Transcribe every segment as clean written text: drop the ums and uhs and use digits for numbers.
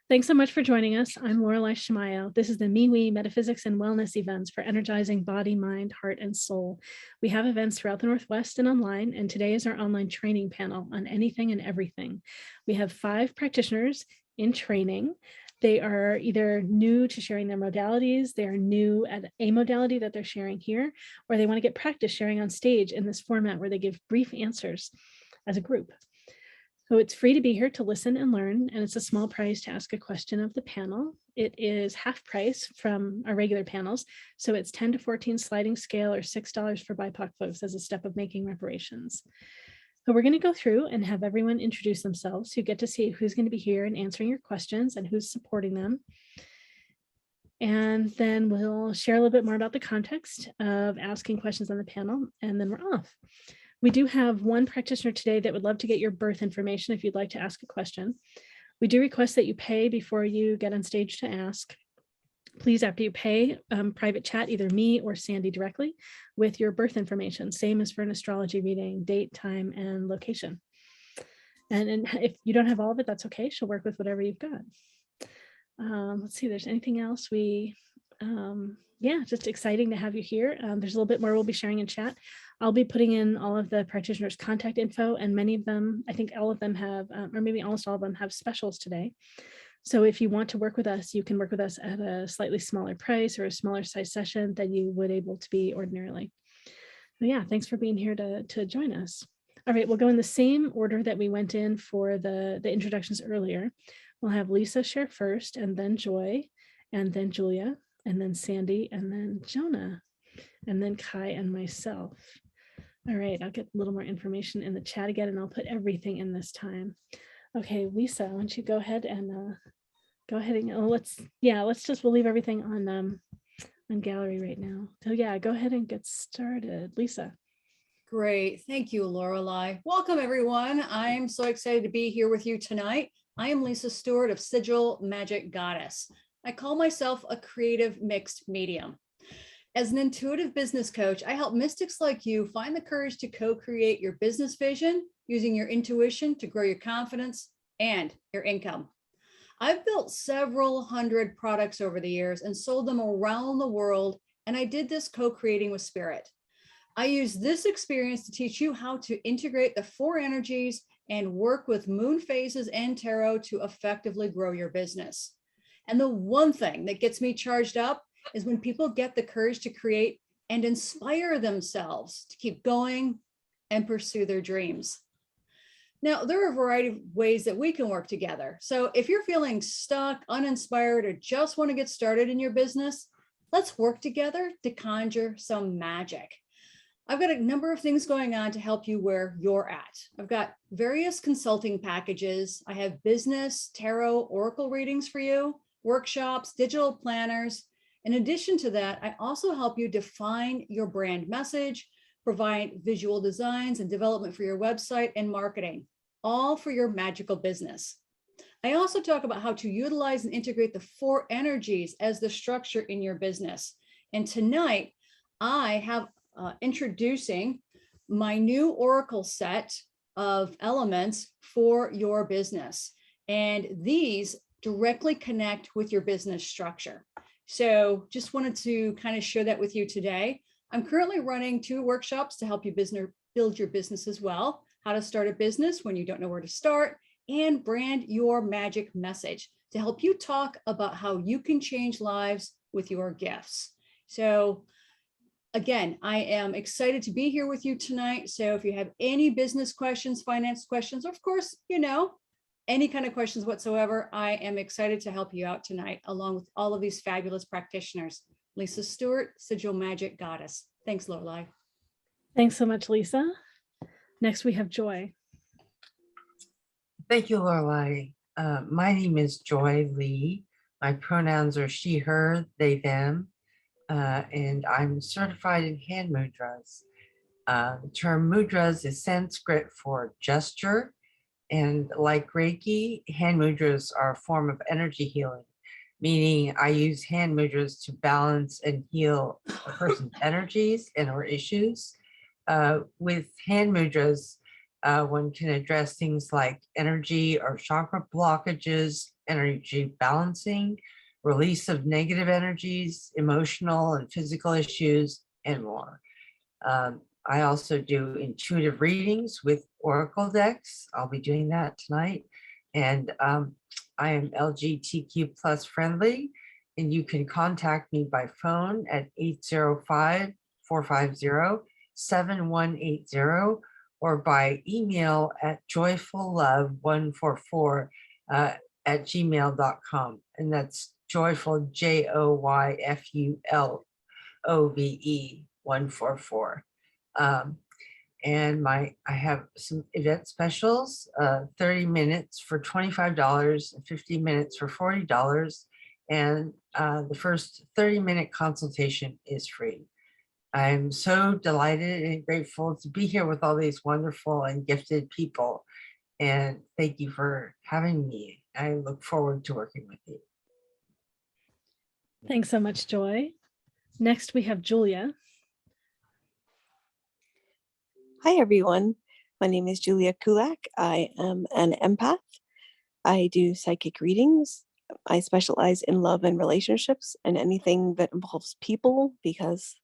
Thanks so much for joining us. I'm Laureli Shimayo. This is the MeWe Metaphysics and Wellness events for energizing body, mind, heart, and soul. We have events throughout the Northwest and online, and today is our online training panel on anything and everything. We have 5 practitioners in training. They are either new to sharing their modalities, they are new at a modality that they're sharing here, or they want to get practice sharing on stage in this format where they give brief answers as a group. So it's free to be here to listen and learn, and it's a small price to ask a question of the panel. It is half price from our regular panels, so it's 10 to 14 sliding scale or $6 for BIPOC folks as a step of making reparations. So we're going to go through and have everyone introduce themselves, so you get to see who's going to be here and answering your questions and who's supporting them. And then we'll share a little bit more about the context of asking questions on the panel, and then we're off. We do have one practitioner today that would love to get your birth information if you'd like to ask a question. We do request that you pay before you get on stage to ask. Please, after you pay, private chat either me or Sandy directly with your birth information, same as for an astrology reading, date, time, and location. And if you don't have all of it, that's okay. She'll work with whatever you've got. Let's see if there's anything else just exciting to have you here. There's a little bit more we'll be sharing in chat. I'll be putting in all of the practitioners' contact info, and many of them, I think all of them have, or maybe almost all of them have specials today. So if you want to work with us, you can work with us at a slightly smaller price or a smaller size session than you would able to be ordinarily. So yeah, thanks for being here to join us. All right, we'll go in the same order that we went in for the introductions earlier. We'll have Lisa share first, and then Joy, and then Julia, and then Sandy, and then Jonah, and then Kai and myself. All right, I'll get a little more information in the chat again, and I'll put everything in this time. Okay, Lisa, why don't you go ahead and we'll leave everything on gallery right now. So yeah, go ahead and get started, Lisa. Great, thank you, Laureli. Welcome, everyone. I'm so excited to be here with you tonight. I am Lisa Stewart of Sigil Magic Goddess. I call myself a creative mixed medium. As an intuitive business coach, I help mystics like you find the courage to co-create your business vision using your intuition to grow your confidence and your income. I've built several hundred products over the years and sold them around the world, and I did this co-creating with spirit. I use this experience to teach you how to integrate the 4 energies and work with moon phases and tarot to effectively grow your business. And the one thing that gets me charged up is when people get the courage to create and inspire themselves to keep going and pursue their dreams. Now, there are a variety of ways that we can work together. So if you're feeling stuck, uninspired, or just want to get started in your business, let's work together to conjure some magic. I've got a number of things going on to help you where you're at. I've got various consulting packages. I have business, tarot, oracle readings for you, workshops, digital planners. In addition to that, I also help you define your brand message, provide visual designs and development for your website and marketing, all for your magical business. I also talk about how to utilize and integrate the 4 energies as the structure in your business. And tonight, I have introducing my new oracle set of elements for your business. And these directly connect with your business structure. So just wanted to kind of share that with you today. I'm currently running 2 workshops to help you build your business as well. How to start a business when you don't know where to start, and brand your magic message to help you talk about how you can change lives with your gifts. So again, I am excited to be here with you tonight. So if you have any business questions, finance questions, or of course, any kind of questions whatsoever, I am excited to help you out tonight, along with all of these fabulous practitioners. Lisa Stewart, Sigil Magic Goddess. Thanks, Laureli. Thanks so much, Lisa. Next, we have Joy. Thank you, Laureli. My name is Joy Lee. My pronouns are she, her, they, them, and I'm certified in hand mudras. The term mudras is Sanskrit for gesture. And like Reiki, hand mudras are a form of energy healing, meaning I use hand mudras to balance and heal a person's energies and or issues. With hand mudras, one can address things like energy or chakra blockages, energy balancing, release of negative energies, emotional and physical issues, and more. I also do intuitive readings with oracle decks. I'll be doing that tonight. And I am LGBTQ plus friendly, and you can contact me by phone at 805-450-7180 or by email at joyfullove144 at gmail.com. And that's joyful, JOYFULOVE 144. And I have some event specials, 30 minutes for $25 and 50 minutes for $40. And the first 30-minute consultation is free. I'm so delighted and grateful to be here with all these wonderful and gifted people. And thank you for having me. I look forward to working with you. Thanks so much, Joy. Next, we have Julia. Hi, everyone. My name is Julia Kulak. I am an empath. I do psychic readings. I specialize in love and relationships and anything that involves people, because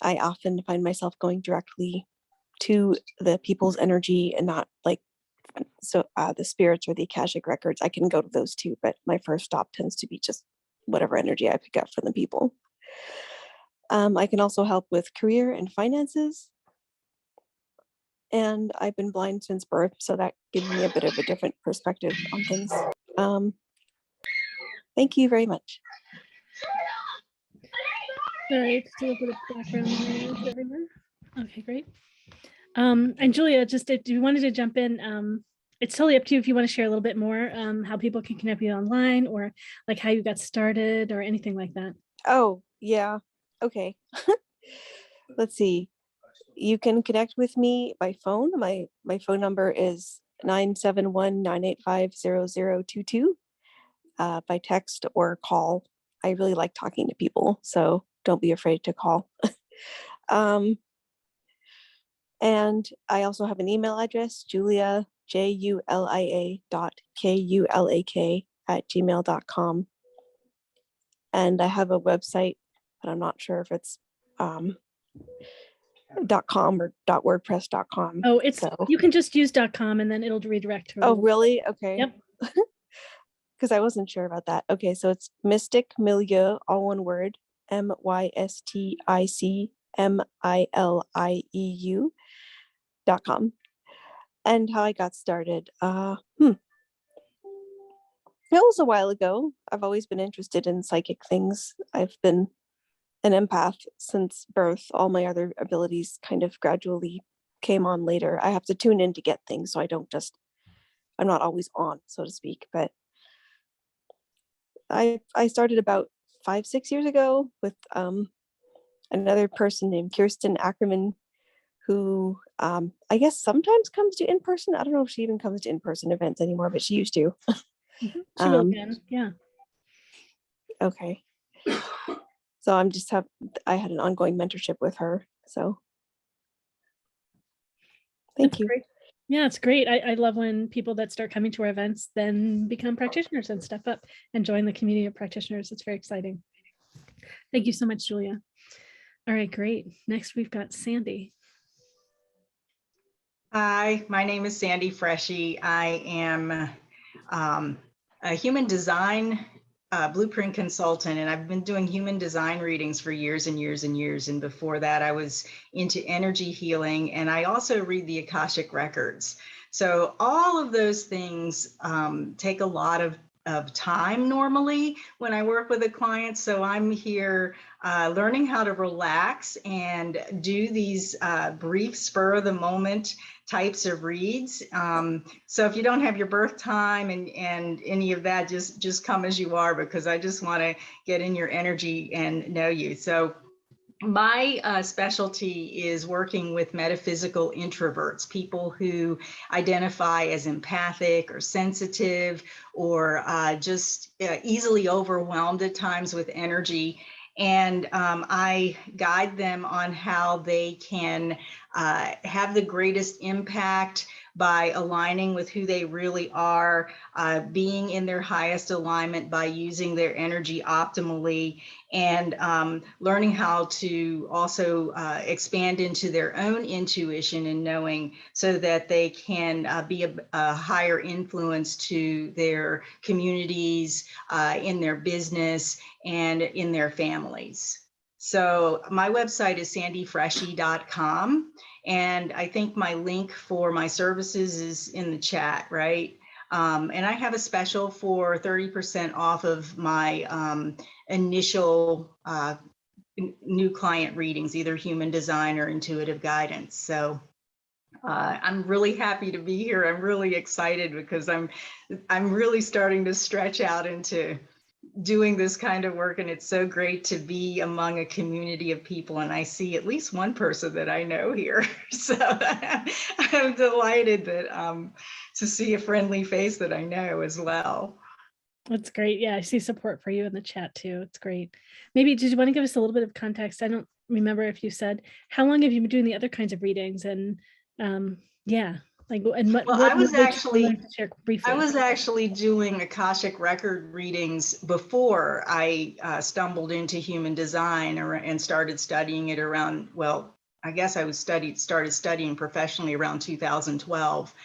I often find myself going directly to the people's energy and not like, so the spirits or the Akashic records. I can go to those too, but my first stop tends to be just whatever energy I pick up from the people. I can also help with career and finances. And I've been blind since birth, so that gives me a bit of a different perspective on things. Thank you very much. Sorry, still a bit of background noise everywhere. Okay, great. And Julia, just if you wanted to jump in, it's totally up to you if you want to share a little bit more how people can connect with you online, or like how you got started or anything like that. Oh, yeah. Okay. Let's see. You can connect with me by phone. My phone number is 971-985-0022. By text or call. I really like talking to people, so don't be afraid to call. And I also have an email address, Julia, julia.kulak@gmail.com. And I have a website, but I'm not sure if it's .com or .wordpress.com. Oh, it's you can just use .com and then it'll redirect to. Oh, really? Okay. Yep. Because I wasn't sure about that. Okay, so it's Mystic Milieu, all one word, MYSTICMILIEU.com. And how I got started. It was a while ago. I've always been interested in psychic things. I've been an empath since birth. All my other abilities kind of gradually came on later. I have to tune in to get things, so I'm not always on, so to speak. But I started about 5-6 years ago with another person named Kirsten Ackerman, who I guess sometimes comes to in-person. I don't know if she even comes to in-person events anymore, but she used to. She will again. Yeah. Okay. So I had an ongoing mentorship with her. So thank you. Great. Yeah, it's great. I love when people that start coming to our events then become practitioners and step up and join the community of practitioners. It's very exciting. Thank you so much, Julia. All right, great. Next, we've got Sandy. Hi, my name is Sandy Freschi. I am a human design blueprint consultant, and I've been doing human design readings for years and years and years. And before that, I was into energy healing, and I also read the Akashic records. So all of those things take a lot of time normally when I work with a client. So I'm here learning how to relax and do these brief spur of the moment types of reads. So if you don't have your birth time and any of that, just come as you are, because I just want to get in your energy and know you. So my specialty is working with metaphysical introverts, people who identify as empathic or sensitive, or just easily overwhelmed at times with energy. And I guide them on how they can have the greatest impact by aligning with who they really are, being in their highest alignment by using their energy optimally, and learning how to also expand into their own intuition and knowing so that they can be a higher influence to their communities, in their business, and in their families. So my website is sandyfreschi.com. And I think my link for my services is in the chat, right? And I have a special for 30% off of my initial new client readings, either human design or intuitive guidance. So I'm really happy to be here. I'm really excited because I'm really starting to stretch out into doing this kind of work, and it's so great to be among a community of people, and I see at least one person that I know here. So I'm delighted that to see a friendly face that I know as well. That's great. Yeah, I see support for you in the chat too. It's great. Maybe did you want to give us a little bit of context? I don't remember if you said how long have you been doing the other kinds of readings, and yeah, like, and what Well, I was actually doing Akashic record readings before I stumbled into human design and started studying it around, well, I guess I started studying professionally around 2012.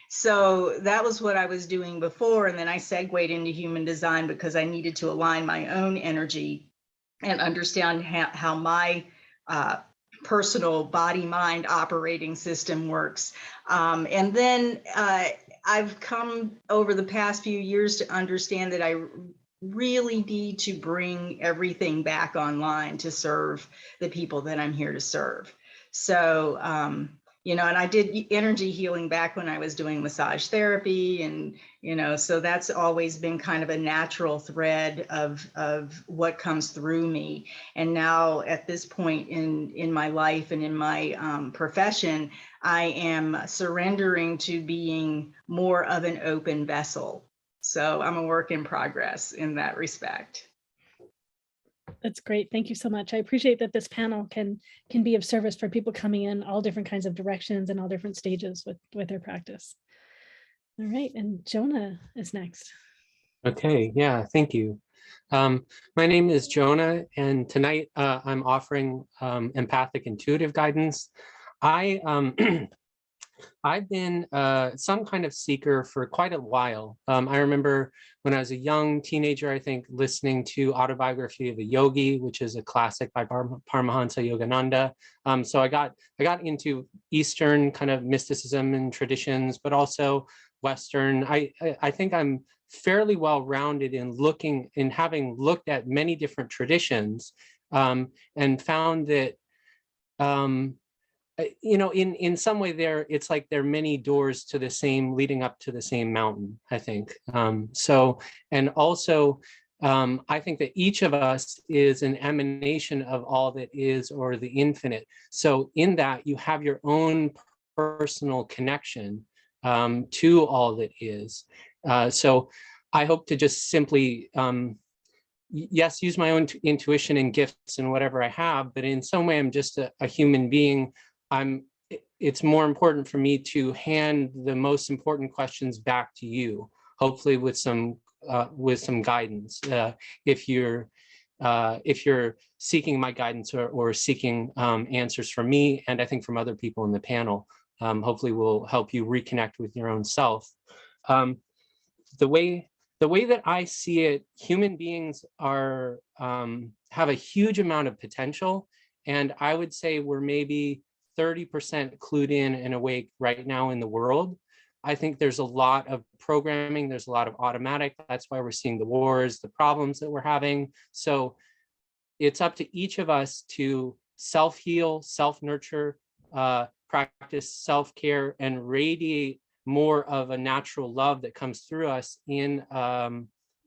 So that was what I was doing before. And then I segued into human design because I needed to align my own energy and understand how my personal body-mind operating system works. And then I've come over the past few years to understand that I really need to bring everything back online to serve the people that I'm here to serve. So, and I did energy healing back when I was doing massage therapy, and, so that's always been kind of a natural thread of what comes through me. And now at this point in my life and in my profession, I am surrendering to being more of an open vessel. So I'm a work in progress in that respect. That's great. Thank you so much. I appreciate that this panel can be of service for people coming in all different kinds of directions and all different stages with their practice. All right, and Jonah is next. Okay, yeah, thank you. My name is Jonah, and tonight I'm offering empathic intuitive guidance. I've been some kind of seeker for quite a while. I remember when I was a young teenager, I think, listening to Autobiography of a Yogi, which is a classic by Paramahansa Yogananda. So I got into Eastern kind of mysticism and traditions, but also Western. I think I'm fairly well-rounded in having looked at many different traditions, and found that in some way it's like there are many doors to the same, leading up to the same mountain, I think. And also I think that each of us is an emanation of all that is, or the infinite. So in that you have your own personal connection to all that is. So I hope to just simply yes, use my own intuition and gifts and whatever I have, but in some way I'm just a human being. It's more important for me to hand the most important questions back to you, hopefully with some guidance. If you're seeking my guidance or seeking answers from me, and I think from other people in the panel, hopefully will help you reconnect with your own self. The way that I see it, human beings are have a huge amount of potential, and I would say we're maybe 30% clued in and awake right now in the world. I think there's a lot of programming, there's a lot of automatic. That's why we're seeing the wars, the problems that we're having. So it's up to each of us to self-heal, self-nurture, practice self-care, and radiate more of a natural love that comes through us in a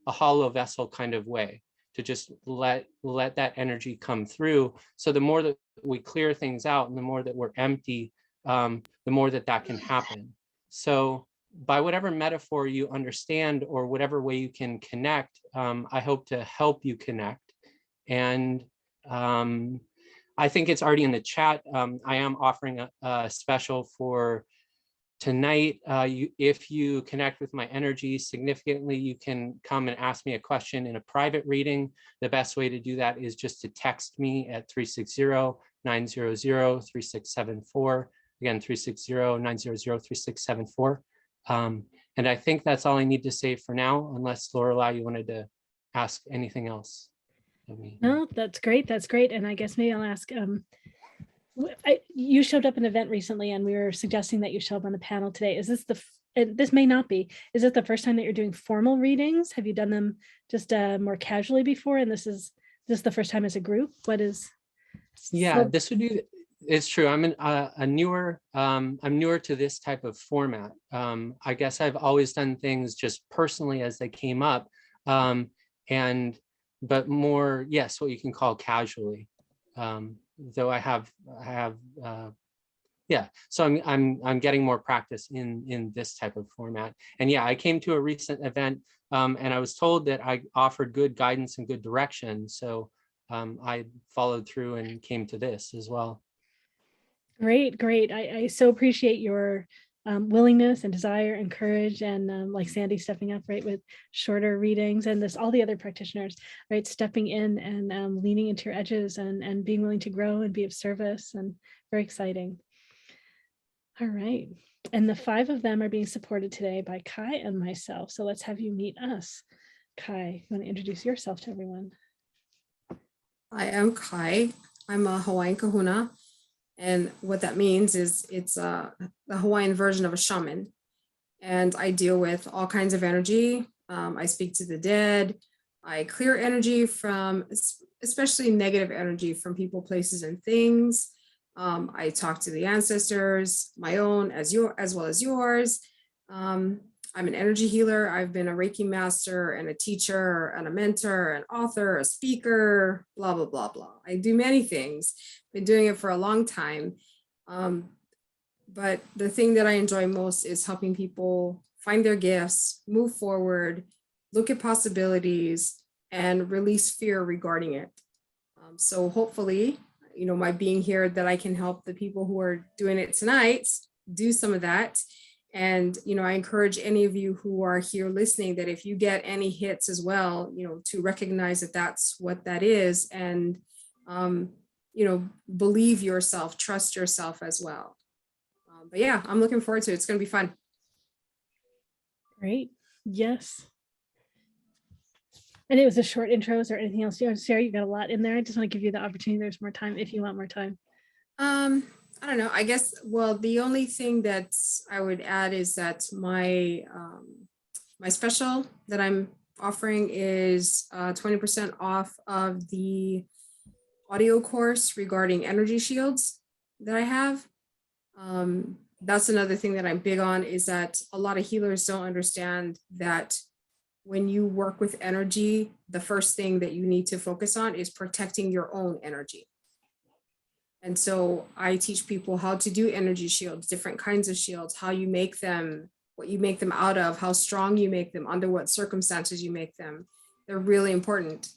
hollow vessel kind of way, to just let that energy come through. So the more that we clear things out and the more that we're empty, the more that can happen. So by whatever metaphor you understand or whatever way you can connect, I hope to help you connect. And I think it's already in the chat. I am offering a special for tonight. If you connect with my energy significantly, you can come and ask me a question in a private reading. The best way to do that is just to text me at 360-900-3674. Again, 360-900-3674. And I think that's all I need to say for now, unless Laureli, you wanted to ask anything else of me. No, that's great. That's great. And I guess maybe I'll ask, you showed up at an event recently and we were suggesting that you show up on the panel today. Is this this may not be, is it the first time that you're doing formal readings? Have you done them just more casually before? And this is the first time as a group? What is? Yeah, this would be, it's true. I'm I'm newer to this type of format. I guess I've always done things just personally as they came up. But more, yes, what you can call casually. Though I have yeah, so I'm getting more practice in this type of format. And yeah, I came to a recent event and I was told that I offered good guidance and good direction. So I followed through and came to this as well. Great, great. I so appreciate your willingness and desire and courage, and like Sandy stepping up, right, with shorter readings, and all the other practitioners, right, stepping in and leaning into your edges and being willing to grow and be of service, and very exciting. All right, and the 5 of them are being supported today by Kai and myself. So let's have you meet us. Kai, you want to introduce yourself to everyone? I am Kai. I'm a Hawaiian Kahuna. And what that means is it's the Hawaiian version of a shaman. And I deal with all kinds of energy. I speak to the dead. I clear energy from, especially negative energy from people, places, and things. I talk to the ancestors, my own as well as yours. I'm an energy healer. I've been a Reiki master and a teacher and a mentor, an author, a speaker, blah, blah, blah, blah. I do many things. Been doing it for a long time. But the thing that I enjoy most is helping people find their gifts, move forward, look at possibilities, and release fear regarding it. So hopefully, my being here, that I can help the people who are doing it tonight do some of that. And, I encourage any of you who are here listening that if you get any hits as well, to recognize that that's what that is, and, believe yourself, trust yourself as well. But yeah, I'm looking forward to it. It's going to be fun. Great. Yes. And it was a short intro. Is there anything else you want to share? You got a lot in there. I just want to give you the opportunity. There's more time if you want more time. I don't know. I guess, well, the only thing that I would add is that my special that I'm offering is 20% off of the audio course regarding energy shields that I have. That's another thing that I'm big on, is that a lot of healers don't understand that when you work with energy, the first thing that you need to focus on is protecting your own energy. And so I teach people how to do energy shields, different kinds of shields, how you make them, what you make them out of, how strong you make them, under what circumstances you make them. They're really important.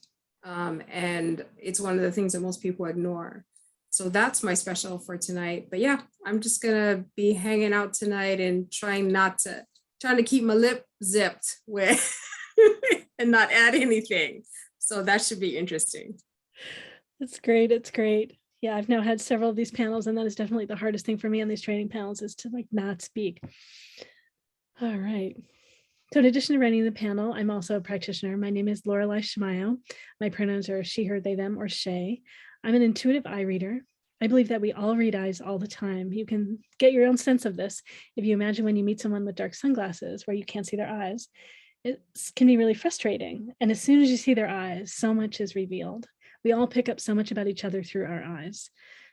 And it's one of the things that most people ignore. So that's my special for tonight. But yeah, I'm just gonna be hanging out tonight and trying to keep my lip zipped with and not add anything. So that should be interesting. That's great. It's great. Yeah, I've now had several of these panels, and that is definitely the hardest thing for me on these training panels, is to not speak. All right. So in addition to running the panel, I'm also a practitioner. My name is Laureli Shimayo. My pronouns are she, her, they, them, or shay. I'm an intuitive eye reader. I believe that we all read eyes all the time. You can get your own sense of this if you imagine when you meet someone with dark sunglasses where you can't see their eyes. It can be really frustrating. And as soon as you see their eyes, so much is revealed. We all pick up so much about each other through our eyes.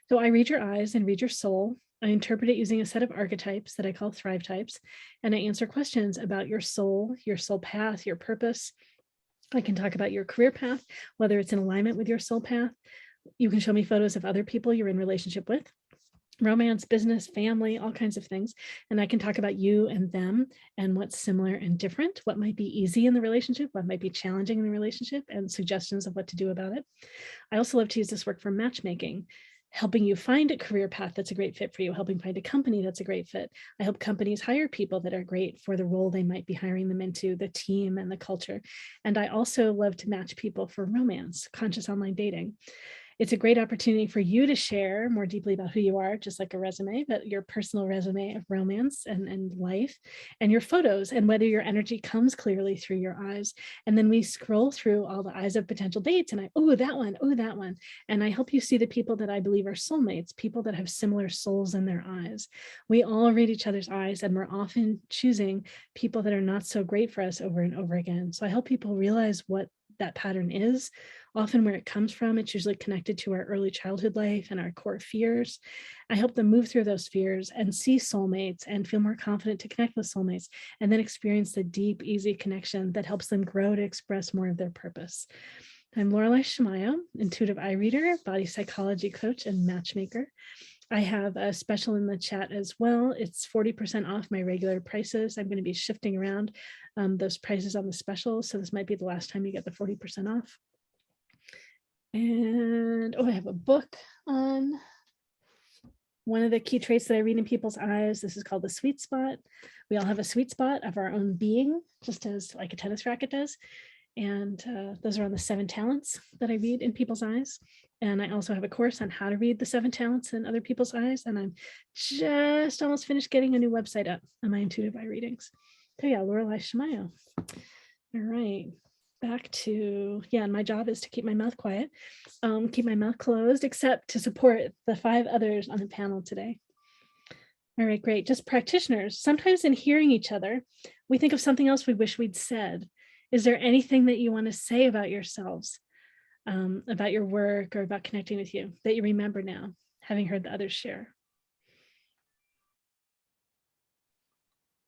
So I read your eyes and read your soul. I interpret it using a set of archetypes that I call thrive types, and I answer questions about your soul path, your purpose. I can talk about your career path, whether it's in alignment with your soul path. You can show me photos of other people you're in relationship with, romance, business, family, all kinds of things. And I can talk about you and them and what's similar and different, what might be easy in the relationship, what might be challenging in the relationship, and suggestions of what to do about it. I also love to use this work for matchmaking. helping you find a career path that's a great fit for you, helping find a company that's a great fit. I help companies hire people that are great for the role they might be hiring them into, the team and the culture. And I also love to match people for romance, conscious online dating. It's a great opportunity for you to share more deeply about who you are, just like a resume, but your personal resume of romance and life, and your photos, and whether your energy comes clearly through your eyes. And then we scroll through all the eyes of potential dates, and oh, that one, oh, that one. And I help you see the people that I believe are soulmates, people that have similar souls in their eyes. We all read each other's eyes, and we're often choosing people that are not so great for us over and over again. So I help people realize what that pattern is, often where it comes from. It's usually connected to our early childhood life and our core fears. I help them move through those fears and see soulmates and feel more confident to connect with soulmates, and then experience the deep, easy connection that helps them grow to express more of their purpose. I'm Laureli Shimayo, intuitive eye reader, body psychology coach, and matchmaker. I have a special in the chat as well. It's 40% off my regular prices. I'm going to be shifting around those prices on the special, so this might be the last time you get the 40% off. And I have a book on one of the key traits that I read in people's eyes. This is called The Sweet Spot. We all have a sweet spot of our own being, just as like a tennis racket does. And those are on the 7 talents that I read in people's eyes. And I also have a course on how to read the 7 talents in other people's eyes. And I'm just almost finished getting a new website up on my intuitive eye readings. So yeah, Laureli Shimayo. All right, back to, and my job is to keep my mouth quiet, keep my mouth closed, except to support the 5 others on the panel today. All right, great. Just practitioners. Sometimes in hearing each other, we think of something else we wish we'd said. Is there anything that you want to say about yourselves, about your work, or about connecting with you that you remember now, having heard the others share?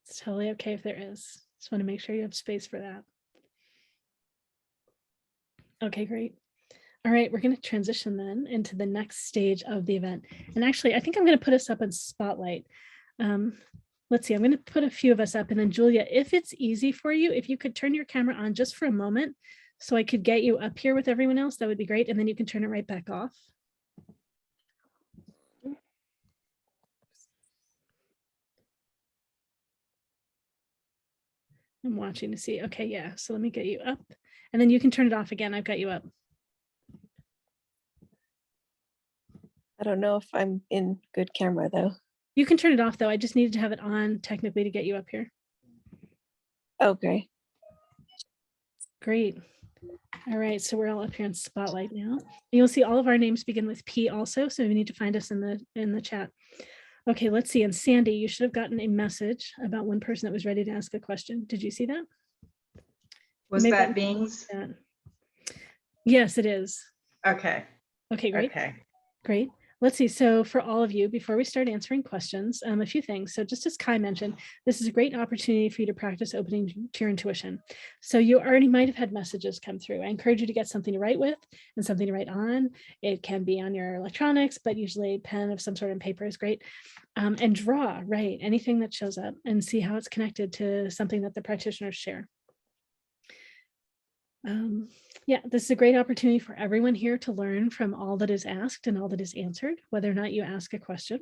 It's totally okay if there is. Just want to make sure you have space for that. Okay, great. All right, we're going to transition then into the next stage of the event. And actually, I think I'm going to put us up in spotlight. Let's see, I'm going to put a few of us up, and then Julia, if it's easy for you, if you could turn your camera on just for a moment so I could get you up here with everyone else, that would be great. And then you can turn it right back off. I'm watching to see. Okay, yeah. So let me get you up, and then you can turn it off again. I've got you up. I don't know if I'm in good camera though. You can turn it off though. I just needed to have it on technically to get you up here. Okay. Great. All right, so we're all up here in spotlight now. You'll see all of our names begin with P also, so you need to find us in the chat. Okay, let's see. And Sandy, you should have gotten a message about one person that was ready to ask a question. Did you see that? Was that Bings? Yes, it is. Okay. Okay, great. Okay. Great. Let's see. So for all of you, before we start answering questions, a few things. So just as Kai mentioned, this is a great opportunity for you to practice opening to your intuition. So you already might have had messages come through. I encourage you to get something to write with and something to write on. It can be on your electronics, but usually pen of some sort and paper is great. And draw, right? Anything that shows up, and see how it's connected to something that the practitioners share. Yeah, this is a great opportunity for everyone here to learn from all that is asked and all that is answered, whether or not you ask a question.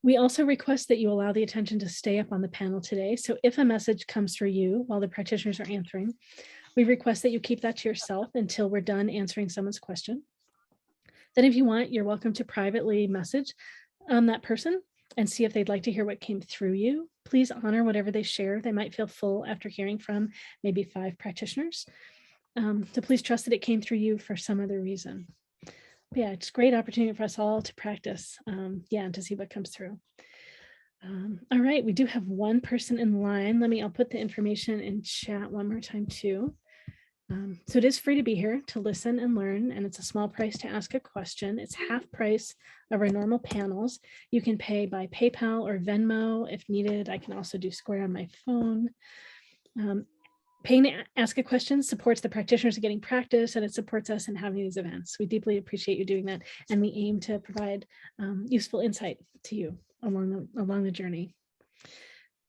We also request that you allow the attention to stay up on the panel today. So if a message comes through you while the practitioners are answering, we request that you keep that to yourself until we're done answering someone's question. Then if you want, you're welcome to privately message that person and see if they'd like to hear what came through you. Please honor whatever they share. They might feel full after hearing from maybe 5 practitioners. So please trust that it came through you for some other reason. But yeah, it's a great opportunity for us all to practice, and to see what comes through. All right, we do have one person in line. I'll put the information in chat one more time too. So it is free to be here to listen and learn, and it's a small price to ask a question. It's half price of our normal panels. You can pay by PayPal or Venmo if needed. I can also do Square on my phone. Paying to ask a question supports the practitioners in getting practice, and it supports us in having these events. We deeply appreciate you doing that, and we aim to provide useful insight to you along the journey.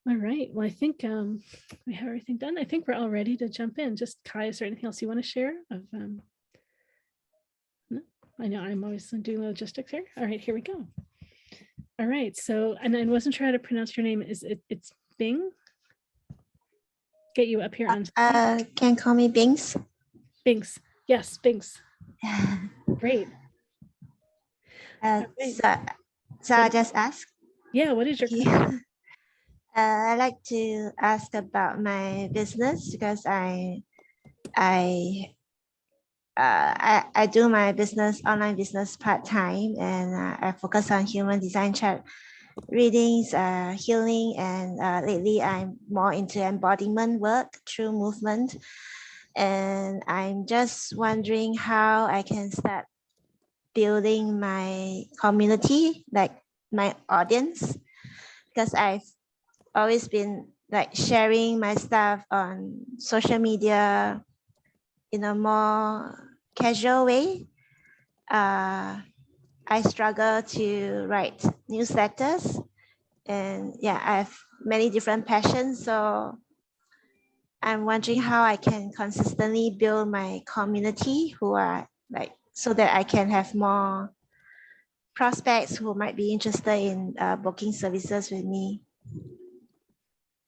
All right, well, I think we have everything done. I think we're all ready to jump in. Just Kai, is there anything else you want to share? No? I know I'm always doing logistics here. All right, here we go. All right, so, and I wasn't sure how to pronounce your name. It's Bing? Get you up here on Can call me Bings. Binks. Yes, Binks. Great. Right. So I'll just ask. Yeah, what is your question? I'd like to ask about my business because I do my business, online business part-time, and I focus on human design chart readings, healing, and lately I'm more into embodiment work through movement. And I'm just wondering how I can start building my community, like my audience, because I've always been like sharing my stuff on social media in a more casual way. I struggle to write newsletters, and yeah, I have many different passions. So I'm wondering how I can consistently build my community who are like, so that I can have more prospects who might be interested in booking services with me.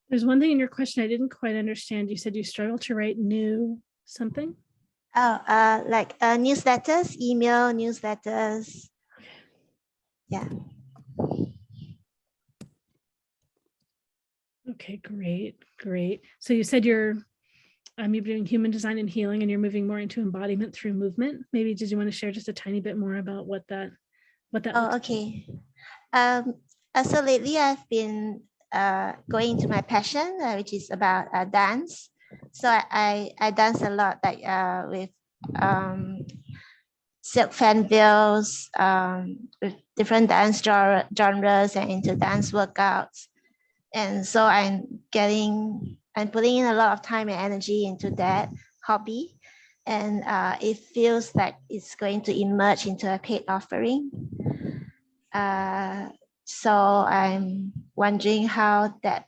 There's one thing in your question I didn't quite understand. You said you struggle to write new something? Oh, like newsletters, email newsletters. Yeah. Okay, great, great. So you said you're doing human design and healing, and you're moving more into embodiment through movement. Maybe did you want to share just a tiny bit more about what that Oh, okay. So lately I've been going into my passion, which is about dance. So I dance a lot, like with silk fan veils, with different dance genres, and into dance workouts. And so I'm putting in a lot of time and energy into that hobby. And it feels like it's going to emerge into a paid offering. So I'm wondering how that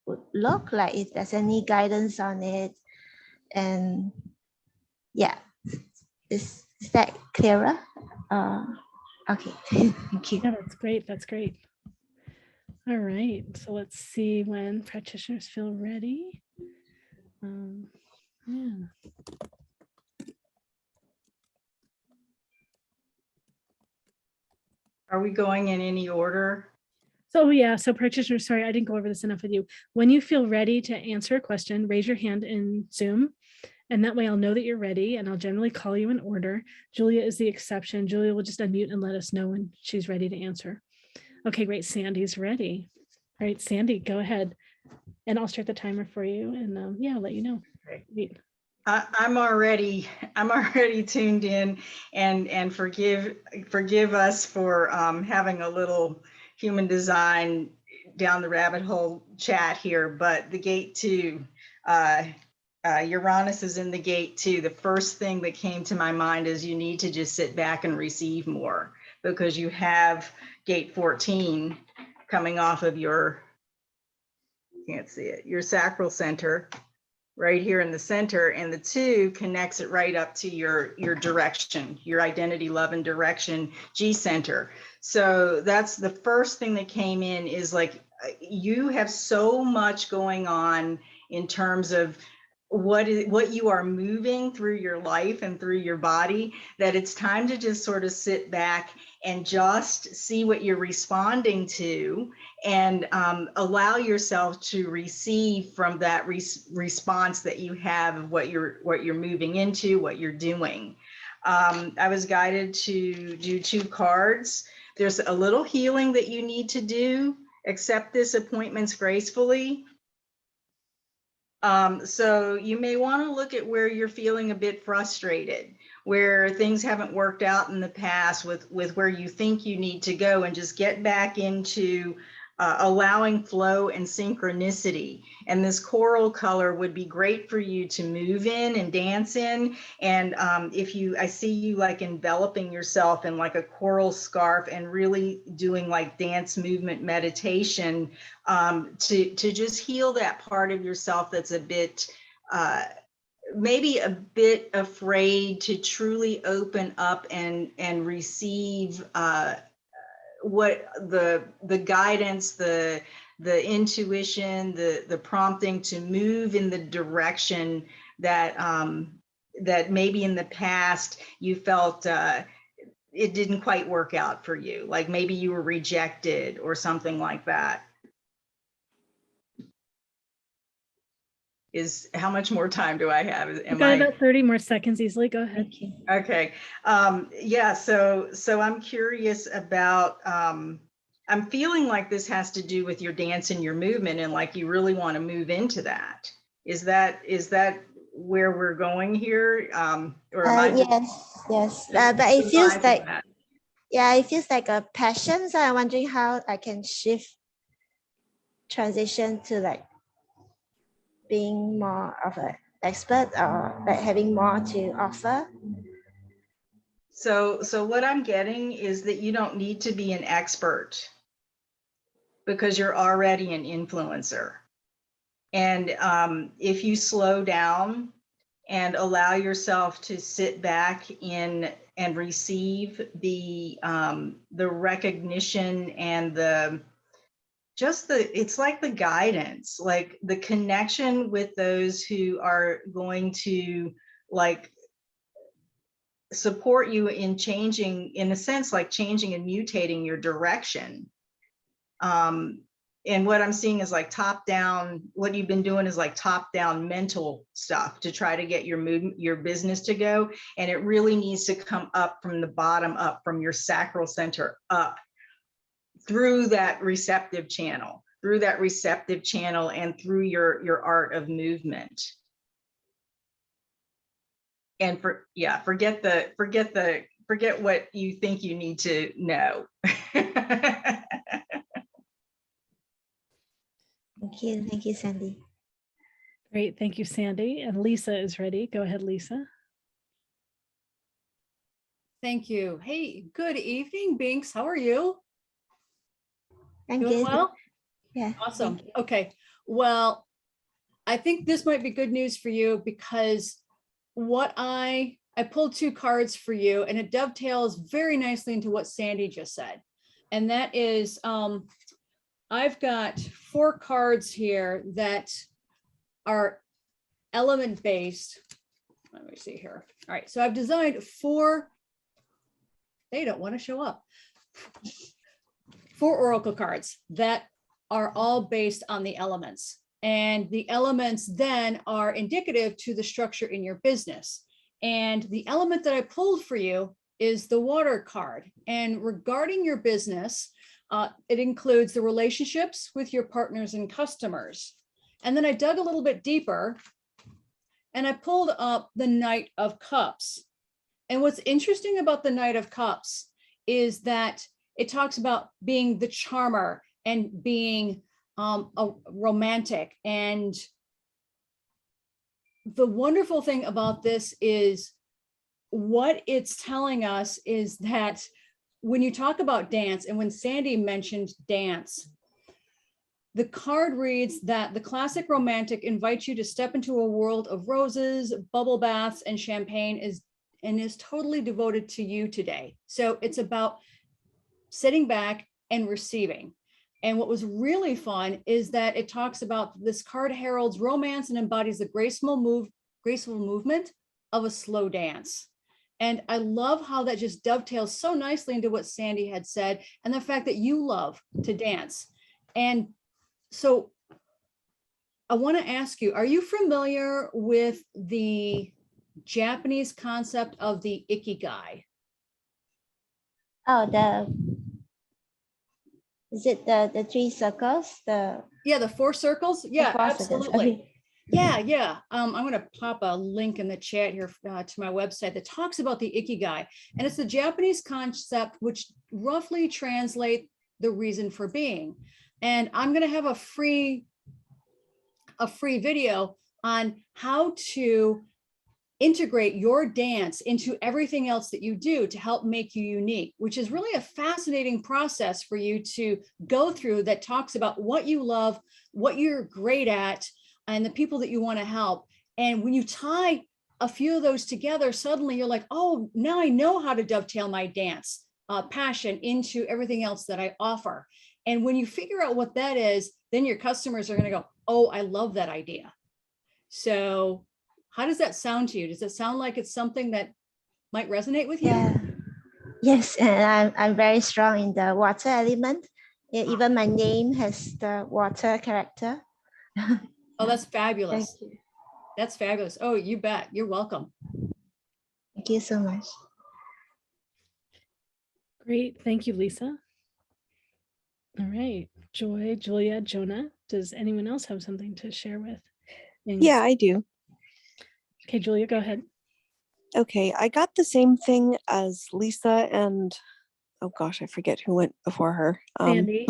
would look like, if there's any guidance on it. And yeah, is that clearer? Okay, thank you. Yeah, that's great. That's great. All right, so let's see when practitioners feel ready. Yeah. Are we going in any order? So yeah, so practitioners, sorry, I didn't go over this enough with you. When you feel ready to answer a question, raise your hand in Zoom. And that way I'll know that you're ready, and I'll generally call you in order. Julia is the exception. Julia will just unmute and let us know when she's ready to answer. Okay, great. Sandy's ready. All right, Sandy, go ahead. And I'll start the timer for you, and yeah, I'll let you know. Great. I'm already tuned in, and forgive us for having a little human design down the rabbit hole chat here, but the gate 2, Uranus is in the gate 2. The first thing that came to my mind is you need to just sit back and receive more, because you have gate 14 coming off of your, can't see it, your sacral center right here in the center, and the 2 connects it right up to your direction, your identity, love, and direction, G center. So that's the first thing that came in, is like, you have so much going on in terms of what you are moving through your life and through your body, that it's time to just sort of sit back and just see what you're responding to, and allow yourself to receive from that response that you have of what you're moving into, what you're doing. I was guided to do 2 cards. There's a little healing that you need to do. Accept this appointments gracefully. So you may want to look at where you're feeling a bit frustrated, where things haven't worked out in the past with where you think you need to go, and just get back into allowing flow and synchronicity. And this coral color would be great for you to move in and dance in. And I see you like enveloping yourself in like a coral scarf and really doing like dance movement meditation to just heal that part of yourself that's a bit maybe a bit afraid to truly open up and receive what the guidance, the intuition, the prompting to move in the direction that that maybe in the past you felt it didn't quite work out for you, like maybe you were rejected or something like that. Is how much more time do I have? You've got about 30 more seconds easily. Go ahead. Okay. Yeah, so I'm curious about, I'm feeling like this has to do with your dance and your movement, and like you really want to move into that. Is that where we're going here? Or am I yes. But it feels like, yeah, it feels like a passion. So I'm wondering how I can transition to like being more of an expert or like having more to offer. So what I'm getting is that you don't need to be an expert because you're already an influencer. And if you slow down and allow yourself to sit back in and receive the recognition and it's like the guidance, like the connection with those who are going to like support you in changing, in a sense, like changing and mutating your direction. And what I'm seeing is like top down, what you've been doing is like top down mental stuff to try to get your business to go. And it really needs to come up from the bottom up, from your sacral center up, through that receptive channel and through your art of movement. And forget what you think you need to know. Thank you, Sandy. Great, thank you, Sandy. And Lisa is ready. Go ahead, Lisa. Thank you. Hey, good evening, Binks. How are you? Thank Doing you. well? Yeah. Awesome. Okay. Well, I think this might be good news for you because what I pulled 2 cards for you, and it dovetails very nicely into what Sandy just said. And that is, I've got 4 cards here that are element based. Let me see here. All right. So I've designed 4, they don't want to show up, 4 oracle cards that are all based on the elements. And the elements then are indicative to the structure in your business. And the element that I pulled for you is the water card. And regarding your business, it includes the relationships with your partners and customers. And then I dug a little bit deeper and I pulled up the Knight of Cups. And what's interesting about the Knight of Cups is that it talks about being the charmer and being a romantic. And the wonderful thing about this is what it's telling us is that when you talk about dance, and when Sandy mentioned dance, the card reads that the classic romantic invites you to step into a world of roses, bubble baths, and champagne is totally devoted to you today. So it's about sitting back and receiving. And what was really fun is that it talks about this card heralds romance and embodies the graceful movement of a slow dance. And I love how that just dovetails so nicely into what Sandy had said, and the fact that you love to dance. And so I want to ask you, are you familiar with the Japanese concept of the ikigai? Oh, is it the 3 circles? Yeah, the 4 circles. Yeah, 4 absolutely. circles. Okay. Yeah. I'm going to pop a link in the chat here to my website that talks about the ikigai. And it's the Japanese concept, which roughly translate the reason for being. And I'm going to have a free video on how to integrate your dance into everything else that you do to help make you unique, which is really a fascinating process for you to go through that talks about what you love, what you're great at, and the people that you want to help. And when you tie a few of those together, suddenly you're like, oh, now I know how to dovetail my dance passion into everything else that I offer. And when you figure out what that is, then your customers are going to go, oh, I love that idea. So how does that sound to you? Does it sound like it's something that might resonate with you? Yeah. Yes, and I'm very strong in the water element. Even my name has the water character. Oh, that's fabulous. Thank you. That's fabulous. Oh, you bet. You're welcome. Thank you so much. Great. Thank you, Lisa. All right. Joy, Julia, Jonah. Does anyone else have something to share with? Yeah, I do. Okay, Julia, go ahead. Okay, I got the same thing as Lisa and, oh gosh, I forget who went before her. Sandy.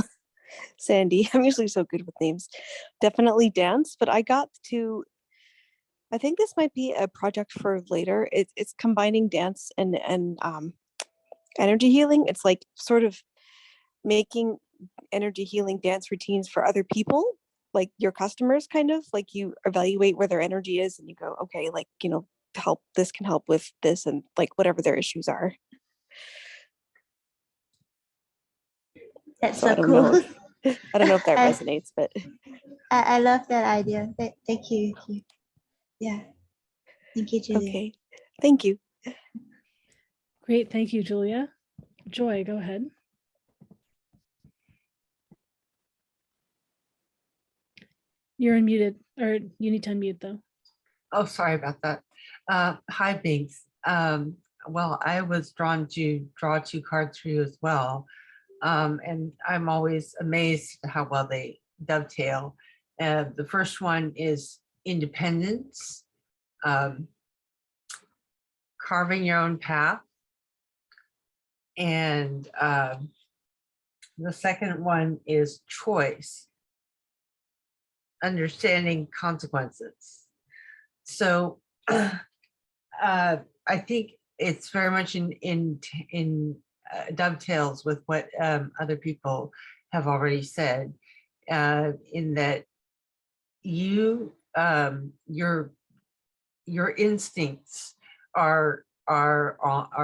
Sandy. I'm usually so good with names. Definitely dance, but I got to, I think this might be a project for later. It's combining dance and energy healing. It's like sort of making energy healing dance routines for other people, like your customers, kind of like you evaluate where their energy is and you go, okay, like, you know, help, this can help with this, and like whatever their issues are. That's So so I don't cool. know I don't know if that I- resonates, but I love that idea. Thank you. Yeah. Thank you, Julia. okay, thank you. Great. Thank you, Julia. Joy, go ahead. You're unmuted, or you need to unmute though. Oh, sorry about that. Hi, Biggs. Well, I was drawn to draw 2 cards for you as well. And I'm always amazed at how well they dovetail. The first one is independence, carving your own path. And the second one is choice, understanding consequences. So I think it's very much in dovetails with what other people have already said, in that you your instincts are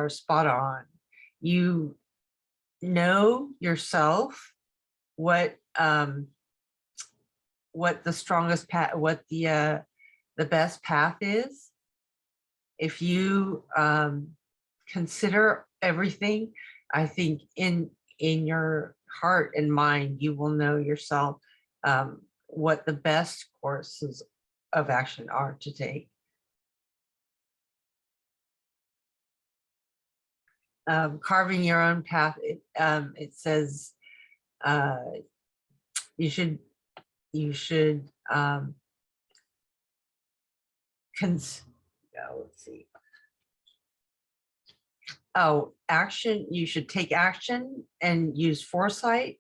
spot on. You know yourself what the strongest path, what the best path is. If you consider everything, I think in your heart and mind, you will know yourself what the best courses of action are to take. Carving your own path, it says you should let's see. Oh, action, you should take action and use foresight,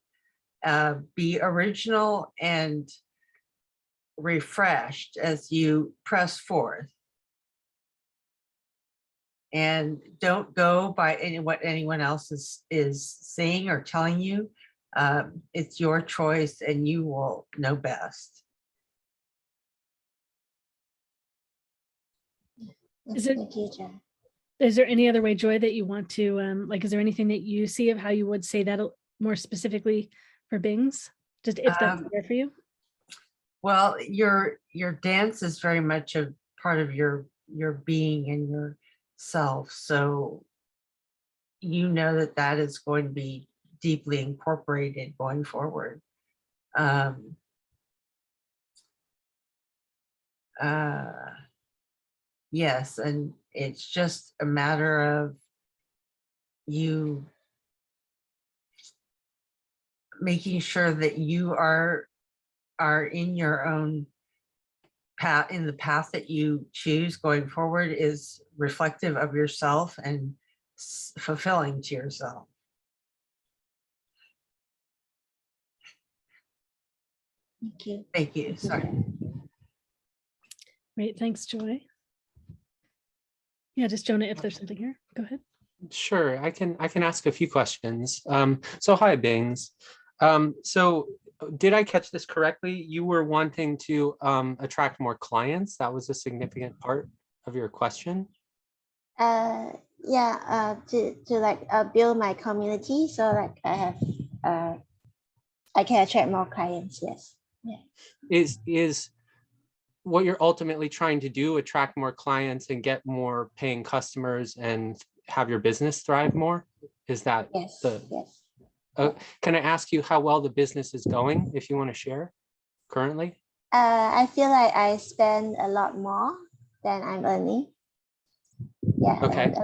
be original and refreshed as you press forth. And don't go by what anyone else is saying or telling you. It's your choice and you will know best. Thank you, Jen. Is there any other way, Joy, that you want to, like, is there anything that you see of how you would say that more specifically for Bings? Just if that's there for you? Well, your dance is very much a part of your being and yourself. So you know that is going to be deeply incorporated going forward. Yes, and it's just a matter of you making sure that you are in your own path, in the path that you choose going forward is reflective of yourself and fulfilling to yourself. Thank you. Thank you. Sorry. Great. Thanks, Joy. Yeah, just Jonah, if there's something here, go ahead. Sure, I can ask a few questions. So hi, Bings. So did I catch this correctly? You were wanting to attract more clients. That was a significant part of your question. Yeah, to like build my community, so like I can attract more clients. Yes. Yeah. Is what you're ultimately trying to do attract more clients and get more paying customers and have your business thrive more? Is that Yes. the Yes. can I ask you how well the business is going, if you want to share currently? I feel like I spend a lot more than I'm earning. Yeah. Okay.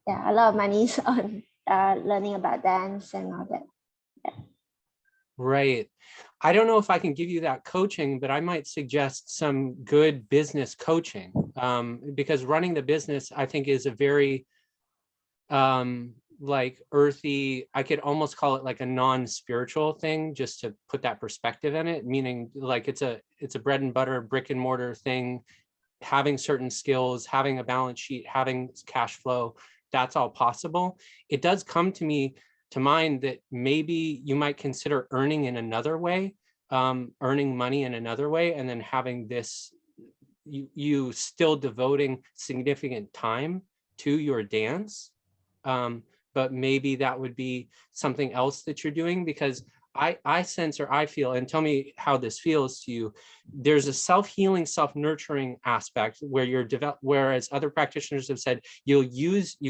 Yeah, a lot of money's on learning about dance and all that. Yeah. Right. I don't know if I can give you that coaching, but I might suggest some good business coaching, because running the business, I think, is a very like earthy, I could almost call it like a non-spiritual thing, just to put that perspective in it, meaning like it's a bread and butter, brick and mortar thing, having certain skills, having a balance sheet, having cash flow, that's all possible. It does come to mind that maybe you might consider earning in another way, earning money in another way, and then having this, you still devoting significant time to your dance. But maybe that would be something else that you're doing, because I sense, or I feel, and tell me how this feels to you, there's a self-healing, self-nurturing aspect where you're whereas other practitioners have said you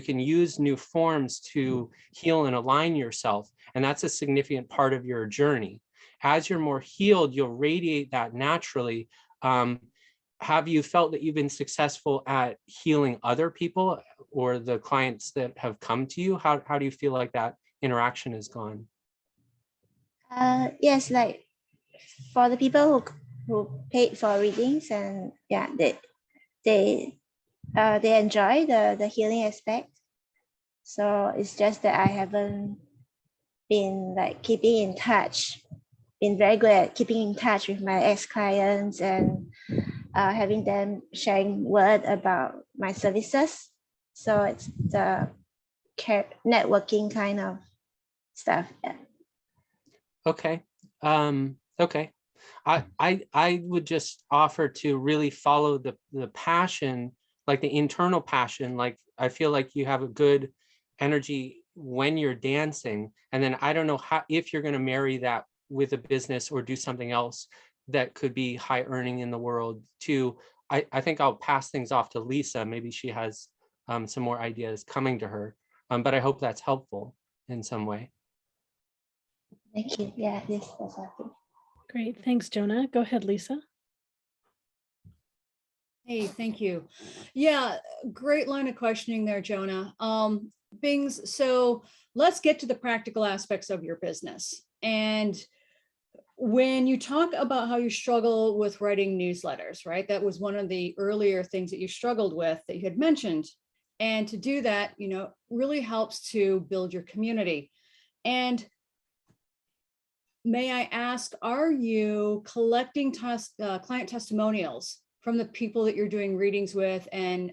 can use new forms to heal and align yourself, and that's a significant part of your journey. As you're more healed, you'll radiate that naturally. Have you felt that you've been successful at healing other people or the clients that have come to you? How do you feel like that interaction has gone? Yes, like for the people who paid for readings, and yeah, they enjoy the healing aspect. So it's just that I haven't been like keeping in touch, been very good at keeping in touch with my ex-clients and having them sharing word about my services. So it's the networking kind of stuff. Yeah. Okay. Okay. I would just offer to really follow the passion, like the internal passion. Like, I feel like you have a good energy when you're dancing. And then I don't know how, if you're going to marry that with a business or do something else that could be high earning in the world too. I think I'll pass things off to Lisa. Maybe she has some more ideas coming to her. But I hope that's helpful in some way. Thank you. Yeah, yes, that's happy. Great. Thanks, Jonah. Go ahead, Lisa. Hey, thank you. Yeah, great line of questioning there, Jonah. Bings, so let's get to the practical aspects of your business. And when you talk about how you struggle with writing newsletters, right? That was one of the earlier things that you struggled with that you had mentioned. And to do that, really helps to build your community. And may I ask, are you collecting client testimonials from the people that you're doing readings with and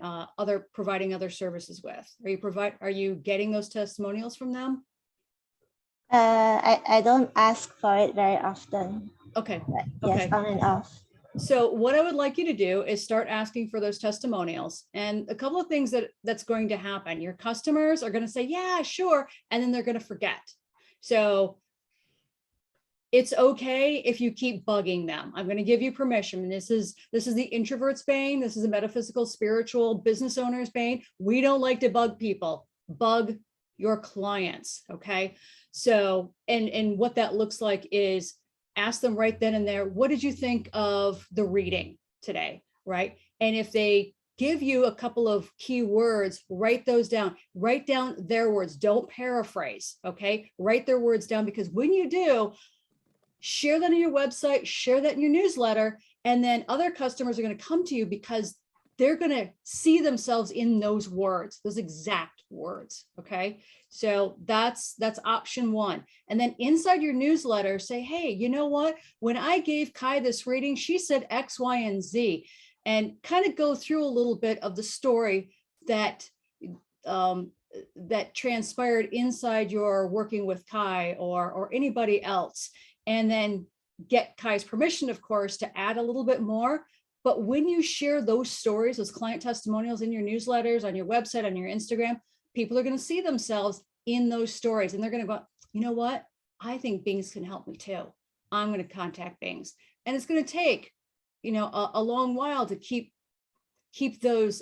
providing other services with? Are you getting those testimonials from them? I don't ask for it very often. Okay. Yes, Okay. on and off. So what I would like you to do is start asking for those testimonials. And a couple of things that's going to happen. Your customers are going to say, yeah, sure. And then they're going to forget. So it's okay if you keep bugging them. I'm going to give you permission. And this is the introvert's bane. This is a metaphysical, spiritual business owner's bane. We don't like to bug people. Bug your clients. Okay. So, and what that looks like is ask them right then and there, what did you think of the reading today? Right. And if they give you a couple of key words, write those down, write down their words. Don't paraphrase. Okay. Write their words down, because when you do, share that on your website, share that in your newsletter, and then other customers are going to come to you because they're going to see themselves in those words, those exact words. Okay. So that's option one. And then inside your newsletter, say, hey, you know what? When I gave Kai this reading, she said X, Y, and Z, and kind of go through a little bit of the story that that transpired inside your working with Kai or anybody else. And then get Kai's permission, of course, to add a little bit more. But when you share those stories, those client testimonials in your newsletters, on your website, on your Instagram, people are going to see themselves in those stories. And they're going to go, you know what? I think Bings can help me too. I'm going to contact Bings. And it's going to take, you know, a long while to keep those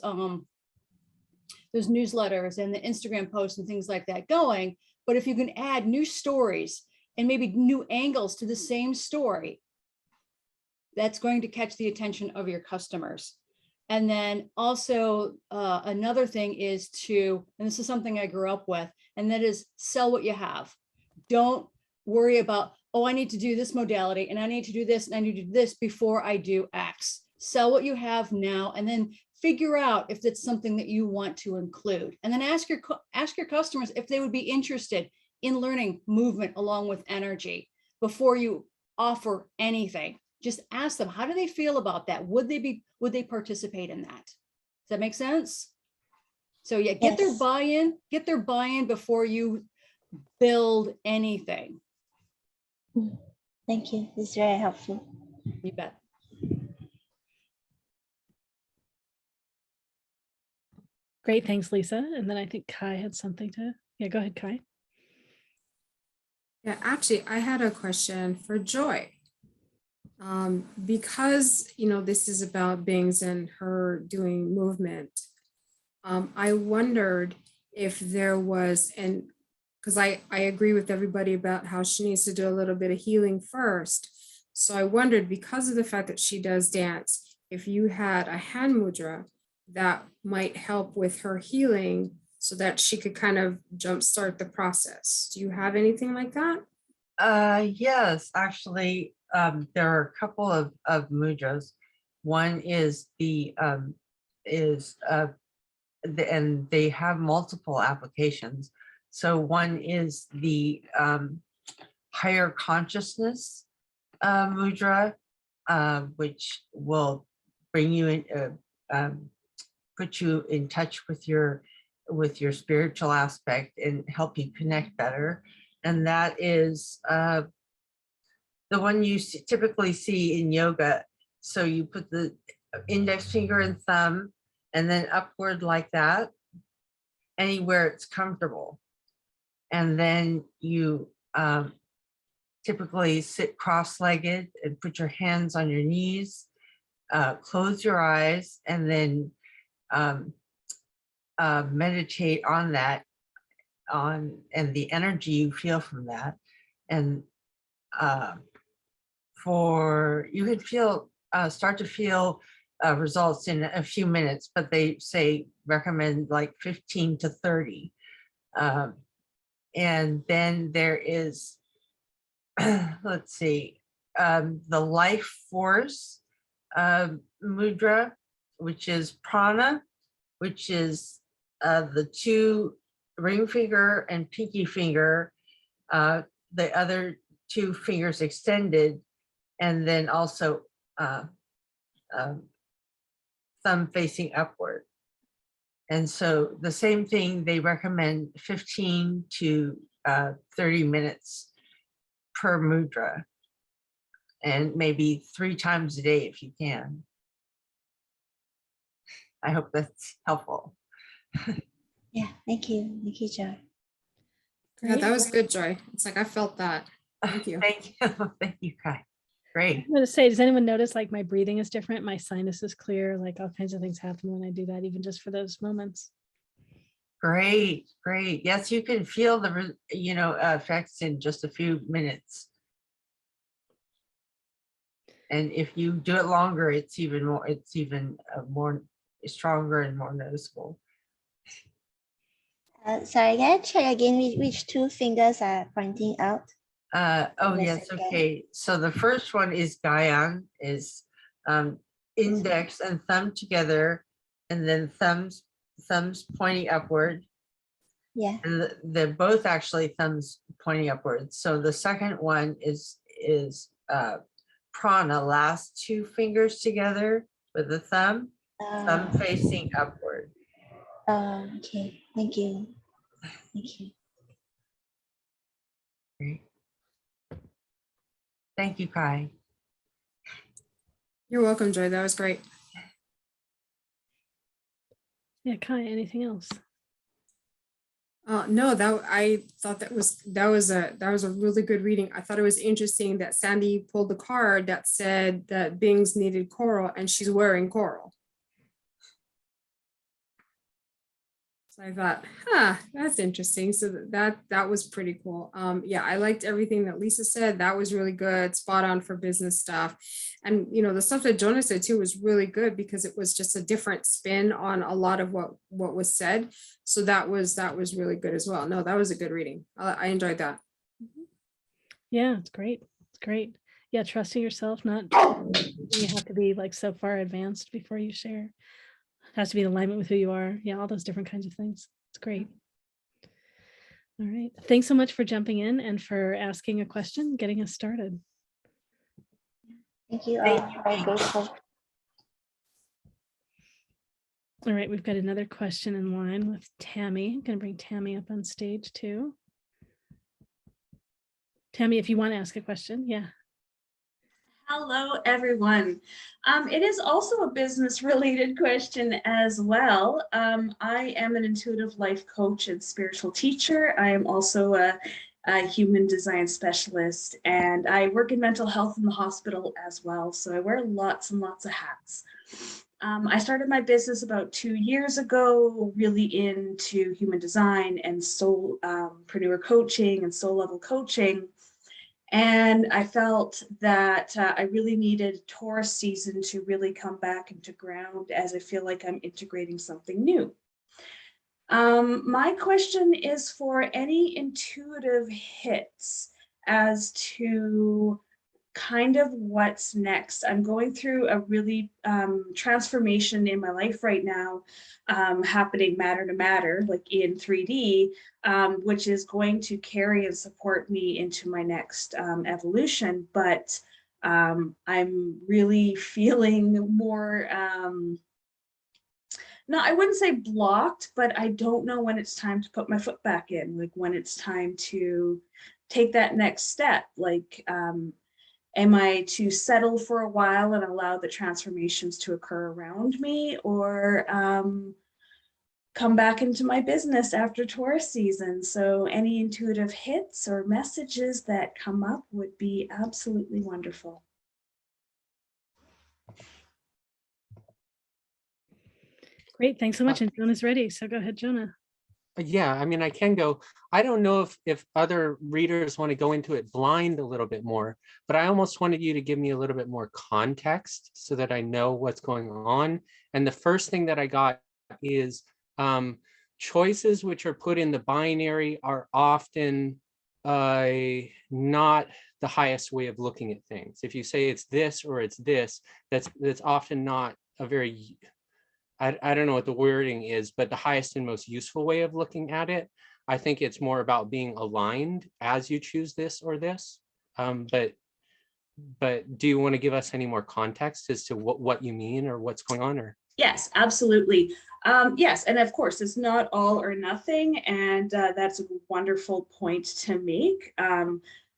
newsletters and the Instagram posts and things like that going. But if you can add new stories and maybe new angles to the same story, that's going to catch the attention of your customers. And then also another thing is to, and this is something I grew up with, and that is sell what you have. Don't worry about, oh, I need to do this modality and I need to do this and I need to do this before I do X. Sell what you have now, and then figure out if it's something that you want to include. And then ask your customers if they would be interested in learning movement along with energy before you offer anything. Just ask them, how do they feel about that? Would they participate in that? Does that make sense? So yeah, get their buy-in before you build anything. Thank you. It's very helpful. You bet. Great, thanks, Lisa. And then I think Kai had something to, yeah, go ahead, Kai. Yeah, actually, I had a question for Joy. Because, you know, this is about Bings and her doing movement. I wondered if there was, and because I agree with everybody about how she needs to do a little bit of healing first. So I wondered, because of the fact that she does dance, if you had a hand mudra that might help with her healing so that she could kind of jumpstart the process. Do you have anything like that? Yes, actually, there are a couple of mudras. One is and they have multiple applications. So one is the higher consciousness mudra, which will bring you in, put you in touch with your spiritual aspect and help you connect better. And that is the one you typically see in yoga. So you put the index finger and thumb and then upward like that, anywhere it's comfortable. And then you typically sit cross-legged and put your hands on your knees, close your eyes, and then meditate on that, and the energy you feel from that. And you could start to feel results in a few minutes, but they recommend like 15 to 30. And then there is, let's see, the life force mudra, which is prana, which is the two ring finger and pinky finger, the other two fingers extended, and then also thumb facing upward. And so the same thing, they recommend 15 to 30 minutes per mudra, and maybe 3 times a day if you can. I hope that's helpful. Yeah, thank you. Thank you, Joy. Yeah, that was good, Joy. It's like I felt that. Thank you. Thank you. Thank you, Kai. Great. I'm going to say, does anyone notice like my breathing is different? My sinus is clear, like all kinds of things happen when I do that, even just for those moments. Great, great. Yes, you can feel the effects in just a few minutes. And if you do it longer, it's even more stronger and more noticeable. Sorry, can I check again which 2 fingers are pointing out? Oh yes, okay. So the first one is Gaian, is index and thumb together, and then thumbs pointing upward. Yeah. And they're both actually thumbs pointing upwards. So the second one is prana, last 2 fingers together with the thumb facing upward. Okay, thank you. Thank you. Great. Thank you, Kai. You're welcome, Joy. That was great. Yeah, Kai, anything else? No, that I thought that was a really good reading. I thought it was interesting that Sandy pulled the card that said that Bings needed coral and she's wearing coral. So I thought, that's interesting. So that was pretty cool. Yeah, I liked everything that Lisa said. That was really good, spot on for business stuff. And the stuff that Jonah said too was really good because it was just a different spin on a lot of what was said. So that was really good as well. No, that was a good reading. I enjoyed that. Yeah, it's great. It's great. Yeah, trusting yourself, not you have to be like so far advanced before you share. It has to be in alignment with who you are. Yeah, all those different kinds of things. It's great. All right. Thanks so much for jumping in and for asking a question, getting us started. Thank you. Very grateful. All right, we've got another question in line with Tammy. I'm going to bring Tammy up on stage too. Tammy, if you want to ask a question, yeah. Hello, everyone. It is also a business-related question as well. I am an intuitive life coach and spiritual teacher. I am also a human design specialist, and I work in mental health in the hospital as well. So I wear lots and lots of hats. I started my business about 2 years ago, really into human design and soulpreneur coaching and soul level coaching. And I felt that I really needed Taurus season to really come back into ground, as I feel like I'm integrating something new. My question is for any intuitive hits as to kind of what's next. I'm going through a really transformation in my life right now, happening matter to matter, like in 3D, which is going to carry and support me into my next evolution. But I'm really feeling more, no, I wouldn't say blocked, but I don't know when it's time to put my foot back in, like when it's time to take that next step. Like, am I to settle for a while and allow the transformations to occur around me, or come back into my business after Taurus season? So any intuitive hits or messages that come up would be absolutely wonderful. Great, thanks so much. And Jonah's ready, so go ahead, Jonah. Yeah, I mean, I can go. I don't know if other readers want to go into it blind a little bit more, but I almost wanted you to give me a little bit more context so that I know what's going on. And the first thing that I got is choices which are put in the binary are often not the highest way of looking at things. If you say it's this or it's this, that's often not a very, I don't know what the wording is, but the highest and most useful way of looking at it. I think it's more about being aligned as you choose this or this. But do you want to give us any more context as to what you mean or what's going on? Or Yes, absolutely. Yes, and of course, it's not all or nothing, and that's a wonderful point to make.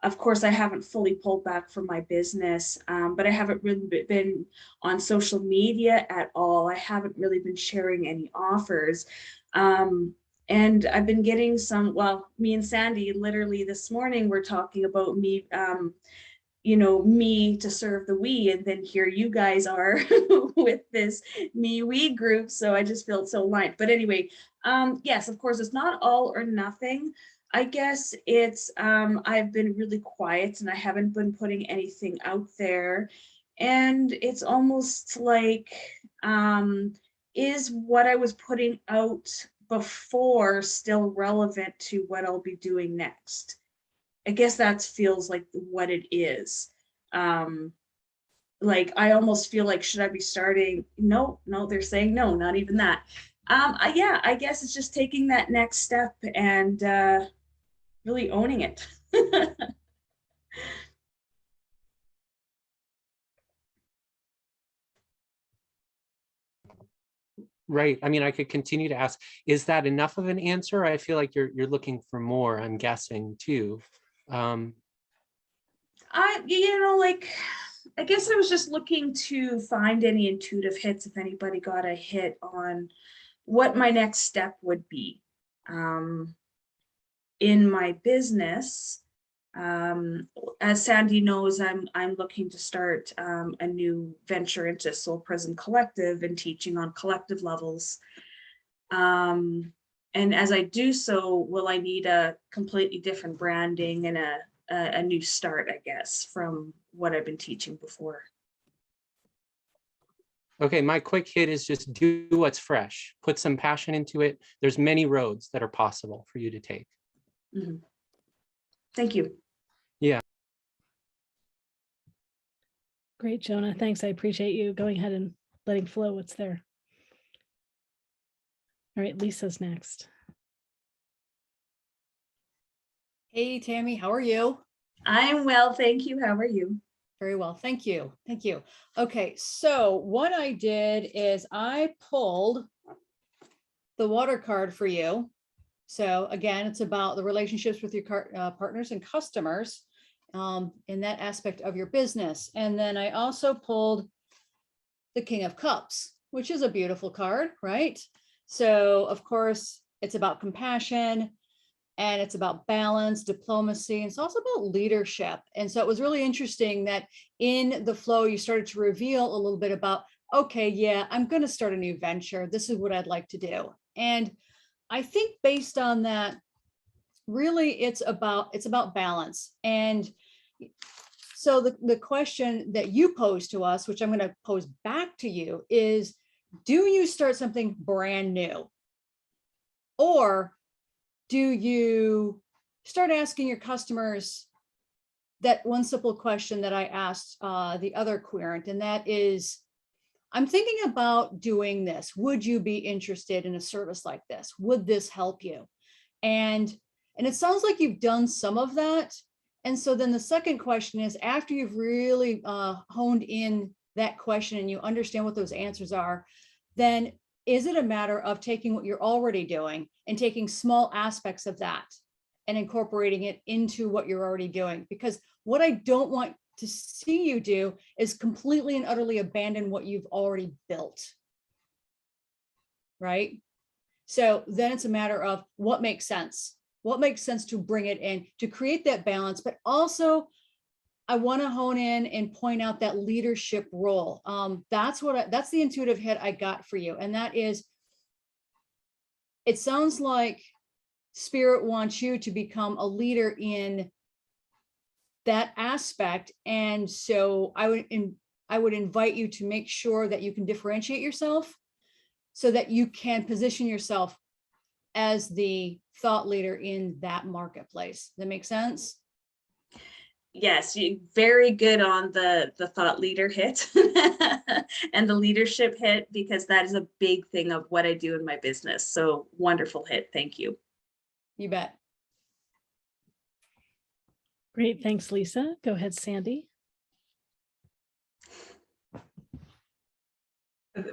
Of course, I haven't fully pulled back from my business, but I haven't really been on social media at all. I haven't really been sharing any offers. And I've been getting some, well, me and Sandy, literally this morning, we're talking about me, me to serve the we, and then here you guys are with this MeWe group. So I just felt so aligned. But anyway, yes, of course, it's not all or nothing. I guess it's, I've been really quiet and I haven't been putting anything out there. And it's almost like, is what I was putting out before still relevant to what I'll be doing next? I guess that feels like what it is. Like, I almost feel like, should I be starting? No, they're saying no, not even that. Yeah, I guess it's just taking that next step and really owning it. right. I mean, I could continue to ask, is that enough of an answer? I feel like you're looking for more, I'm guessing too. I guess I was just looking to find any intuitive hits, if anybody got a hit on what my next step would be in my business. As Sandy knows, I'm looking to start a new venture into Soul Present Collective and teaching on collective levels. And as I do so, will I need a completely different branding and a new start, I guess, from what I've been teaching before? Okay, my quick hit is just do what's fresh. Put some passion into it. There's many roads that are possible for you to take. Mm-hmm. Thank you. Yeah. Great, Jonah. Thanks. I appreciate you going ahead and letting flow what's there. All right, Lisa's next. Hey, Tammy, how are you? I'm well, thank you. How are you? Very well, thank you. Thank you. Okay, so what I did is I pulled the water card for you. So again, it's about the relationships with your partners and customers in that aspect of your business. And then I also pulled the King of Cups, which is a beautiful card, right? So of course, it's about compassion and it's about balance, diplomacy, and it's also about leadership. And so it was really interesting that in the flow, you started to reveal a little bit about, okay, yeah, I'm going to start a new venture. This is what I'd like to do. And I think based on that, really it's about balance. And so the question that you posed to us, which I'm going to pose back to you, is do you start something brand new? Or do you start asking your customers that one simple question that I asked the other querent, and that is, I'm thinking about doing this. Would you be interested in a service like this? Would this help you? And it sounds like you've done some of that. And so then the second question is, after you've really honed in that question and you understand what those answers are, then is it a matter of taking what you're already doing and taking small aspects of that and incorporating it into what you're already doing? Because what I don't want to see you do is completely and utterly abandon what you've already built. Right? So then it's a matter of what makes sense. What makes sense to bring it in to create that balance, but also I want to hone in and point out that leadership role. That's the intuitive hit I got for you. And that is, it sounds like Spirit wants you to become a leader in that aspect. And so I would invite you to make sure that you can differentiate yourself so that you can position yourself as the thought leader in that marketplace. That makes sense? Yes, very good on the thought leader hit and the leadership hit, because that is a big thing of what I do in my business. So wonderful hit. Thank you. You bet. Great. Thanks, Lisa. Go ahead, Sandy.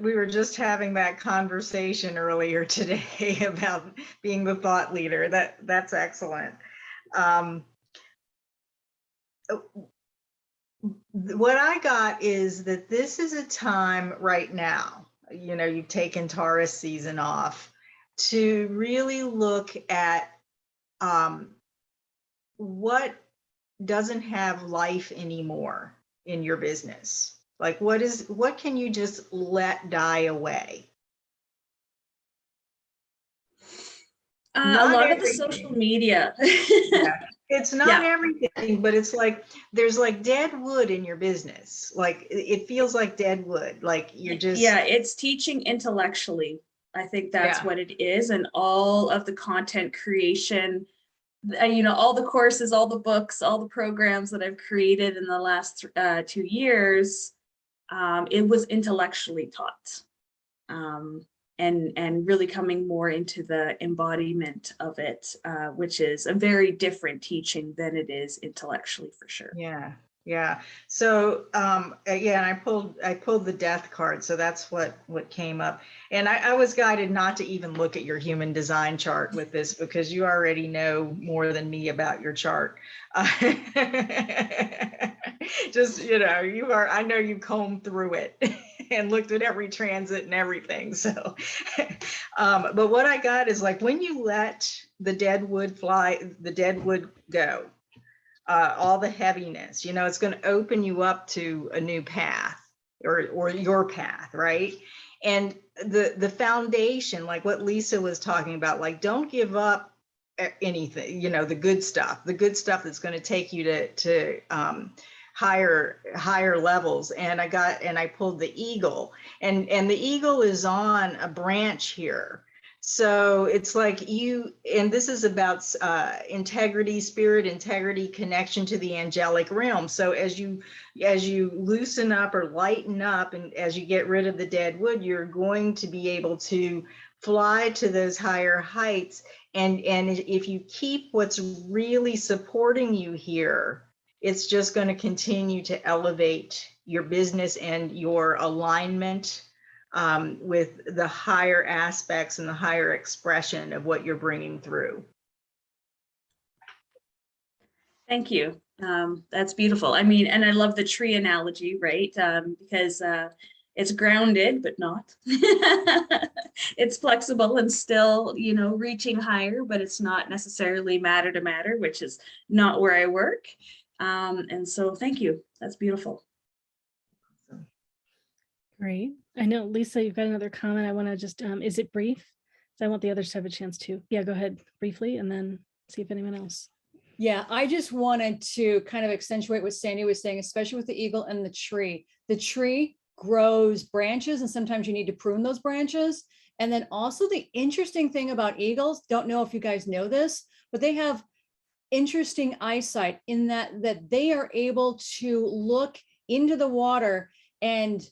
We were just having that conversation earlier today about being the thought leader. That's excellent. What I got is that this is a time right now, you've taken Taurus season off, to really look at what doesn't have life anymore in your business. Like what can you just let die away? A lot of the social media. Yeah. It's not everything, but it's like there's like dead wood in your business. Like it feels like dead wood. Like you're just it's teaching intellectually. I think that's what it is. And all of the content creation, all the courses, all the books, all the programs that I've created in the last 2 years, it was intellectually taught. And really coming more into the embodiment of it, which is a very different teaching than it is intellectually, for sure. Yeah. Yeah. So yeah, and I pulled the death card. So that's what came up. And I was guided not to even look at your human design chart with this because you already know more than me about your chart. Just, you know, I know you combed through it and looked at every transit and everything. So but what I got is like when you let the dead wood fly, the dead wood go, all the heaviness, you know, it's going to open you up to a new path or your path, right? And the foundation, like what Lisa was talking about, like don't give up anything, you know, the good stuff that's going to take you to higher levels. And I pulled the eagle, and the eagle is on a branch here. So it's like you, and this is about integrity, spirit integrity, connection to the angelic realm. So as you loosen up or lighten up, and as you get rid of the dead wood, you're going to be able to fly to those higher heights. And if you keep what's really supporting you here, it's just going to continue to elevate your business and your alignment with the higher aspects and the higher expression of what you're bringing through. Thank you. That's beautiful. I mean, and I love the tree analogy, right? Because it's grounded, but not. It's flexible and still, you know, reaching higher, but it's not necessarily matter to matter, which is not where I work. And so thank you. That's beautiful. Great. I know, Lisa, you've got another comment. I want to just, is it brief? So I want the others to have a chance to. Yeah, go ahead briefly and then see if anyone else. Yeah, I just wanted to kind of accentuate what Sandy was saying, especially with the eagle and the tree. The tree grows branches, and sometimes you need to prune those branches. And then also the interesting thing about eagles, don't know if you guys know this, but they have interesting eyesight in that they are able to look into the water and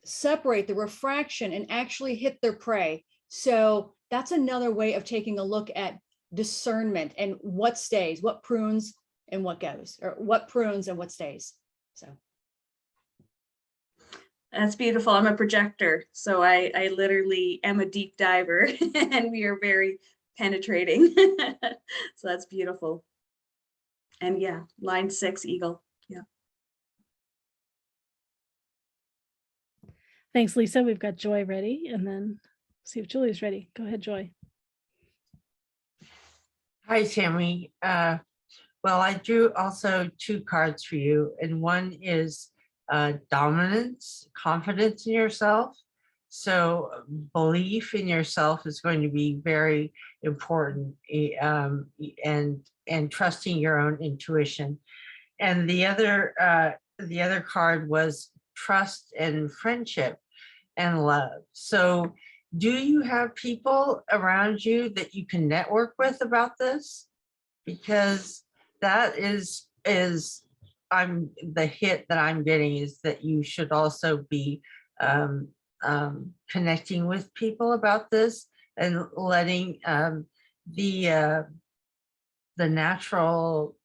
separate the refraction and actually hit their prey. So that's another way of taking a look at discernment and what stays, what prunes and what goes, or what prunes and what stays. So that's beautiful. I'm a projector, so I literally am a deep diver and we are very penetrating. So that's beautiful. And yeah, line 6 eagle. Yeah. Thanks, Lisa. We've got Joy ready, and then see if Julie's ready. Go ahead, Joy. Hi, Tammy. Well, I drew also 2 cards for you, and one is dominance, confidence in yourself. So belief in yourself is going to be very important, and trusting your own intuition. And the other card was trust and friendship and love. So do you have people around you that you can network with about this? Because that is the hit that I'm getting is that you should also be connecting with people about this and letting the natural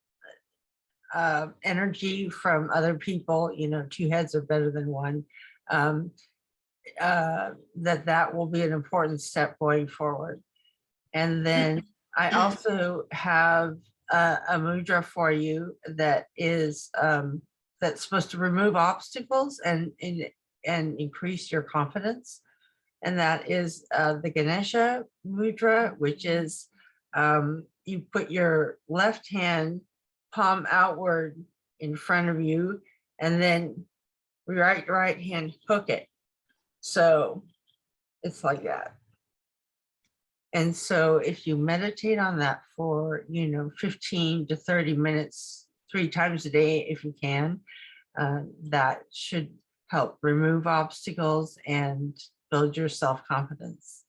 energy from other people, you know, 2 heads are better than one, that will be an important step going forward. And then I also have a mudra for you that is that's supposed to remove obstacles and increase your confidence. And that is the Ganesha mudra, which is you put your left hand palm outward in front of you, and then right hand hook it. So it's like that. And so if you meditate on that for, 15 to 30 minutes, 3 times a day, if you can, that should help remove obstacles and build your self-confidence.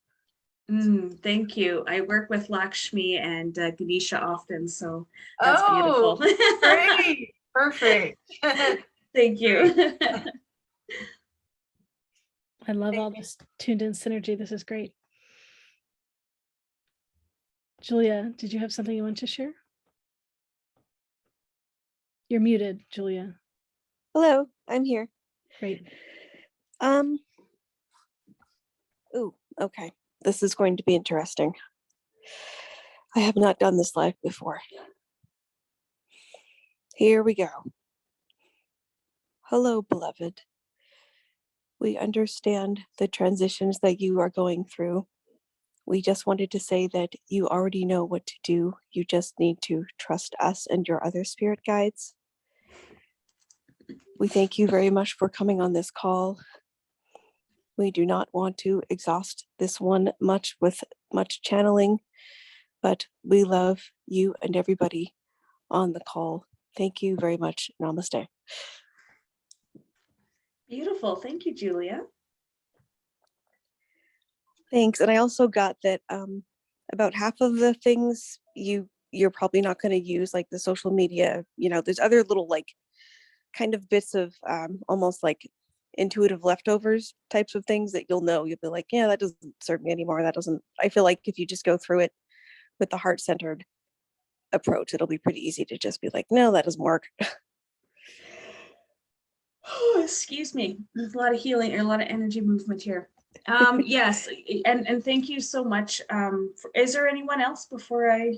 Thank you. I work with Lakshmi and Ganesha often, so that's beautiful. Great. Perfect. Thank you. I love all this tuned in synergy. This is great. Julia, did you have something you want to share? You're muted, Julia. Hello, I'm here. Great. Ooh, okay. This is going to be interesting. I have not done this live before. Here we go. Hello, beloved. We understand the transitions that you are going through. We just wanted to say that you already know what to do. You just need to trust us and your other spirit guides. We thank you very much for coming on this call. We do not want to exhaust this one much with much channeling, but we love you and everybody on the call. Thank you very much. Namaste. Beautiful. Thank you, Julia. Thanks. And I also got that about half of the things you're probably not going to use, like the social media, there's other little like kind of bits of almost like intuitive leftovers types of things that you'll be like, yeah, that doesn't serve me anymore. I feel like if you just go through it with the heart-centered approach, it'll be pretty easy to just be like, no, that doesn't work. Oh, excuse me. There's a lot of healing and a lot of energy movement here. Yes, and thank you so much. Is there anyone else before I?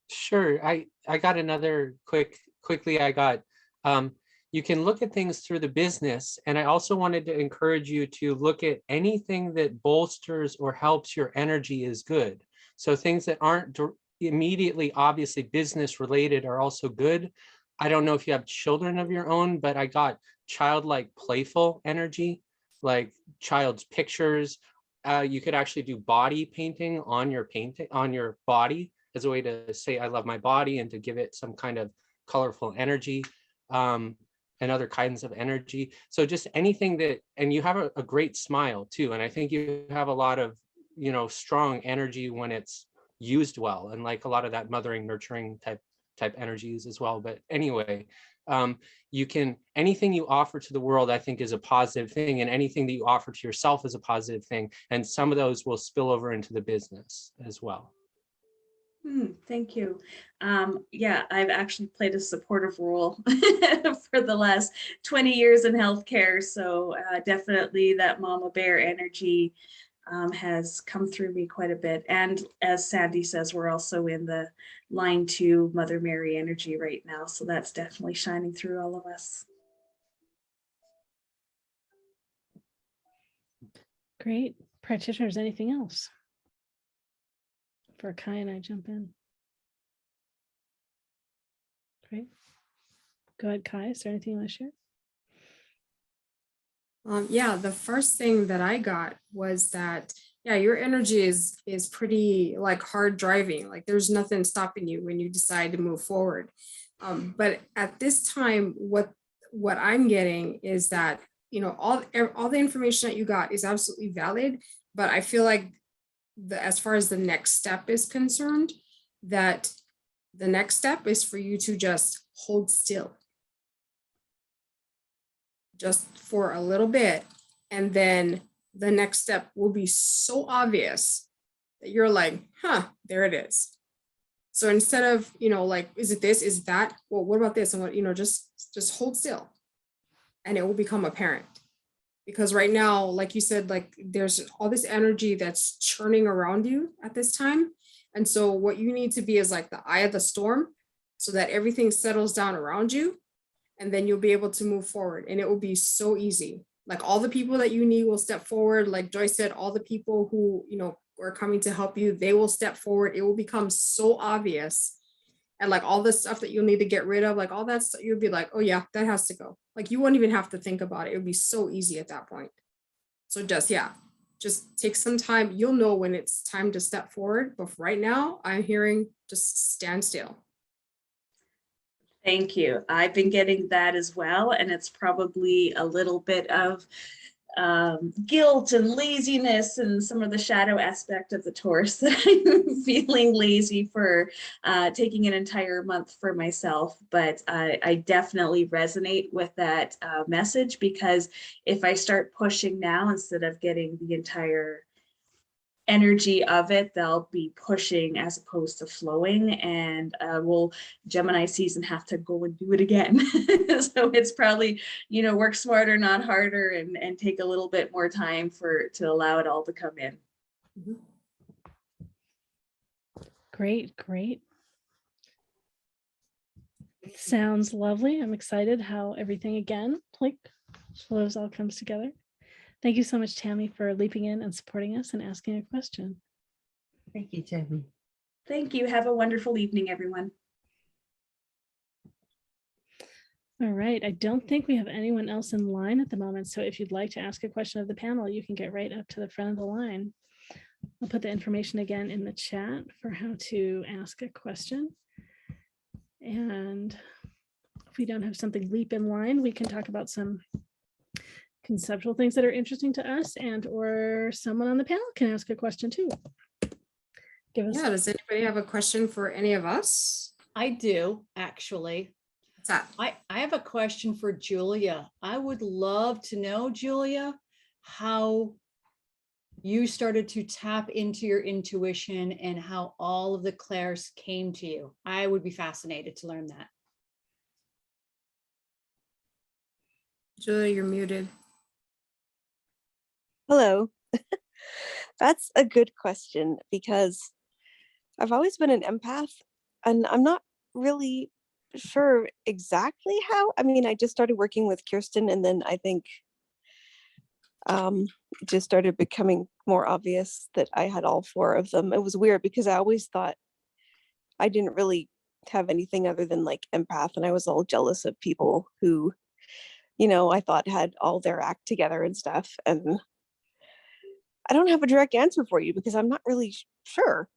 Sure. I got another quickly. I got, you can look at things through the business. And I also wanted to encourage you to look at anything that bolsters or helps your energy is good. So things that aren't immediately, obviously business related are also good. I don't know if you have children of your own, but I got childlike playful energy, like child's pictures. You could actually do body painting on your body as a way to say, I love my body, and to give it some kind of colorful energy, and other kinds of energy. So just anything that, and you have a great smile too. And I think you have a lot of, strong energy when it's used well, and like a lot of that mothering, nurturing type energies as well. But anyway, anything you offer to the world, I think, is a positive thing, and anything that you offer to yourself is a positive thing. And some of those will spill over into the business as well. Thank you. Yeah, I've actually played a supportive role for the last 20 years in healthcare. So definitely that mama bear energy has come through me quite a bit. And as Sandy says, we're also in the line 2 Mother Mary energy right now. So that's definitely shining through all of us. Great. Practitioners, anything else? For Kai and I jump in. Great. Go ahead, Kai. Is there anything you want to share? Yeah, the first thing that I got was that, yeah, your energy is pretty like hard driving. Like there's nothing stopping you when you decide to move forward. But at this time, what I'm getting is that, all the information that you got is absolutely valid. But I feel like as far as the next step is concerned, that the next step is for you to just hold still. Just for a little bit, and then the next step will be so obvious that you're like, there it is. So instead of, like, is it this, is it that? Well, what about this? And what, just hold still, and it will become apparent. Because right now, like you said, like there's all this energy that's churning around you at this time. And so what you need to be is like the eye of the storm, so that everything settles down around you. And then you'll be able to move forward, and it will be so easy. Like all the people that you need will step forward. Like Joyce said, all the people who, are coming to help you, they will step forward. It will become so obvious. And like all the stuff that you'll need to get rid of, like all that stuff, you'll be like, oh yeah, that has to go. Like you won't even have to think about it. It would be so easy at that point. So just take some time. You'll know when it's time to step forward. But right now I'm hearing just stand still. Thank you. I've been getting that as well. And it's probably a little bit of guilt and laziness and some of the shadow aspect of the Taurus that I'm feeling lazy for taking an entire month for myself. But I definitely resonate with that message, because if I start pushing now instead of getting the entire energy of it, they'll be pushing as opposed to flowing, and will Gemini season have to go and do it again. So it's probably, work smarter, not harder, and take a little bit more time to allow it all to come in. Great, great. Sounds lovely. I'm excited how everything again flows, all comes together. Thank you so much, Tammy, for leaping in and supporting us and asking a question. Thank you, Tammy. Thank you. Have a wonderful evening, everyone. All right. I don't think we have anyone else in line at the moment. So if you'd like to ask a question of the panel, you can get right up to the front of the line. I'll put the information again in the chat for how to ask a question. And if we don't have something leap in line, we can talk about some conceptual things that are interesting to us, and or someone on the panel can ask a question too. Does anybody have a question for any of us? I do, actually. What's that? I have a question for Julia. I would love to know, Julia, how you started to tap into your intuition and how all of the clairs came to you. I would be fascinated to learn that. Julia, you're muted. Hello. That's a good question, because I've always been an empath and I'm not really sure exactly how. I mean, I just started working with Kirsten, and then I think it just started becoming more obvious that I had all four of them. It was weird because I always thought I didn't really have anything other than like empath, and I was all jealous of people who, I thought had all their act together and stuff. And I don't have a direct answer for you because I'm not really sure.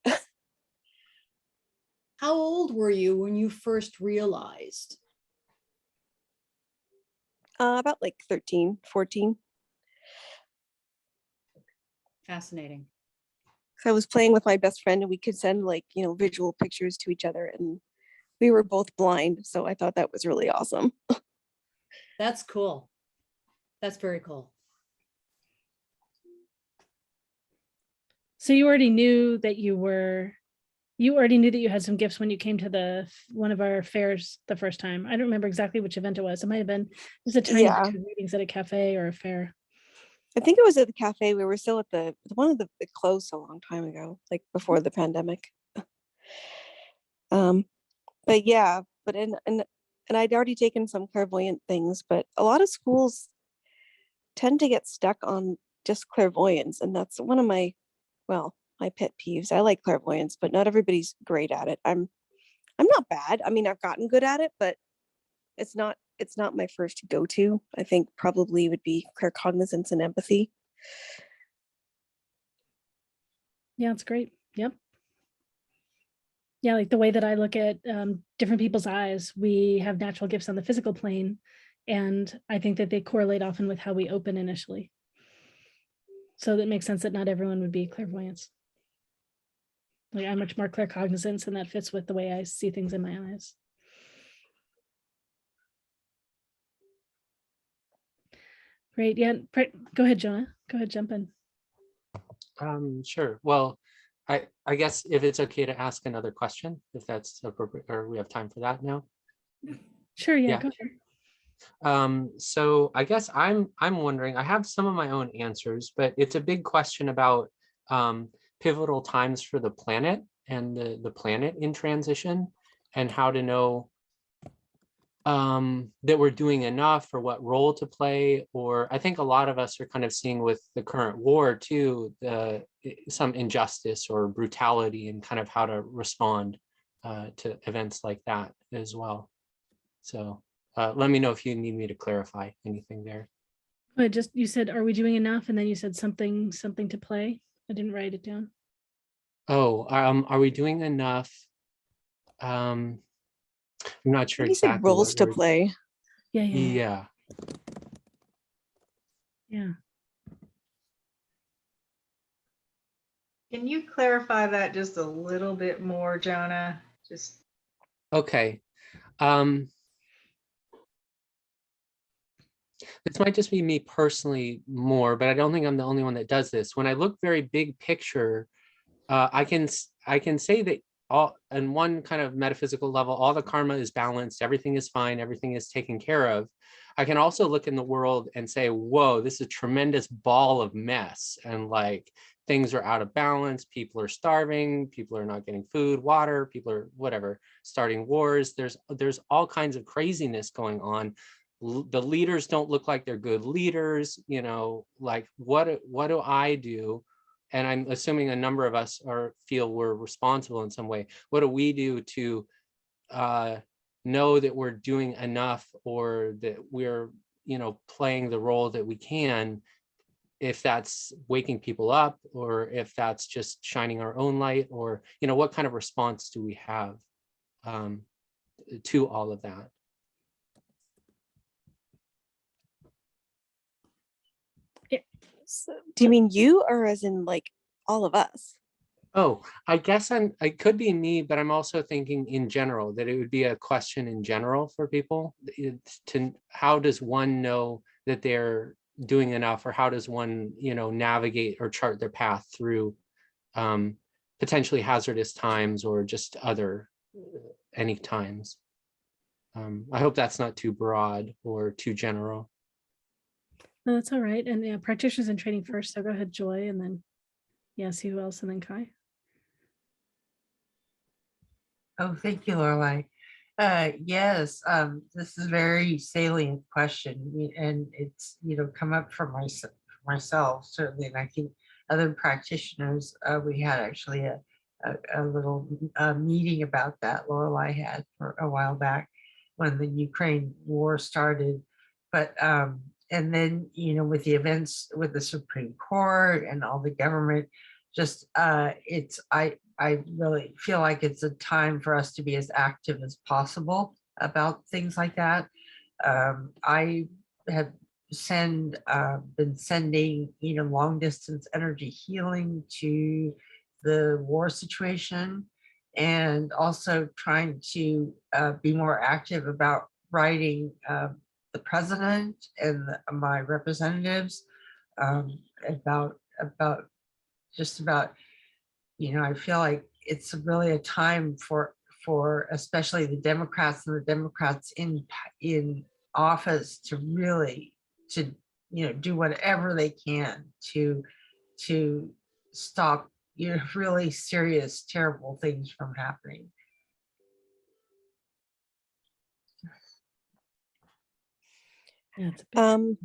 How old were you when you first realized? About like 13, 14. Fascinating. So I was playing with my best friend and we could send visual pictures to each other, and we were both blind. So I thought that was really awesome. That's cool. That's very cool. So you already knew that you had some gifts when you came to one of our fairs the first time. I don't remember exactly which event it was. It might have been just a tiny readings at a cafe or a fair. I think it was at the cafe. We were still at the one of the it closed a long time ago, like before the pandemic. But yeah, and I'd already taken some clairvoyant things, but a lot of schools tend to get stuck on just clairvoyance, and that's one of my pet peeves. I like clairvoyance, but not everybody's great at it. I'm not bad. I mean, I've gotten good at it, but it's not my first go-to. I think probably would be claircognizance and empathy. Yeah, it's great. Yep. Yeah, like the way that I look at different people's eyes, we have natural gifts on the physical plane, and I think that they correlate often with how we open initially. So that makes sense that not everyone would be clairvoyance. Like I'm much more claircognizance, and that fits with the way I see things in my eyes. Great. Yeah. Go ahead, Jonah. Go ahead, jump in. Sure. Well, I guess if it's okay to ask another question, if that's appropriate, or we have time for that now. Sure. Yeah. Go ahead. So I guess I'm wondering, I have some of my own answers, but it's a big question about pivotal times for the planet and the planet in transition, and how to know that we're doing enough, or what role to play. Or I think a lot of us are kind of seeing with the current war too, some injustice or brutality, and kind of how to respond to events like that as well. So let me know if you need me to clarify anything there. But you said, are we doing enough? And then you said something to play. I didn't write it down. Oh, are we doing enough? I'm not sure exactly. Roles to play. Yeah. Can you clarify that just a little bit more, Jonah? Okay. This might just be me personally more, but I don't think I'm the only one that does this. When I look very big picture, I can say that all on one kind of metaphysical level, all the karma is balanced, everything is fine, everything is taken care of. I can also look in the world and say, whoa, this is a tremendous ball of mess. And like things are out of balance, people are starving, people are not getting food, water, people are whatever, starting wars. There's all kinds of craziness going on. The leaders don't look like they're good leaders, you know, like what do I do? And I'm assuming a number of us feel we're responsible in some way. What do we do to know that we're doing enough, or that we're, you know, playing the role that we can, if that's waking people up, or if that's just shining our own light, or, you know, what kind of response do we have to all of that? So, do you mean you, or as in like all of us? Oh, I guess it could be me, but I'm also thinking in general that it would be a question in general for people to how does one know that they're doing enough, or how does one, you know, navigate or chart their path through potentially hazardous times, or just other any times. I hope that's not too broad or too general. No, that's all right. And yeah, practitioners in training first. So go ahead, Joy, and then yes, who else, and then Kai. Oh, thank you, Laureli. Yes, this is a very salient question, and it's, you know, come up for myself certainly, and I think other practitioners. We had actually a little meeting about that. Laureli had for a while back when the Ukraine war started, but and then, you know, with the events with the Supreme Court and all the government, just I really feel like it's a time for us to be as active as possible about things like that. I have been sending, you know, long distance energy healing to the war situation, and also trying to be more active about writing the president and my representatives about just about, you know, I feel like it's really a time for especially the Democrats and the Democrats in office to really, to, you know, do whatever they can to stop, you know, really serious, terrible things from happening. Yeah, I'm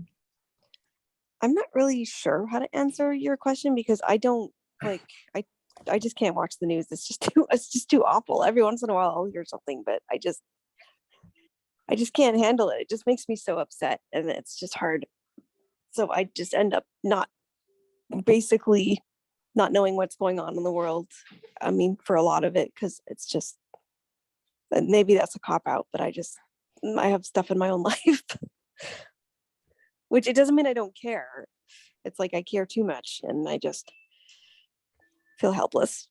not really sure how to answer your question, because I don't like, I just can't watch the news. It's just too awful. Every once in a while I'll hear something, but I just can't handle it. It just makes me so upset, and it's just hard. So I just end up basically not knowing what's going on in the world. I mean, for a lot of it, because it's just, maybe that's a cop out, but I have stuff in my own life. Which it doesn't mean I don't care. It's like I care too much, and I just feel helpless.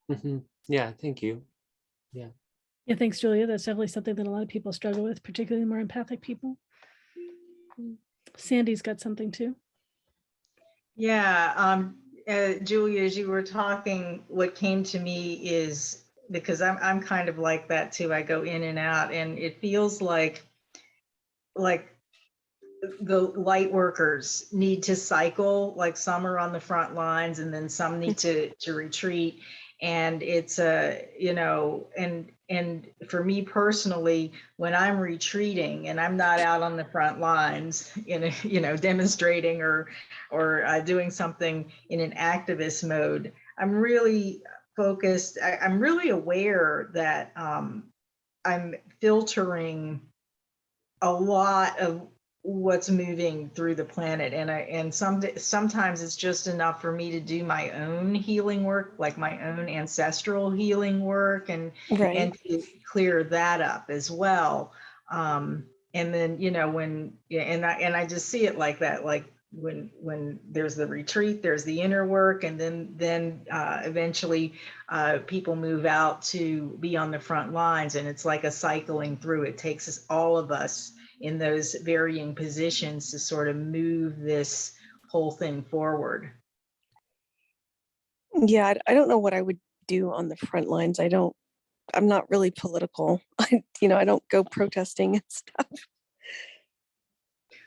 Mm-hmm. Yeah, thank you. Yeah. Yeah, thanks, Julia. That's definitely something that a lot of people struggle with, particularly more empathic people. Sandy's got something too. Yeah, Julia, as you were talking, what came to me is, because I'm kind of like that too. I go in and out, and it feels like the light workers need to cycle, like some are on the front lines and then some need to retreat. And it's you know, and for me personally, when I'm retreating and I'm not out on the front lines in a, you know, demonstrating or doing something in an activist mode, I'm really focused. I'm really aware that I'm filtering a lot of what's moving through the planet, and sometimes it's just enough for me to do my own healing work, like my own ancestral healing work, and Right. and to clear that up as well. And then, you know, when, yeah, and I just see it like that, like when there's the retreat, there's the inner work, and then eventually people move out to be on the front lines, and it's like a cycling through. It takes all of us in those varying positions to sort of move this whole thing forward. Yeah, I don't know what I would do on the front lines. I'm not really political. I don't go protesting and stuff.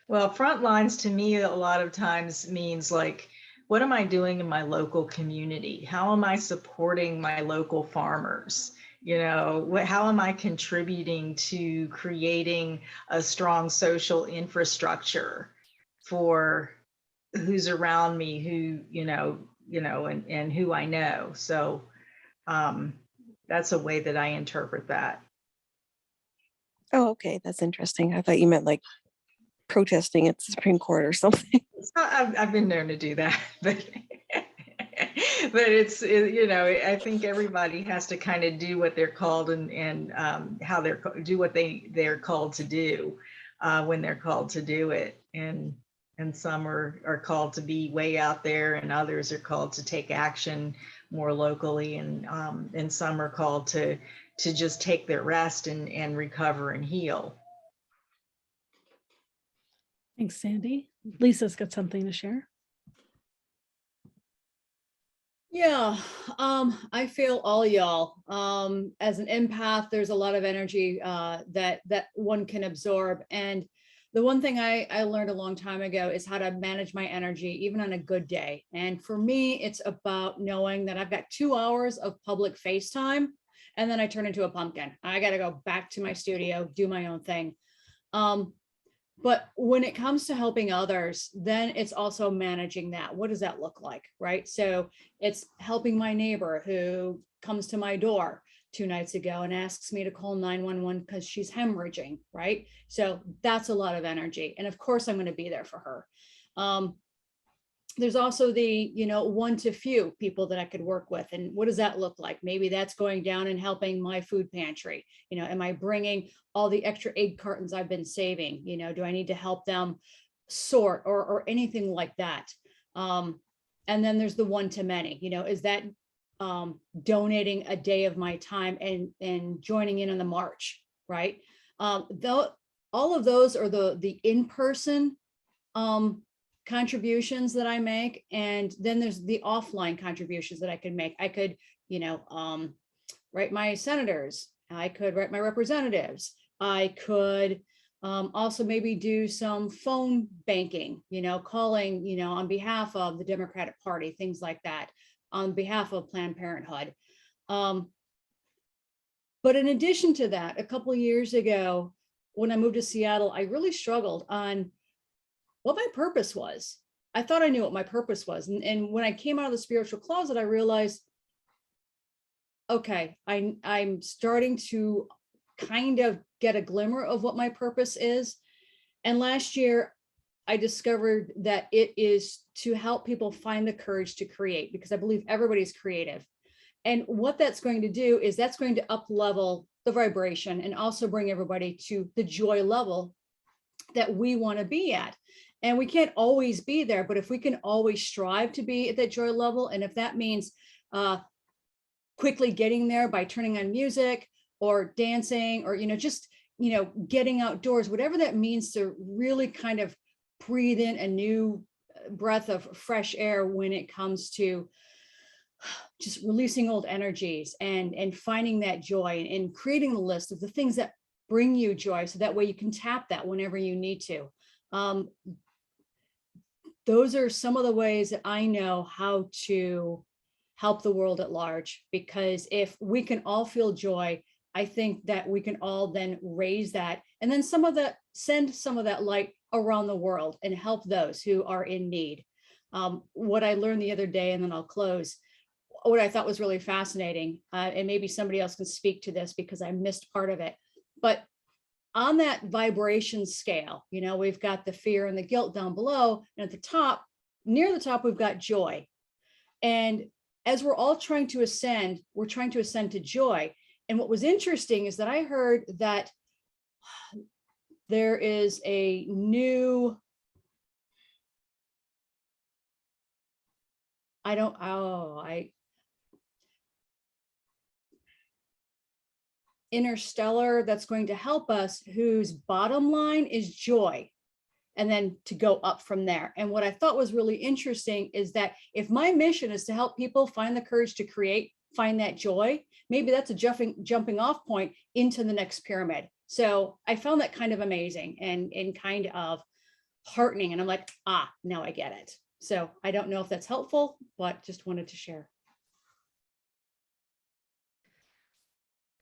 Well, front lines to me a lot of times means like, what am I doing in my local community? How am I supporting my local farmers? How am I contributing to creating a strong social infrastructure for who's around me, who, and who I know. So that's a way that I interpret that. Oh, okay. That's interesting. I thought you meant like protesting at the Supreme Court or something. I've been known to do that, but I think everybody has to kind of do what they're called and how do what they're called to do when they're called to do it. And some are called to be way out there, and others are called to take action more locally, and some are called to just take their rest and recover and heal. Thanks, Sandy. Lisa's got something to share. Yeah, I feel all y'all. As an empath, there's a lot of energy that one can absorb. And the one thing I learned a long time ago is how to manage my energy, even on a good day. And for me, it's about knowing that I've got 2 hours of public FaceTime, and then I turn into a pumpkin. I got to go back to my studio, do my own thing. But when it comes to helping others, then it's also managing that. What does that look like, right? So it's helping my neighbor who comes to my door 2 nights ago and asks me to call 911 because she's hemorrhaging, right? So that's a lot of energy. And of course, I'm going to be there for her. There's also the, 1 to few people that I could work with. And what does that look like? Maybe that's going down and helping my food pantry. Am I bringing all the extra egg cartons I've been saving? Do I need to help them sort or anything like that? And then there's the 1 to many, is that donating a day of my time and joining in on the march, right? Though all of those are the in-person contributions that I make. And then there's the offline contributions that I can make. I could, write my senators. I could write my representatives. I could also maybe do some phone banking, calling, on behalf of the Democratic Party, things like that, on behalf of Planned Parenthood. But in addition to that, a couple of years ago, when I moved to Seattle, I really struggled on what my purpose was. I thought I knew what my purpose was. And when I came out of the spiritual closet, I realized, okay, I'm starting to kind of get a glimmer of what my purpose is. And last year, I discovered that it is to help people find the courage to create, because I believe everybody's creative. And what that's going to do is that's going to up level the vibration and also bring everybody to the joy level that we want to be at. And we can't always be there, but if we can always strive to be at that joy level, and if that means quickly getting there by turning on music or dancing or, just, getting outdoors, whatever that means to really kind of breathe in a new breath of fresh air when it comes to just releasing old energies and finding that joy and creating the list of the things that bring you joy. So that way you can tap that whenever you need to. Those are some of the ways that I know how to help the world at large, because if we can all feel joy, I think that we can all then raise that and then send some of that light around the world and help those who are in need. What I learned the other day, and then I'll close, what I thought was really fascinating, and maybe somebody else can speak to this because I missed part of it, but on that vibration scale, we've got the fear and the guilt down below, and at the top, near the top, we've got joy. And as we're all trying to ascend, we're trying to ascend to joy. And what was interesting is that I heard that there is a new interstellar that's going to help us, whose bottom line is joy, and then to go up from there. And what I thought was really interesting is that if my mission is to help people find the courage to create, find that joy, maybe that's a jumping off point into the next pyramid. So I found that kind of amazing and kind of heartening. And I'm like, now I get it. So I don't know if that's helpful, but just wanted to share.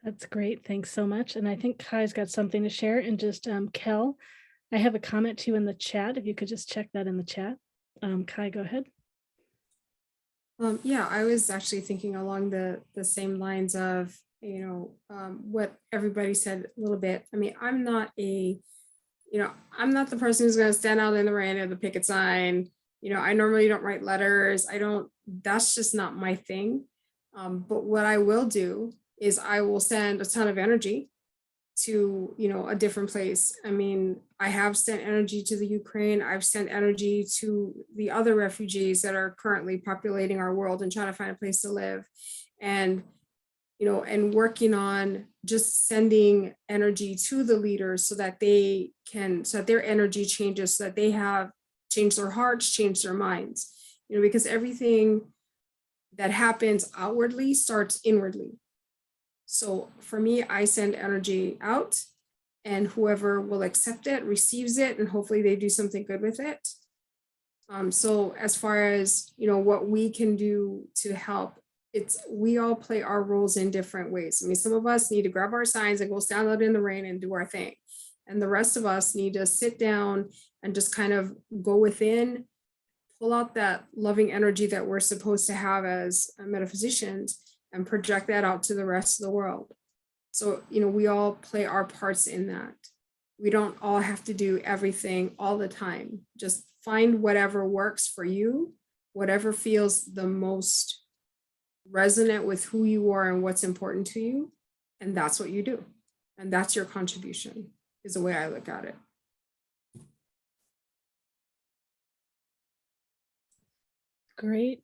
That's great. Thanks so much. And I think Kai's got something to share. And just Kel, I have a comment too in the chat. If you could just check that in the chat. Kai, go ahead. Yeah, I was actually thinking along the same lines of, what everybody said a little bit. I mean, I'm not the person who's going to stand out in the rain of the picket sign. I normally don't write letters. That's just not my thing. But what I will do is I will send a ton of energy to, a different place. I mean, I have sent energy to the Ukraine. I've sent energy to the other refugees that are currently populating our world and trying to find a place to live. And, and working on just sending energy to the leaders so that so that their energy changes, so that they have changed their hearts, changed their minds, because everything that happens outwardly starts inwardly. So for me, I send energy out, and whoever will accept it receives it, and hopefully they do something good with it. So as far as, what we can do to help, we all play our roles in different ways. I mean, some of us need to grab our signs and go stand out in the rain and do our thing. And the rest of us need to sit down and just kind of go within, pull out that loving energy that we're supposed to have as metaphysicians, and project that out to the rest of the world. So, we all play our parts in that. We don't all have to do everything all the time. Just find whatever works for you, whatever feels the most resonant with who you are and what's important to you. And that's what you do. And that's your contribution, is the way I look at it. Great.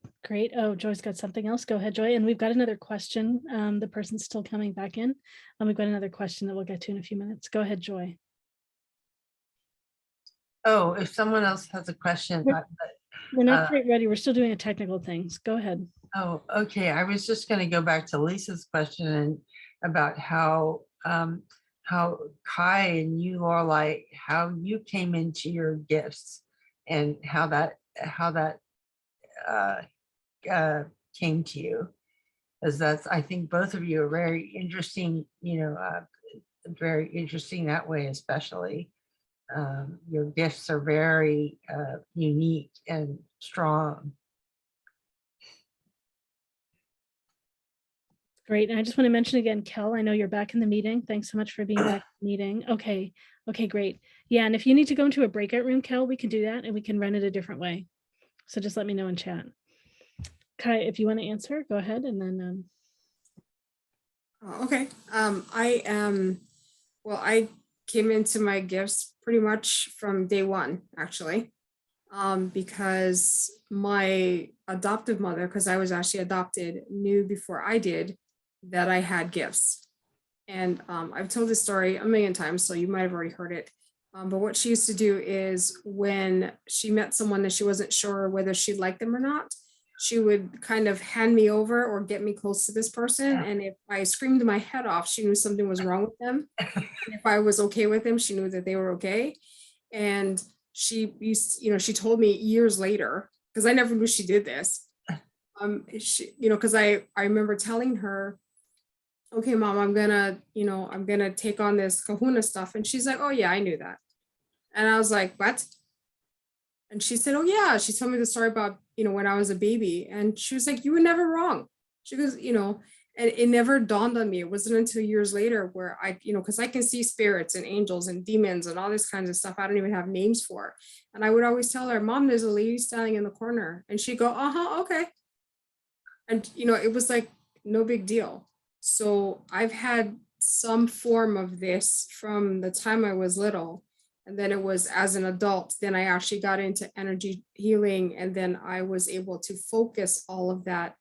Oh, Joy's got something else. Go ahead, Joy. And we've got another question. The person's still coming back in. We've got another question that we'll get to in a few minutes. Go ahead, Joy. Oh, if someone else has a question. We're not quite ready. We're still doing technical things. Go ahead. Oh, okay. I was just going to go back to Lisa's question and about how Kai and you, Laureli, how you came into your gifts and how that came to you, as I think both of you are very interesting, very interesting that way, especially. Your gifts are very unique and strong. Great. And I just want to mention again, Kel, I know you're back in the meeting. Thanks so much for being back in the meeting. Okay, great. Yeah, and if you need to go into a breakout room, Kel, we can do that and we can run it a different way. So just let me know in chat. Kai, if you want to answer, go ahead and then. Okay. I came into my gifts pretty much from day one, actually, because my adoptive mother, because I was actually adopted, knew before I did that I had gifts. And I've told this story a million times, so you might have already heard it. But what she used to do is when she met someone that she wasn't sure whether she liked them or not, she would kind of hand me over or get me close to this person. And if I screamed my head off, she knew something was wrong with them. And if I was okay with them, she knew that they were okay. And she used, she told me years later, because I never knew she did this. Because I remember telling her, okay, Mom, I'm gonna take on this Kahuna stuff. And she's like, oh yeah, I knew that. And I was like, what? And she said, oh yeah, she told me the story about, when I was a baby. And she was like, you were never wrong. She goes, and it never dawned on me. It wasn't until years later where I, because I can see spirits and angels and demons and all this kinds of stuff I don't even have names for. And I would always tell her, Mom, there's a lady standing in the corner. And she'd go, okay. And, it was like, no big deal. So I've had some form of this from the time I was little. And then it was as an adult, then I actually got into energy healing. And then I was able to focus all of that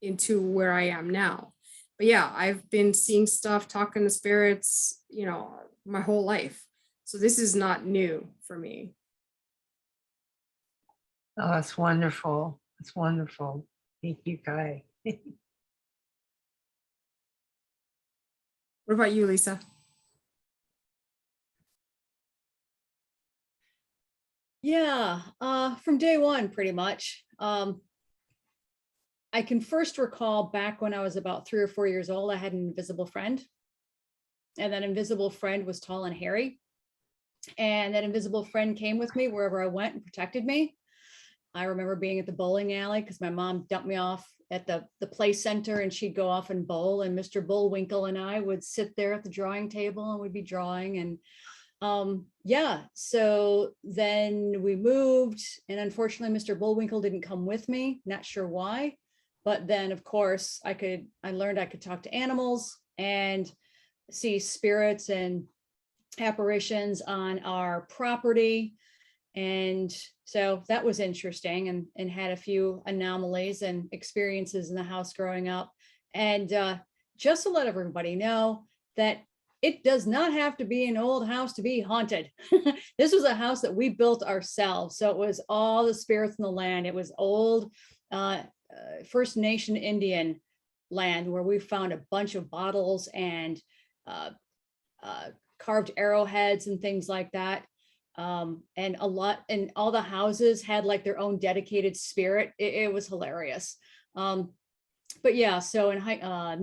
into where I am now. But yeah, I've been seeing stuff, talking to spirits, you know, my whole life. So this is not new for me. Oh, that's wonderful. That's wonderful. Thank you, Kai. What about you, Lisa? Yeah, from day one, pretty much. I can first recall back when I was about 3 or 4 years old, I had an invisible friend. And that invisible friend was tall and hairy. And that invisible friend came with me wherever I went and protected me. I remember being at the bowling alley because my mom dumped me off at the play center and she'd go off and bowl. And Mr. Bullwinkle and I would sit there at the drawing table and we'd be drawing. And yeah, so then we moved and unfortunately, Mr. Bullwinkle didn't come with me, not sure why. But then of course I learned I could talk to animals and see spirits and apparitions on our property. And so that was interesting and had a few anomalies and experiences in the house growing up. And just to let everybody know that it does not have to be an old house to be haunted. This was a house that we built ourselves. So it was all the spirits in the land. It was old First Nation Indian land where we found a bunch of bottles and carved arrowheads and things like that. And all the houses had like their own dedicated spirit. It was hilarious. But yeah, so in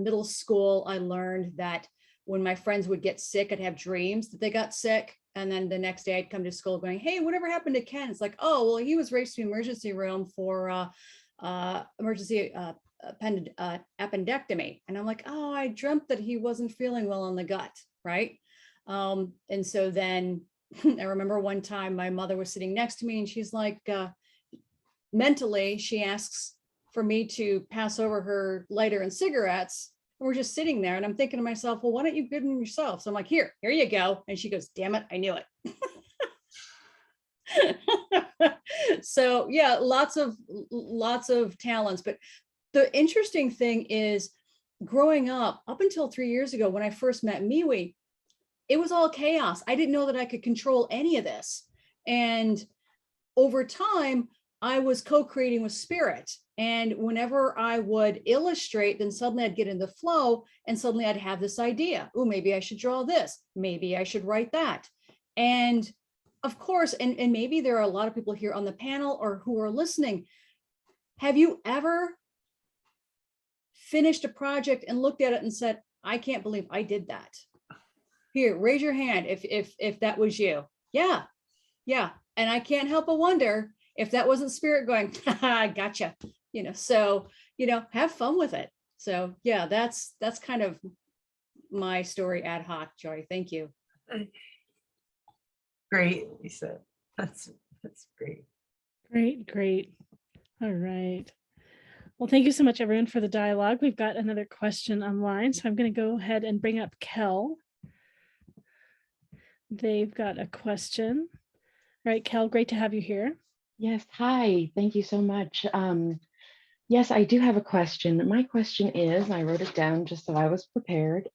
middle school, I learned that when my friends would get sick, I'd have dreams that they got sick. And then the next day I'd come to school going, hey, whatever happened to Ken? It's like, oh, well, he was raced to the emergency room for emergency appendectomy. And I'm like, oh, I dreamt that he wasn't feeling well in the gut, right? And so then I remember one time my mother was sitting next to me and she's like, mentally, she asks for me to pass over her lighter and cigarettes. And we're just sitting there and I'm thinking to myself, well, why don't you give them yourself? So I'm like, here you go. And she goes, damn it, I knew it. So yeah, lots of talents. But the interesting thing is growing up until 3 years ago, when I first met MeWe, it was all chaos. I didn't know that I could control any of this. And over time, I was co-creating with spirit. And whenever I would illustrate, then suddenly I'd get in the flow and suddenly I'd have this idea. Oh, maybe I should draw this. Maybe I should write that. And of course, and maybe there are a lot of people here on the panel or who are listening. Have you ever finished a project and looked at it and said, I can't believe I did that? Here, raise your hand if that was you. Yeah. And I can't help but wonder if that wasn't spirit going, I gotcha. So, have fun with it. So yeah, that's kind of my story ad hoc, Joy. Thank you. Great, Lisa. That's great. Great. All right. Well, thank you so much, everyone, for the dialogue. We've got another question online. So I'm going to go ahead and bring up Kel. They've got a question. Right, Kel, great to have you here. Yes, hi, thank you so much. Yes, I do have a question. My question is, I wrote it down just so I was prepared.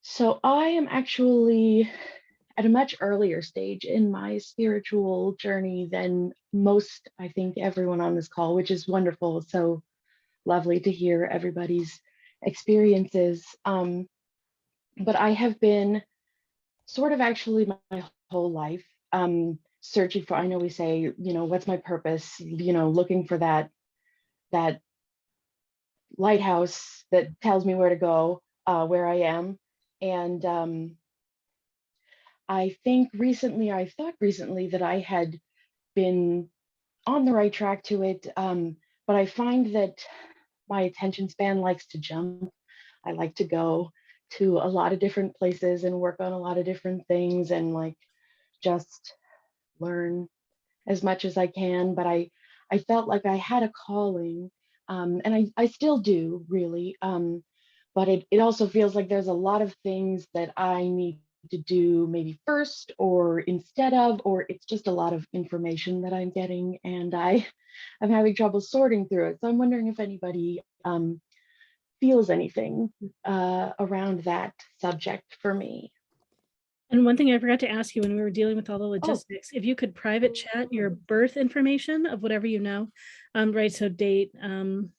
So I am actually at a much earlier stage in my spiritual journey than most, I think, everyone on this call, which is wonderful. So lovely to hear everybody's experiences. But I have been sort of actually my whole life searching for, I know we say, what's my purpose, looking for that lighthouse that tells me where to go, where I am. And I thought recently that I had been on the right track to it, but I find that my attention span likes to jump. I like to go to a lot of different places and work on a lot of different things and just learn as much as I can. But I felt like I had a calling, and I still do really, but it also feels like there's a lot of things that I need to do maybe first or instead of, or it's just a lot of information that I'm getting and I'm having trouble sorting through it. So I'm wondering if anybody feels anything around that subject for me. And one thing I forgot to ask you when we were dealing with all the logistics, if you could private chat your birth information of whatever you know, right? So date, time,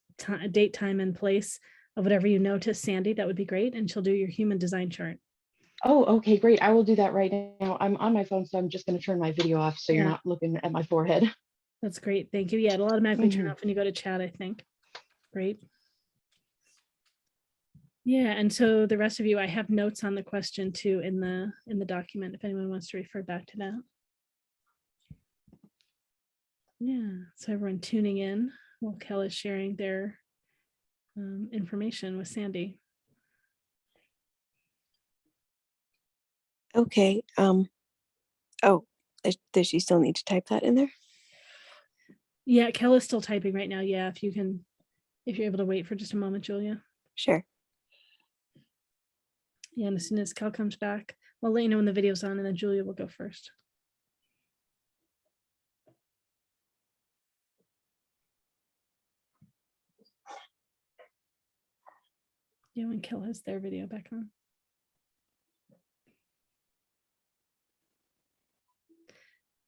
and place of whatever you know to Sandy, that would be great. And she'll do your human design chart. Oh, okay, great. I will do that right now. I'm on my phone, so I'm just going to turn my video off so you're not looking at my forehead. That's great. Thank you. Yeah, it'll automatically turn off when you go to chat, I think. Great. Yeah, and so the rest of you, I have notes on the question too in the document if anyone wants to refer back to that. Yeah, so everyone tuning in while Kel is sharing their information with Sandy. Okay. Oh, does she still need to type that in there? Yeah, Kel is still typing right now. Yeah, if you're able to wait for just a moment, Julia. Sure. Yeah, and as soon as Kel comes back, we'll let you know when the video's on, and then Julia will go first. Yeah, when Kel has their video back on.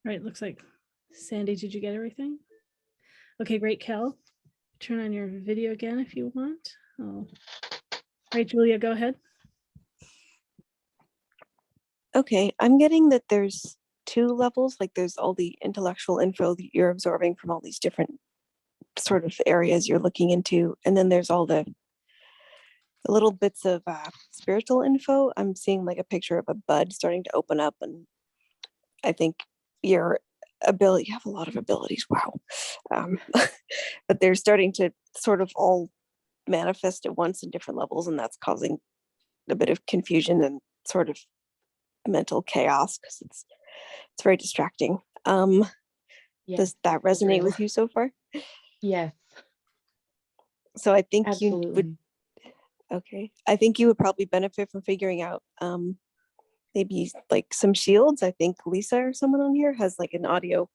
All right, looks like Sandy, did you get everything? Okay, great, Kel. Turn on your video again if you want. Oh. All right, Julia, go ahead. Okay, I'm getting that there's 2 levels, like there's all the intellectual info that you're absorbing from all these different sort of areas you're looking into, and then there's all the little bits of spiritual info. I'm seeing like a picture of a bud starting to open up, and I think your ability, you have a lot of abilities, wow. But they're starting to sort of all manifest at once in different levels, and that's causing a bit of confusion and sort of mental chaos because it's very distracting. Does that resonate with you so far? Yes. So I think absolutely. You would, okay, I think you would probably benefit from figuring out maybe like some shields. I think Lisa or someone on here has like an audio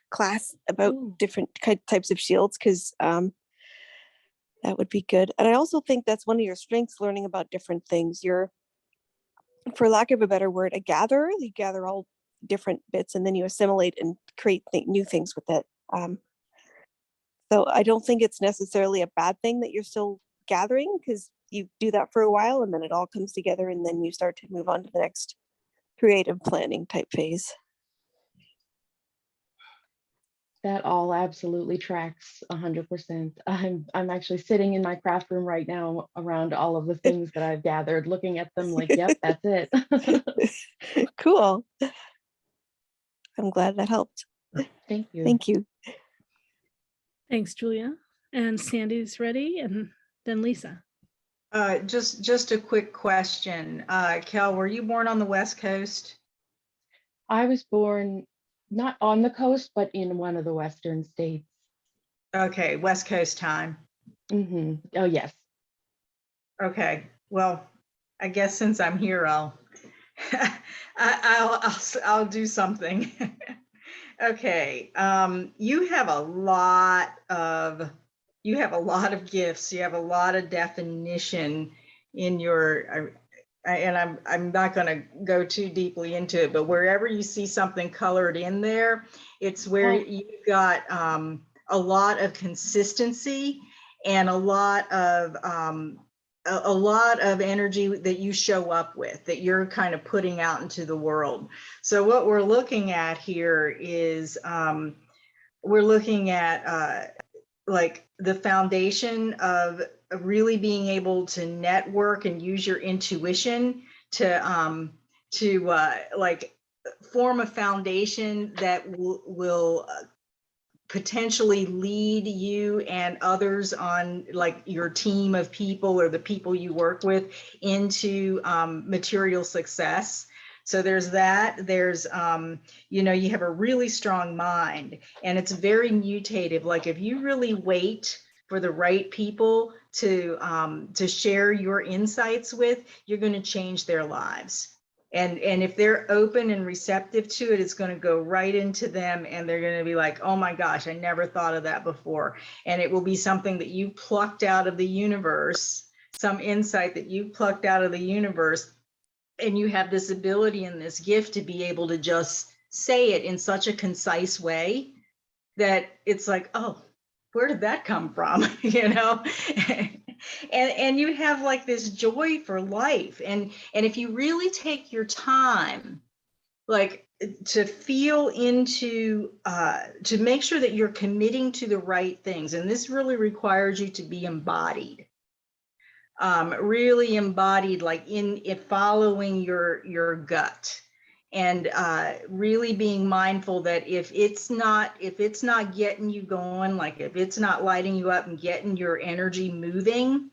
class about different types of shields, because that would be good. And I also think that's one of your strengths, learning about different things. You're, for lack of a better word, a gatherer. You gather all different bits and then you assimilate and create new things with it. So I don't think it's necessarily a bad thing that you're still gathering, because you do that for a while and then it all comes together and then you start to move on to the next creative planning type phase. That all absolutely tracks 100%. I'm actually sitting in my craft room right now around all of the things that I've gathered, looking at them like, yep, that's it. Cool. I'm glad that helped. Thank you. Thank you. Thanks, Julia. And Sandy's ready, and then Lisa. Just a quick question. Kel, were you born on the West Coast? I was born not on the coast, but in one of the Western states. Okay, West Coast time. Mm-hmm. Oh, yes. Okay, well, I guess since I'm here, I'll do something. Okay, you have a lot of gifts. You have a lot of definition in your, and I'm not going to go too deeply into it, but wherever you see something colored in there, it's where you've got a lot of consistency and a lot of energy that you show up with, that you're kind of putting out into the world. So what we're looking at here is we're looking at like the foundation of really being able to network and use your intuition to like form a foundation that will potentially lead you and others on like your team of people or the people you work with into material success. So there's that. There's, you know, you have a really strong mind and it's very mutative. Like if you really wait for the right people to share your insights with, you're going to change their lives. And if they're open and receptive to it, it's going to go right into them, and they're going to be like, oh my gosh, I never thought of that before. And it will be something that you plucked out of the universe, some insight that you plucked out of the universe. And you have this ability and this gift to be able to just say it in such a concise way that it's like, oh, where did that come from? You know? And you have like this joy for life. And if you really take your time, like to feel into, to make sure that you're committing to the right things. And this really requires you to be embodied. Really embodied, like in following your gut, and really being mindful that if it's not getting you going, like if it's not lighting you up and getting your energy moving,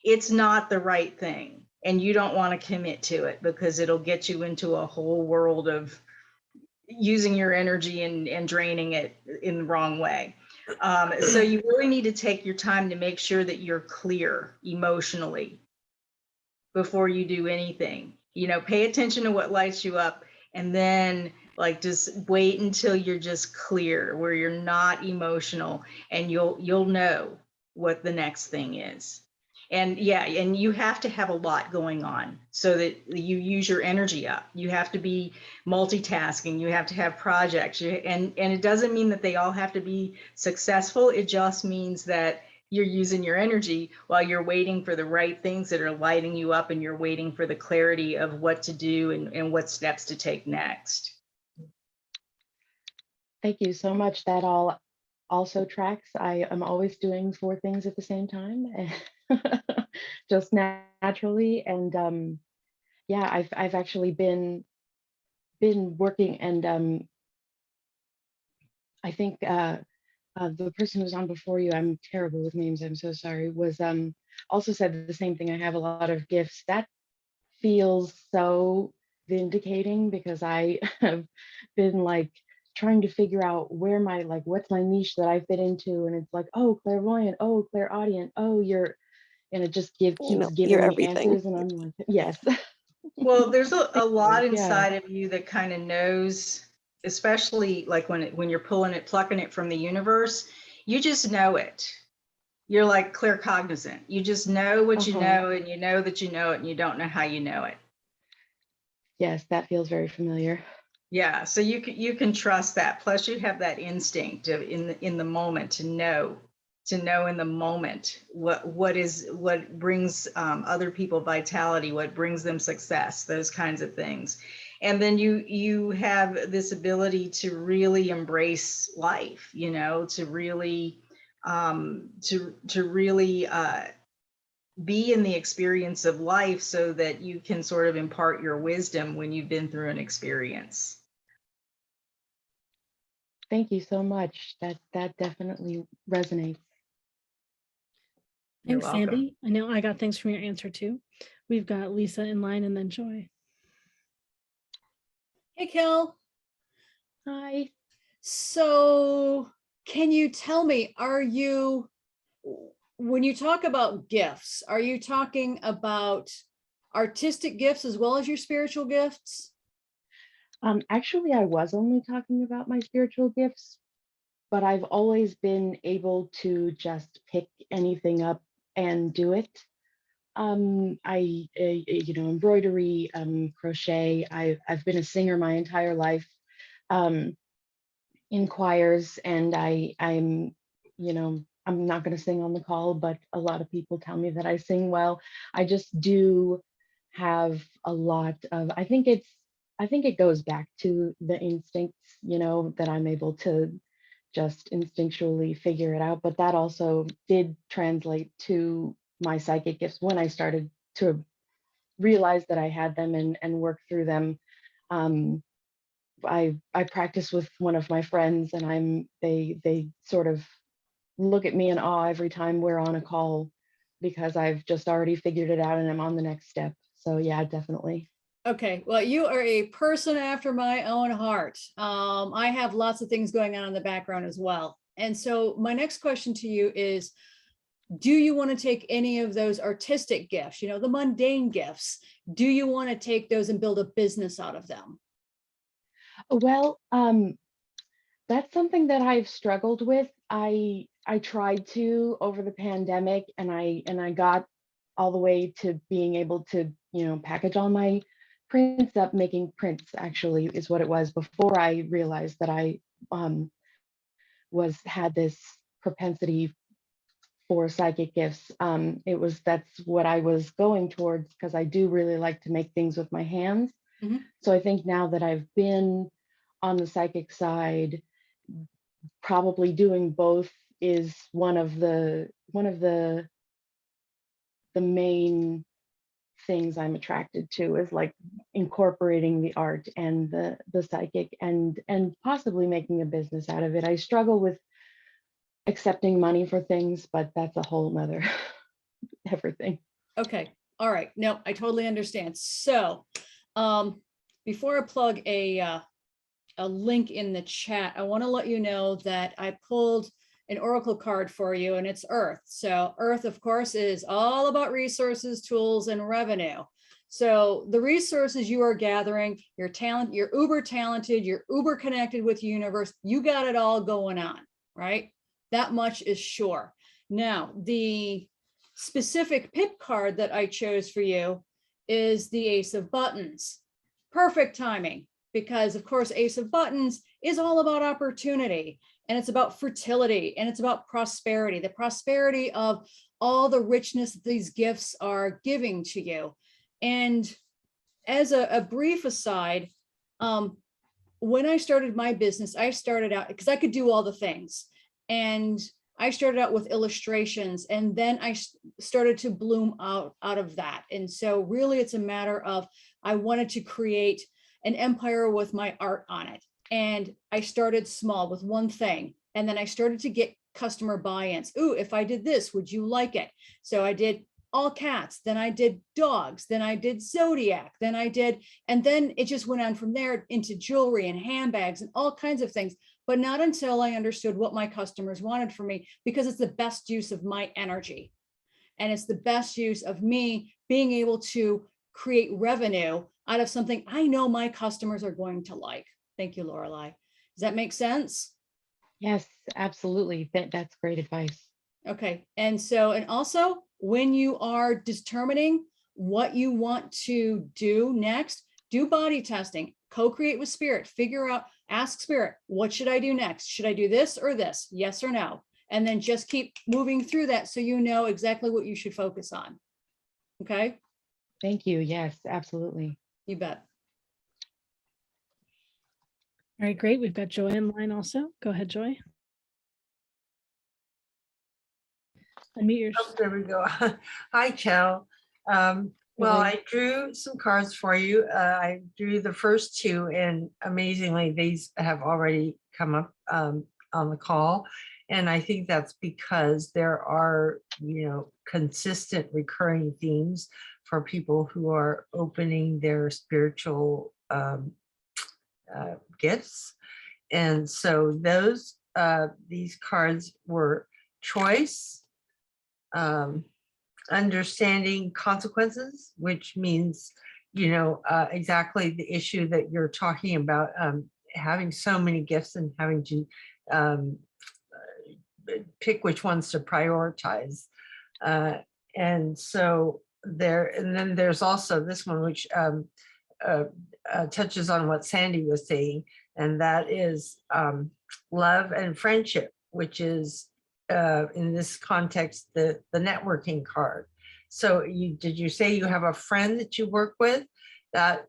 it's not the right thing, and you don't want to commit to it, because it'll get you into a whole world of using your energy and draining it in the wrong way. So you really need to take your time to make sure that you're clear emotionally before you do anything. You know, pay attention to what lights you up, and then like just wait until you're just clear, where you're not emotional, and you'll know what the next thing is. And yeah, and you have to have a lot going on so that you use your energy up. You have to be multitasking. You have to have projects. And it doesn't mean that they all have to be successful. It just means that you're using your energy while you're waiting for the right things that are lighting you up, and you're waiting for the clarity of what to do and what steps to take next. Thank you so much. That all also tracks. I am always doing 4 things at the same time, just naturally. And yeah, I've actually been working, and I think the person who was on before you, I'm terrible with names, I'm so sorry, was also said the same thing. I have a lot of gifts. That feels so vindicating, because I have been like trying to figure out where my, like, what's my niche that I fit into. And it's like, oh, clairvoyant, oh, clairaudient, oh, and it just keeps You're giving me everything. answers. And I'm like, yes. Well, there's a lot Yeah. inside of you that kind of knows, especially like when you're plucking it from the universe, you just know it. You're like claircognizant. You just know what you know, and you know that you know it, and you don't know how you know it. Yes, that feels very familiar. Yeah, so you can trust that. Plus, you have that instinct of in the moment to know in the moment what brings other people vitality, what brings them success, those kinds of things. And then you have this ability to really embrace life, you know, to really be in the experience of life, so that you can sort of impart your wisdom when you've been through an experience. Thank you so much. That definitely resonates. Thanks, Sandy. I know I got things from your answer too. We've got Lisa in line, and then Joy. Hey, Kel. Hi. So can you tell me, when you talk about gifts, are you talking about artistic gifts as well as your spiritual gifts? Actually, I was only talking about my spiritual gifts, but I've always been able to just pick anything up and do it. Embroidery, crochet. I've been a singer my entire life, in choirs, and I'm not going to sing on the call, but a lot of people tell me that I sing well. I just do have a lot of, I think it goes back to the instincts, that I'm able to just instinctually figure it out. But that also did translate to my psychic gifts when I started to realize that I had them and work through them. I practice with one of my friends, and they sort of look at me in awe every time we're on a call, because I've just already figured it out and I'm on the next step. So yeah, definitely. Okay, well, you are a person after my own heart. I have lots of things going on in the background as well. And so my next question to you is, Do you want to take any of those artistic gifts, you know, the mundane gifts? Do you want to take those and build a business out of them? Well, that's something that I've struggled with. I tried to over the pandemic, and I got all the way to being able to, you know, package all my prints up. Making prints actually is what it was before I realized that I had this propensity for psychic gifts. That's what I was going towards, because I do really like to make things with my hands. So I think now that I've been on the psychic side, probably doing both is one of the main things I'm attracted to, is like incorporating the art and the psychic, and possibly making a business out of it. I struggle with accepting money for things, but that's a whole nother everything. Okay. All right. No, I totally understand. So before I plug a link in the chat, I want to let you know that I pulled an oracle card for you, and it's Earth. So Earth, of course, is all about resources, tools, and revenue. So the resources you are gathering, your talent, you're uber talented, you're uber connected with the universe, you got it all going on, right? That much is sure. Now, the specific pip card that I chose for you is the Ace of Buttons. Perfect timing, because of course, Ace of Buttons is all about opportunity, and it's about fertility, and it's about prosperity, the prosperity of all the richness that these gifts are giving to you. And as a brief aside, when I started my business, I started out because I could do all the things. And I started out with illustrations, and then I started to bloom out of that. And so really it's a matter of, I wanted to create an empire with my art on it. And I started small with one thing. And then I started to get customer buy-ins. Ooh, if I did this, would you like it? So I did all cats, then I did dogs, then I did zodiac, then I did, and then it just went on from there into jewelry and handbags and all kinds of things. But not until I understood what my customers wanted from me, because it's the best use of my energy. And it's the best use of me being able to create revenue out of something I know my customers are going to like. Thank you, Laureli. Does that make sense? Yes, absolutely. That's great advice. Okay. And so, and also when you are determining what you want to do next, do body testing, co-create with spirit, figure out, ask spirit, what should I do next? Should I do this or this? Yes or no? And then just keep moving through that so you know exactly what you should focus on. Okay. Thank you. Yes, absolutely. You bet. All right, great. We've got Joy in line also. Go ahead, Joy. Unmute yourself. Oh, there we go. Hi, Chell. Well, I drew some cards for you. I drew the first two, and amazingly, these have already come up on the call. And I think that's because there are, you know, consistent recurring themes for people who are opening their spiritual gifts. And so those, these cards were choice, understanding consequences, which means, you know, exactly the issue that you're talking about, having so many gifts and having to pick which ones to prioritize. And so there, and then there's also this one, which touches on what Sandy was saying, and that is love and friendship, which is in this context, the networking card. So did you say you have a friend that you work with? That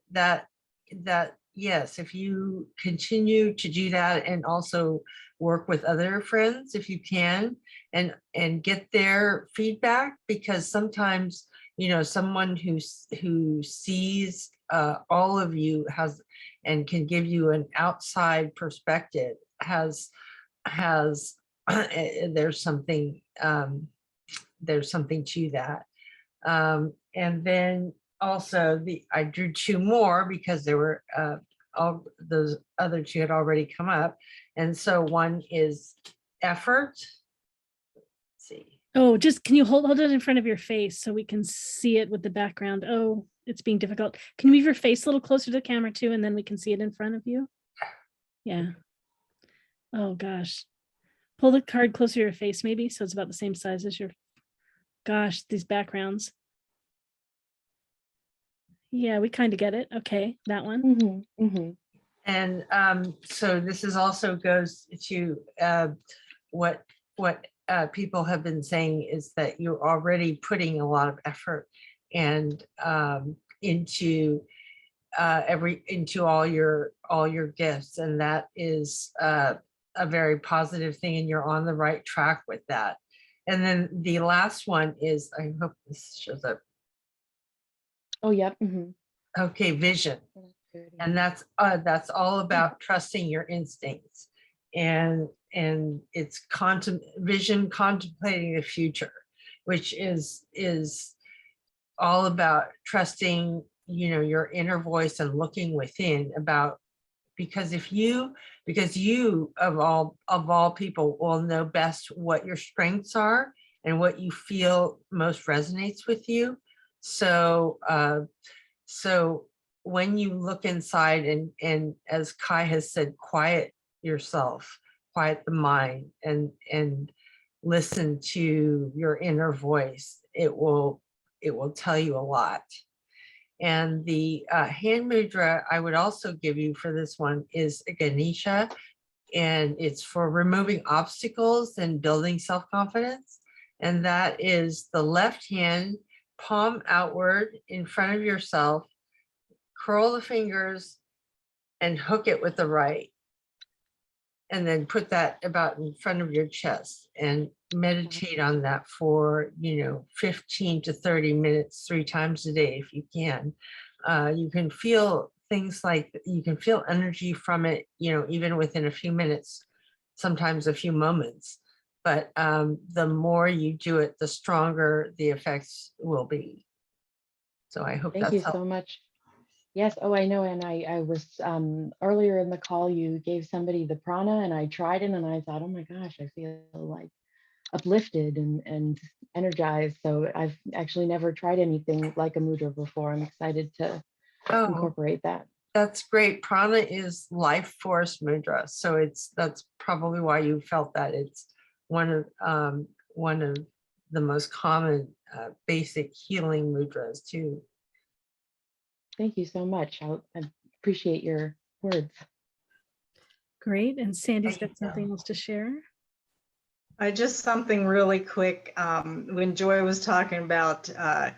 yes, if you continue to do that and also work with other friends if you can, and get their feedback, because sometimes, you know, someone who sees all of you has and can give you an outside perspective has there's something to that. And then also I drew two more because there were all those other two had already come up. And so one is effort. Let's see. Oh, just can you hold it in front of your face so we can see it with the background? Oh, it's being difficult. Can you move your face a little closer to the camera too, and then we can see it in front of you? Yeah. Oh gosh. Pull the card closer to your face maybe, so it's about the same size as your, gosh, these backgrounds. Yeah, we kind of get it. Okay, that one. And so this is also goes to what people have been saying is that you're already putting a lot of effort and into all your gifts, and that is a very positive thing, and you're on the right track with that. And then the last one is, I hope this shows up. Oh, yep. Okay, vision. And that's all about trusting your instincts, and it's vision, contemplating the future, which is all about trusting, your inner voice and looking within because you of all people will know best what your strengths are and what you feel most resonates with you. So when you look inside and as Kai has said, quiet yourself, quiet the mind, and listen to your inner voice, it will tell you a lot. And the hand mudra I would also give you for this one is a Ganesha, and it's for removing obstacles and building self-confidence. And that is the left hand, palm outward in front of yourself, curl the fingers and hook it with the right. And then put that about in front of your chest and meditate on that for, 15 to 30 minutes, 3 times a day if you can. You can feel things like, you can feel energy from it, even within a few minutes, sometimes a few moments. But the more you do it, the stronger the effects will be. So I hope Thank you so much. Yes. Oh, I know. And I was earlier in the call, you gave somebody the prana, and I tried it, and I thought, oh my gosh, I feel like uplifted and energized. So I've actually never tried anything like a mudra before. I'm excited to incorporate that. That's great. Prana is life force mudra. So that's probably why you felt that. It's one of the most common basic healing mudras too. Thank you so much. I appreciate your words. Great. And Sandy's got something else to share. Just something really quick. When Joy was talking about the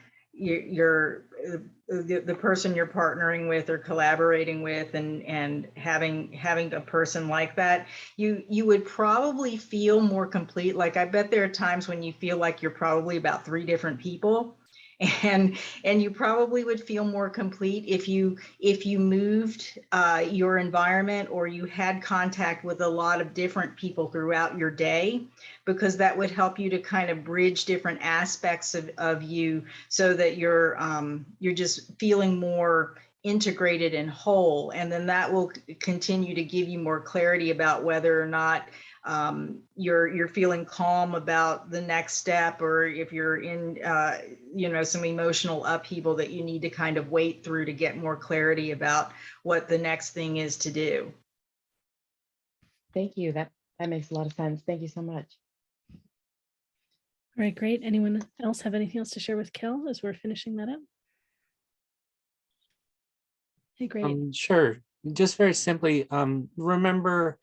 person you're partnering with or collaborating with, and having a person like that, you would probably feel more complete. Like, I bet there are times when you feel like you're probably about 3 different people. And you probably would feel more complete if you moved your environment, or you had contact with a lot of different people throughout your day, because that would help you to kind of bridge different aspects of you, so that you're just feeling more integrated and whole. And then that will continue to give you more clarity about whether or not you're feeling calm about the next step, or if you're in some emotional upheaval that you need to kind of wait through to get more clarity about what the next thing is to do. Thank you. That makes a lot of sense. Thank you so much. All right, great. Anyone else have anything else to share with Kel as we're finishing that up? Hey, great. Sure. Just very simply, remember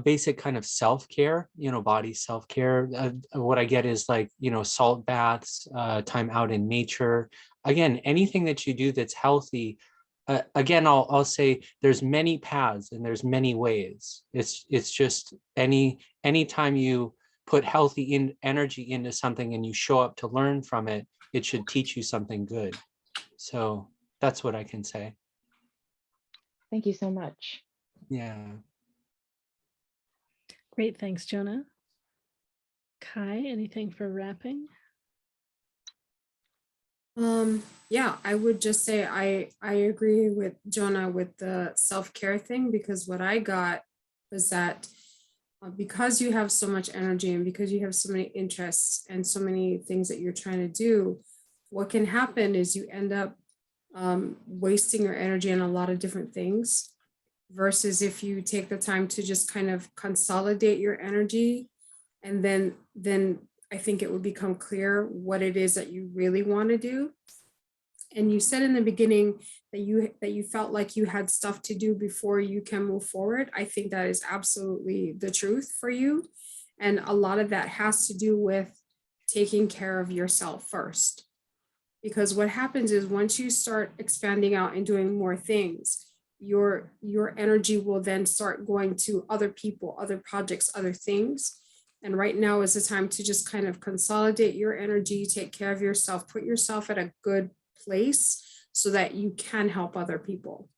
basic kind of self-care, body self-care. What I get is like, salt baths, time out in nature. Again, anything that you do that's healthy. Again, I'll say there's many paths and there's many ways. It's just anytime you put healthy energy into something and you show up to learn from it, it should teach you something good. So that's what I can say. Thank you so much. Yeah. Great. Thanks, Jonah. Kai, anything for wrapping? Yeah, I would just say I agree with Jonah with the self-care thing, because what I got was that because you have so much energy and because you have so many interests and so many things that you're trying to do, what can happen is you end up wasting your energy on a lot of different things, versus if you take the time to just kind of consolidate your energy, and then I think it would become clear what it is that you really want to do. And you said in the beginning that you felt like you had stuff to do before you can move forward. I think that is absolutely the truth for you. And a lot of that has to do with taking care of yourself first. Because what happens is once you start expanding out and doing more things, your energy will then start going to other people, other projects, other things. And right now is the time to just kind of consolidate your energy, take care of yourself, put yourself at a good place so that you can help other people.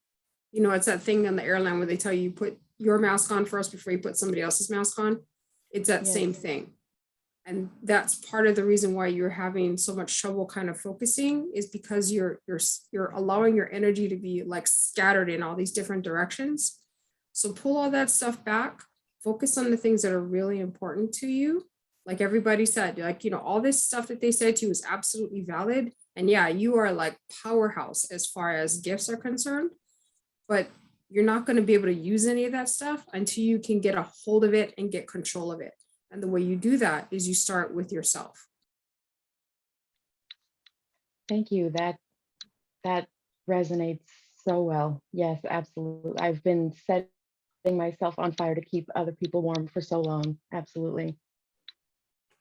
You know, it's that thing on the airline where they tell you put your mask on first before you put somebody else's mask on. It's that same thing. And that's part of the reason why you're having so much trouble kind of focusing, is because you're allowing your energy to be like scattered in all these different directions. So pull all that stuff back, focus on the things that are really important to you. Like everybody said, like, you know, all this stuff that they said to you is absolutely valid. And yeah, you are like powerhouse as far as gifts are concerned, but you're not going to be able to use any of that stuff until you can get a hold of it and get control of it. And the way you do that is you start with yourself. Thank you. That resonates so well. Yes, absolutely. I've been setting myself on fire to keep other people warm for so long. Absolutely.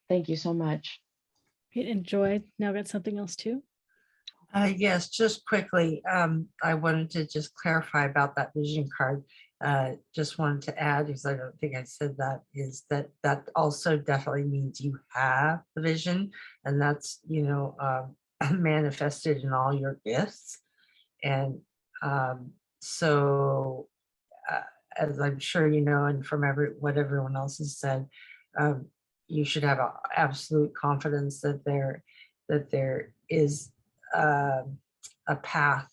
Thank you so much. Great. And Joy, now got something else too? Yes, just quickly, I wanted to just clarify about that vision card. Just wanted to add, because I don't think I said that, is that also definitely means you have the vision, and that's, you know, manifested in all your gifts. And so as I'm sure you know, and from what everyone else has said, you should have absolute confidence that there is a path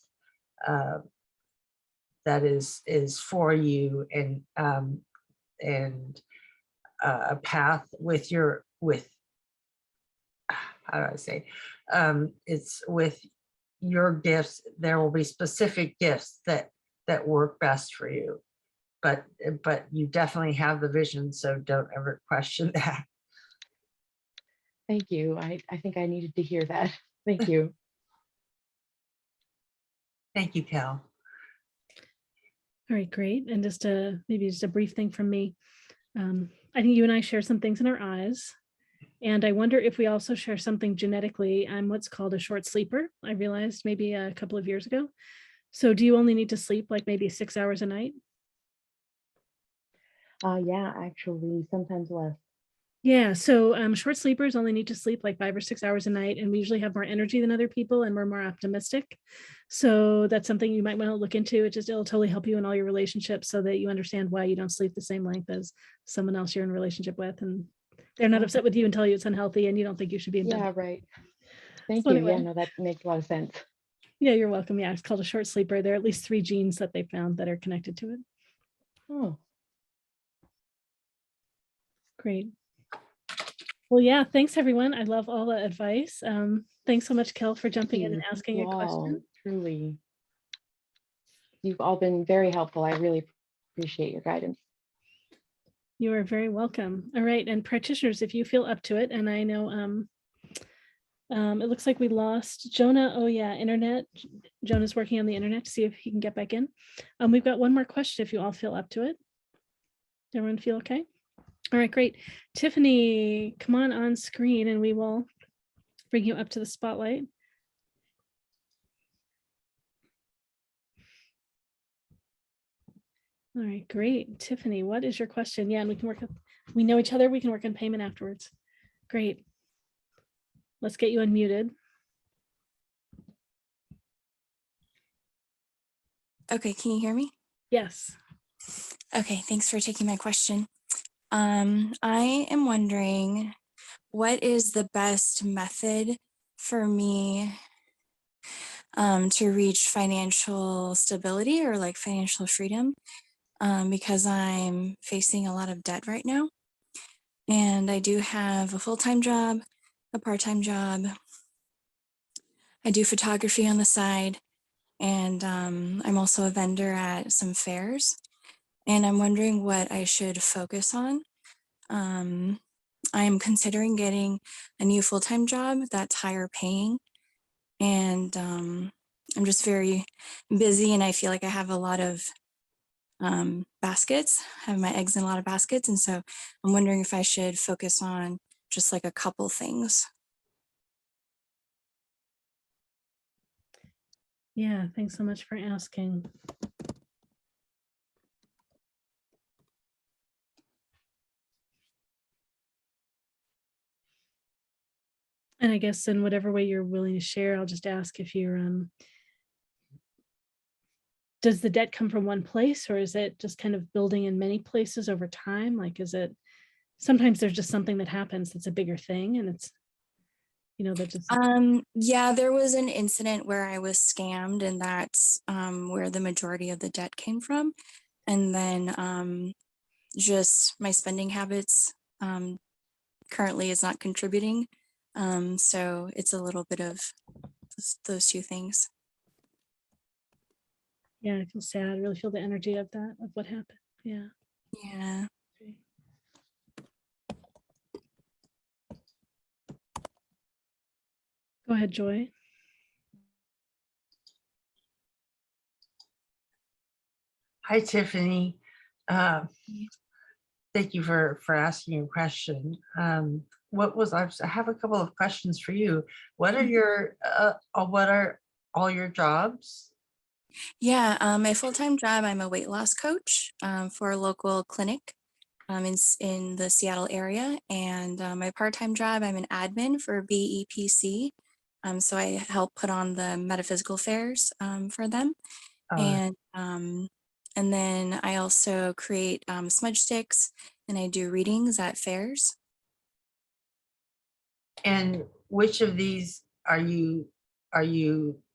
that is for you, and a path with how do I say, it's with your gifts. There will be specific gifts that work best for you, but you definitely have the vision, so don't ever question that. Thank you. I think I needed to hear that. Thank you. Thank you, Cal. All right, great. And maybe just a brief thing from me. I think you and I share some things in our eyes. And I wonder if we also share something genetically. I'm what's called a short sleeper. I realized maybe a couple of years ago. So do you only need to sleep like maybe 6 hours a night? Yeah, actually, sometimes less. Yeah, so short sleepers only need to sleep like 5 or 6 hours a night, and we usually have more energy than other people, and we're more optimistic. So that's something you might want to look into. It'll totally help you in all your relationships, so that you understand why you don't sleep the same length as someone else you're in a relationship with, and they're not upset with you and tell you it's unhealthy and you don't think you should be in bed. Yeah, right. Thank So you. anyway. Yeah, no, that makes a lot of sense. Yeah, you're welcome. Yeah, it's called a short sleeper. There are at least 3 genes that they found that are connected to it. Oh, great. Well, yeah, thanks everyone. I love all the advice. Thanks so much, Kel, for jumping in and asking a question. Truly. You've all been very helpful. I really appreciate your guidance. You are very welcome. All right, and practitioners, if you feel up to it, and I know it looks like we lost Jonah. Oh yeah, internet. Jonah's working on the internet to see if he can get back in. We've got one more question if you all feel up to it. Everyone feel okay? All right, great. Tiffany, come on screen and we will bring you up to the spotlight. All right, great. Tiffany, what is your question? Yeah, and we know each other. We can work on payment afterwards. Great. Let's get you unmuted. Okay, can you hear me? Yes. Okay, thanks for taking my question. I am wondering, what is the best method for me to reach financial stability or like financial freedom? because I'm facing a lot of debt right now. And I do have a full-time job, a part-time job. I do photography on the side, and I'm also a vendor at some fairs. And I'm wondering what I should focus on. I am considering getting a new full-time job that's higher paying. And I'm just very busy, and I feel like I have a lot of baskets, I have my eggs in a lot of baskets. And so I'm wondering if I should focus on just like a couple things. Yeah, thanks so much for asking. And I guess in whatever way you're willing to share, I'll just ask if you're, does the debt come from one place, or is it just kind of building in many places over time? Like, is it, sometimes there's just something that happens that's a bigger thing, and it's, you know, that just. Yeah, there was an incident where I was scammed, and that's where the majority of the debt came from. And then just my spending habits currently is not contributing. So it's a little bit of those two things. Yeah, I feel sad. I really feel the energy of that, of what happened. Yeah. Yeah. Go ahead, Joy. Hi, Tiffany. Thank you for asking a question. I have a couple of questions for you. What are all your jobs? Yeah, my full-time job, I'm a weight loss coach for a local clinic in the Seattle area. And my part-time job, I'm an admin for BEPC. So I help put on the metaphysical fairs for them. And then I also create smudge sticks, and I do readings at fairs. And which of these are you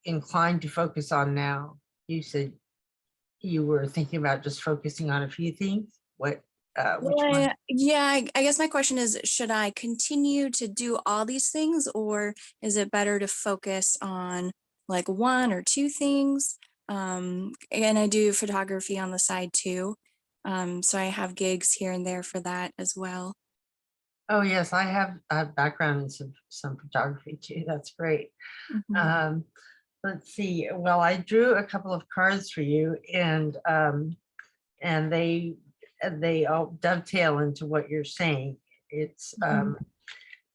inclined to focus on now? You said you were thinking about just focusing on a few things. Which one? Yeah, I guess my question is, should I continue to do all these things, or is it better to focus on like one or two things? And I do photography on the side too. So I have gigs here and there for that as well. Oh yes, I have a background in some photography too. That's great. Mm-hmm. Let's see. Well, I drew a couple of cards for you, and they all dovetail into what you're saying. It's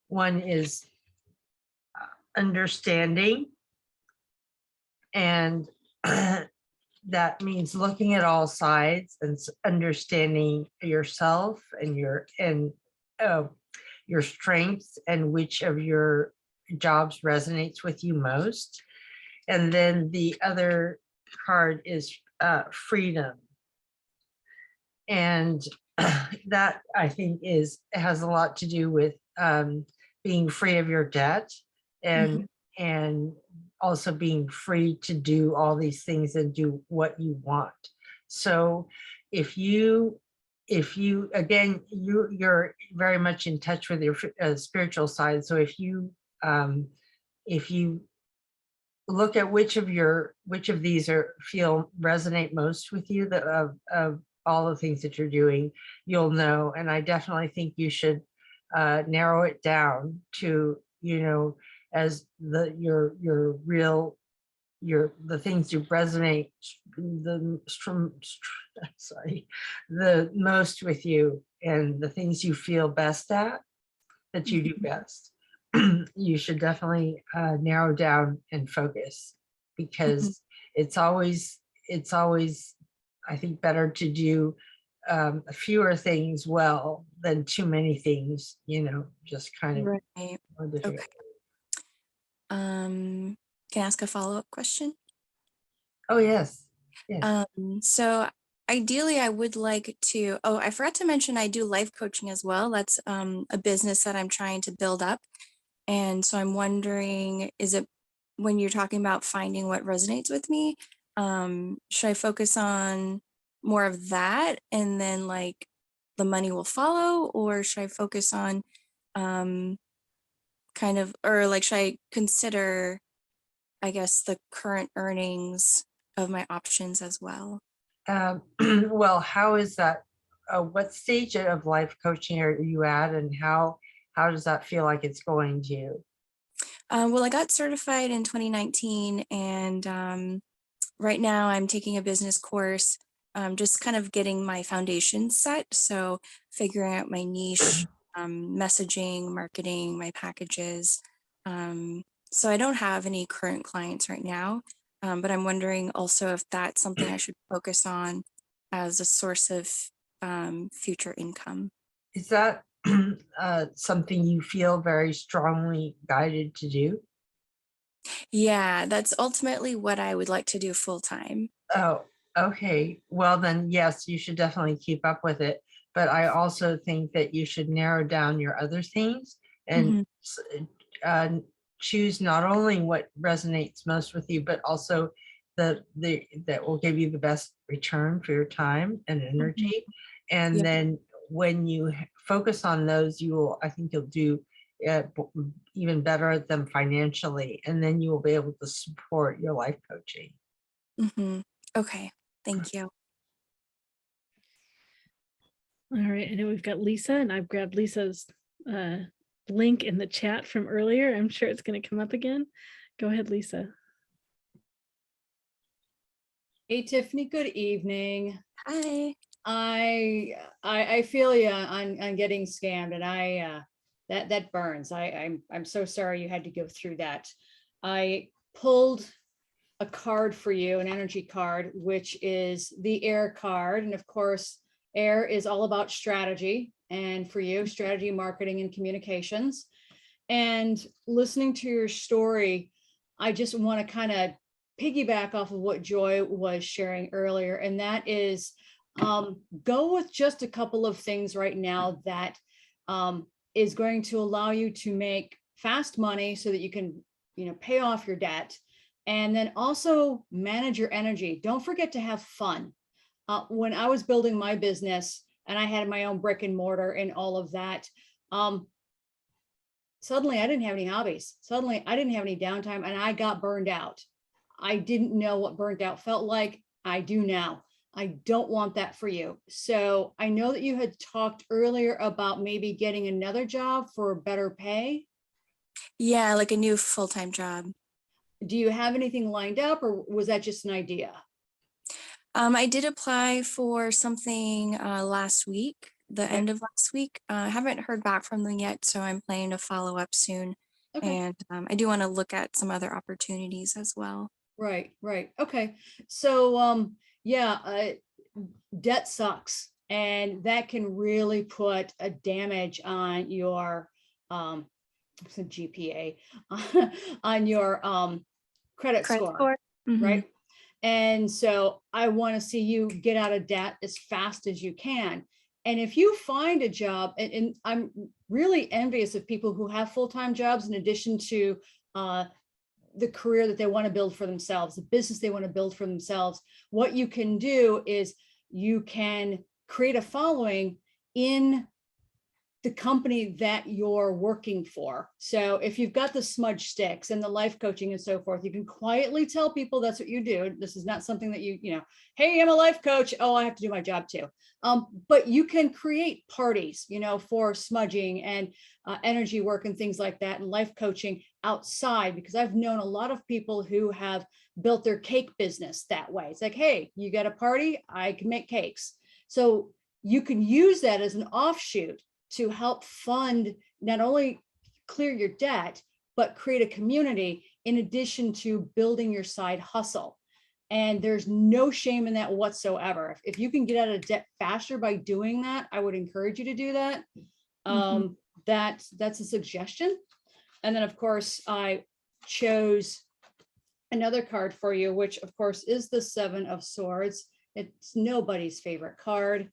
one is understanding, and that means looking at all sides and understanding yourself and your strengths and which of your jobs resonates with you most. And then the other card is freedom. And that, I think, has a lot to do with being free of your debt, and also being free to do all these things and do what you want. So if you again, you're very much in touch with your spiritual side. So if you look at which of these feel resonate most with you, of all the things that you're doing, you'll know. And I definitely think you should narrow it down to, as the things you resonate the most with you, and the things you feel best at, that you do best. You should definitely narrow down and focus, because it's always, I think, better to do fewer things well than too many things, just kind of. Right. Okay. Can I ask a follow-up question? Oh, yes. So ideally, I would like to, I forgot to mention, I do life coaching as well. That's a business that I'm trying to build up. And so I'm wondering, is it, when you're talking about finding what resonates with me, should I focus on more of that, and then like the money will follow, or should I focus on kind of, or like should I consider, I guess, the current earnings of my options as well? Well, how is that? What stage of life coaching are you at, and how does that feel like it's going to you? Well, I got certified in 2019, and right now I'm taking a business course, just kind of getting my foundation set. So figuring out my niche, messaging, marketing, my packages. So I don't have any current clients right now, but I'm wondering also if that's something I should focus on as a source of future income. Is that something you feel very strongly guided to do? Yeah, that's ultimately what I would like to do full time. Oh, okay. Well, then, yes, you should definitely keep up with it. But I also think that you should narrow down your other things and choose not only what resonates most with you, but also that will give you the best return for your time and energy. And Yep. then when you focus on those, I think you'll do even better at them financially, and then you will be able to support your life coaching. Okay, thank you. All right, I know we've got Lisa, and I've grabbed Lisa's link in the chat from earlier. I'm sure it's going to come up again. Go ahead, Lisa. Hey, Tiffany, good evening. Hi. I feel you on getting scammed, and that burns. I'm so sorry you had to go through that. I pulled a card for you, an energy card, which is the air card. And of course, air is all about strategy. And for you, strategy, marketing, and communications. And listening to your story, I just want to kind of piggyback off of what Joy was sharing earlier. And that is, go with just a couple of things right now that is going to allow you to make fast money so that you can, pay off your debt, and then also manage your energy. Don't forget to have fun. When I was building my business and I had my own brick and mortar and all of that, suddenly I didn't have any hobbies. Suddenly I didn't have any downtime, and I got burned out. I didn't know what burnt out felt like. I do now. I don't want that for you. So I know that you had talked earlier about maybe getting another job for better pay. Yeah, like a new full-time job. Do you have anything lined up, or was that just an idea? I did apply for something last week, the end of last week. I haven't heard back from them yet, so I'm planning to follow up soon. And I do want to look at some other opportunities as well. Right. Okay. So debt sucks, and that can really put a damage on your GPA, on your credit score. Right. And so I want to see you get out of debt as fast as you can. And if you find a job, and I'm really envious of people who have full-time jobs in addition to the career that they want to build for themselves, the business they want to build for themselves. What you can do is you can create a following in the company that you're working for. So if you've got the smudge sticks and the life coaching and so forth, you can quietly tell people that's what you do. This is not something that hey, I'm a life coach. Oh, I have to do my job too. But you can create parties, for smudging and energy work and things like that, and life coaching outside, because I've known a lot of people who have built their cake business that way. It's like, hey, you got a party, I can make cakes. So you can use that as an offshoot to help fund, not only clear your debt, but create a community in addition to building your side hustle. And there's no shame in that whatsoever. If you can get out of debt faster by doing that, I would encourage you to do that. That's a suggestion. And then of course, I chose another card for you, which of course is the Seven of Swords. It's nobody's favorite card.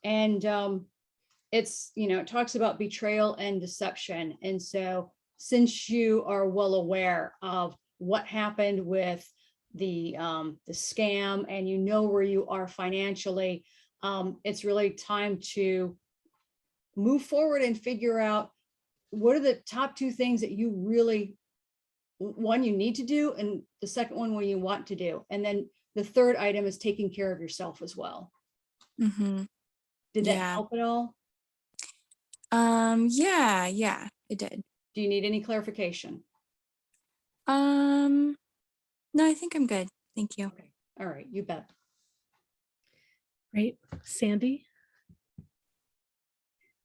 And it's, it talks about betrayal and deception. And so since you are well aware of what happened with the scam, and you know where you are financially, it's really time to move forward and figure out what are the top two things that you really, one, you need to do, and the second one, what you want to do. And then the third item is taking care of yourself as well. Mm-hmm. Did that Yeah. help at all? Yeah, it did. Do you need any clarification? No, I think I'm good. Thank you. Okay. All right, you bet. Great. Sandy?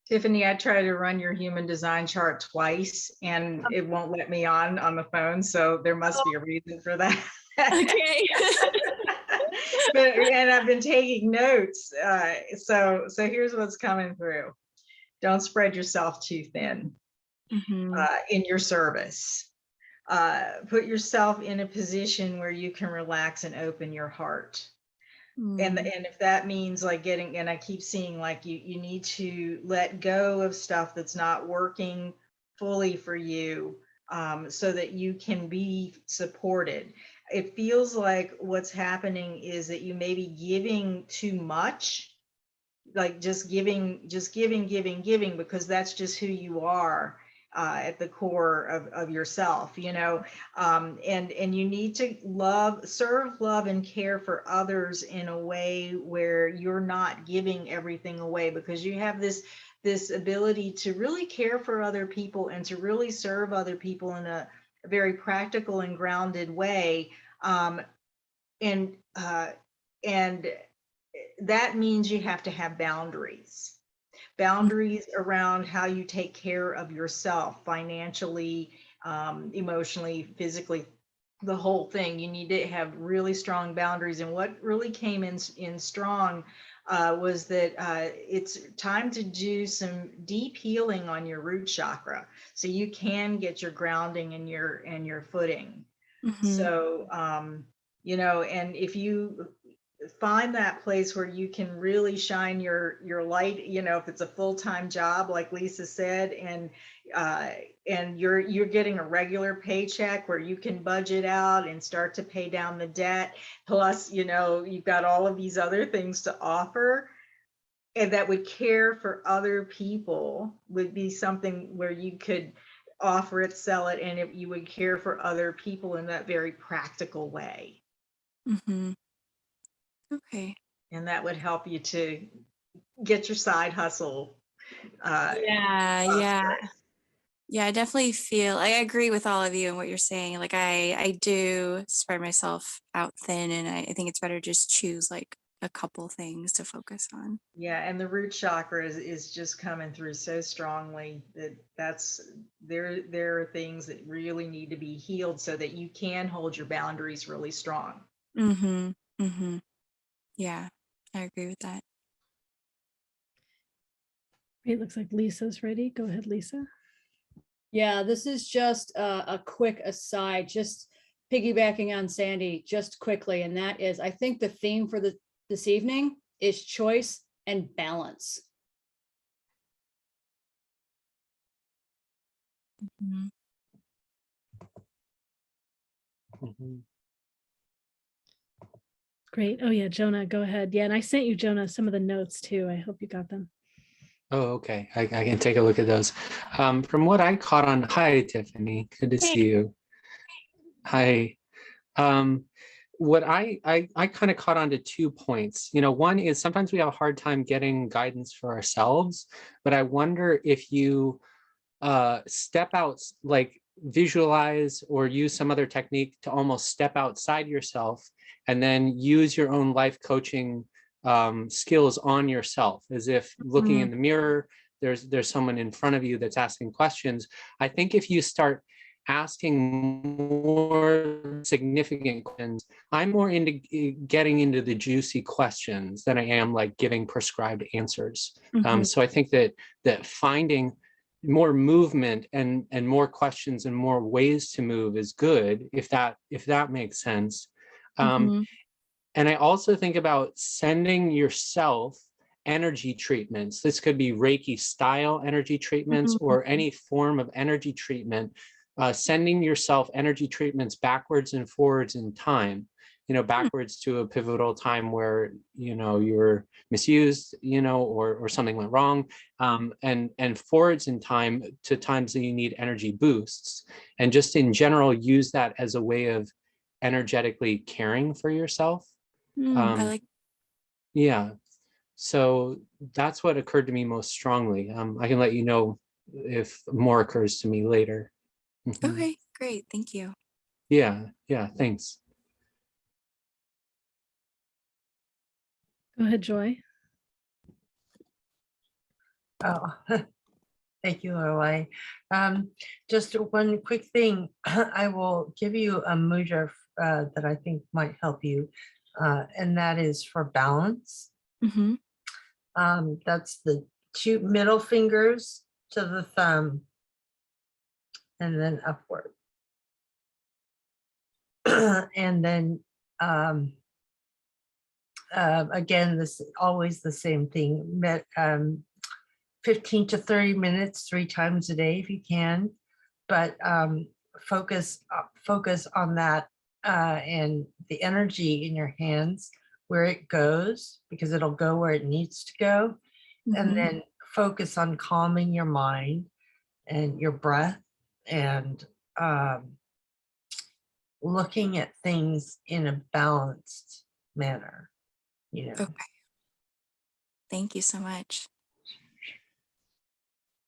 Tiffany, I tried to run your human design chart twice and it won't let me on the phone. So there must be a reason for that. Okay. And I've been taking notes. So here's what's coming through. Don't spread yourself too thin in your service. Put yourself in a position where you can relax and open your heart. And if that means like getting, and I keep seeing like you need to let go of stuff that's not working fully for you, so that you can be supported. It feels like what's happening is that you may be giving too much, like just giving, because that's just who you are. At the core of yourself, you know, and you need to serve, love, and care for others in a way where you're not giving everything away, because you have this ability to really care for other people and to really serve other people in a very practical and grounded way, and that means you have to have boundaries around how you take care of yourself financially, emotionally, physically, the whole thing. You need to have really strong boundaries. And what really came in strong was that it's time to do some deep healing on your root chakra, so you can get your grounding and your footing. So, you know, and if you find that place where you can really shine your light, you know, if it's a full-time job like Lisa said, and you're getting a regular paycheck where you can budget out and start to pay down the debt, plus, you know, you've got all of these other things to offer, and that would care for other people, would be something where you could offer it, sell it, and you would care for other people in that very practical way. Okay. And that would help you to get your side hustle. Yeah, I definitely feel, I agree with all of you and what you're saying. Like I do spread myself out thin, and I think it's better just choose like a couple things to focus on. Yeah, and the root chakra is just coming through so strongly that there are things that really need to be healed so that you can hold your boundaries really strong. Yeah, I agree with that. It looks like Lisa's ready. Go ahead, Lisa. Yeah, this is just a quick aside, just piggybacking on Sandy just quickly. And that is, I think the theme for this evening is choice and balance. Great. Oh yeah, Jonah, go ahead. Yeah, and I sent you, Jonah, some of the notes too. I hope you got them. Oh, okay. I can take a look at those. From what I caught on, hi, Tiffany. Good to see you. Hi. What I kind of caught on to 2 points. You know, one is sometimes we have a hard time getting guidance for ourselves, but I wonder if you step out, like visualize or use some other technique to almost step outside yourself and then use your own life coaching skills on yourself, as if looking in the mirror, there's someone in front of you that's asking questions. I think if you start asking more significant questions, I'm more into getting into the juicy questions than I am like giving prescribed answers. So I think that finding more movement and more questions and more ways to move is good, if that makes sense. And I also think about sending yourself energy treatments. This could be Reiki style energy treatments or any form of energy treatment, sending yourself energy treatments backwards and forwards in time. backwards to a pivotal time where, you're misused, or something went wrong, and forwards in time to times that you need energy boosts. And just in general, use that as a way of energetically caring for yourself. I like. Yeah. So that's what occurred to me most strongly. I can let you know if more occurs to me later. Okay, great. Thank you. Yeah, thanks. Go ahead, Joy. Oh, thank you, Laureli. Just one quick thing. I will give you a mudra that I think might help you, and that is for balance. Mm-hmm. That's the two middle fingers to the thumb and then upward. And then again, this is always the same thing. 15 to 30 minutes, 3 times a day if you can, but focus on that and the energy in your hands, where it goes, because it'll go where it needs to go. And then focus on calming your mind and your breath and looking at things in a balanced manner, Okay. Thank you so much.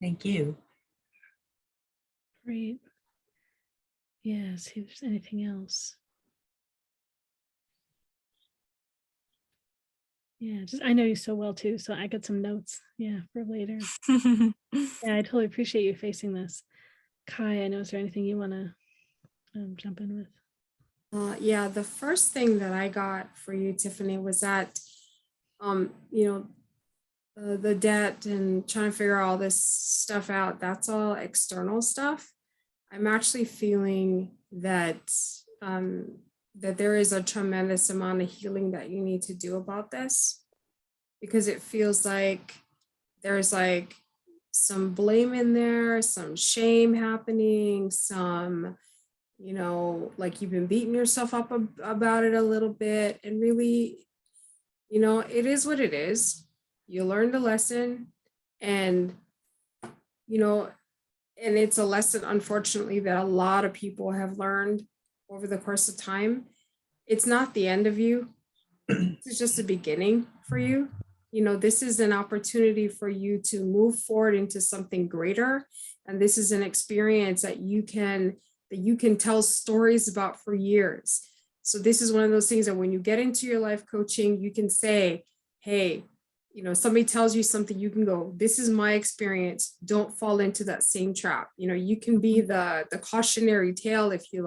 Thank you. Great. Yeah, see if there's anything else. Yeah, I know you so well too, so I got some notes, for later. Yeah, I totally appreciate you facing this. Kai, I know, is there anything you want to jump in with? Yeah, the first thing that I got for you, Tiffany, was that, the debt and trying to figure all this stuff out, that's all external stuff. I'm actually feeling that that there is a tremendous amount of healing that you need to do about this, because it feels like there's like some blame in there, some shame happening, some, like you've been beating yourself up about it a little bit. And really, it is what it is. You learned a lesson, and, and it's a lesson, unfortunately, that a lot of people have learned over the course of time. It's not the end of you. It's just the beginning for you. This is an opportunity for you to move forward into something greater. And this is an experience that you can tell stories about for years. So this is one of those things that when you get into your life coaching, you can say, hey, somebody tells you something, you can go, this is my experience. Don't fall into that same trap. You can be the cautionary tale, if you like.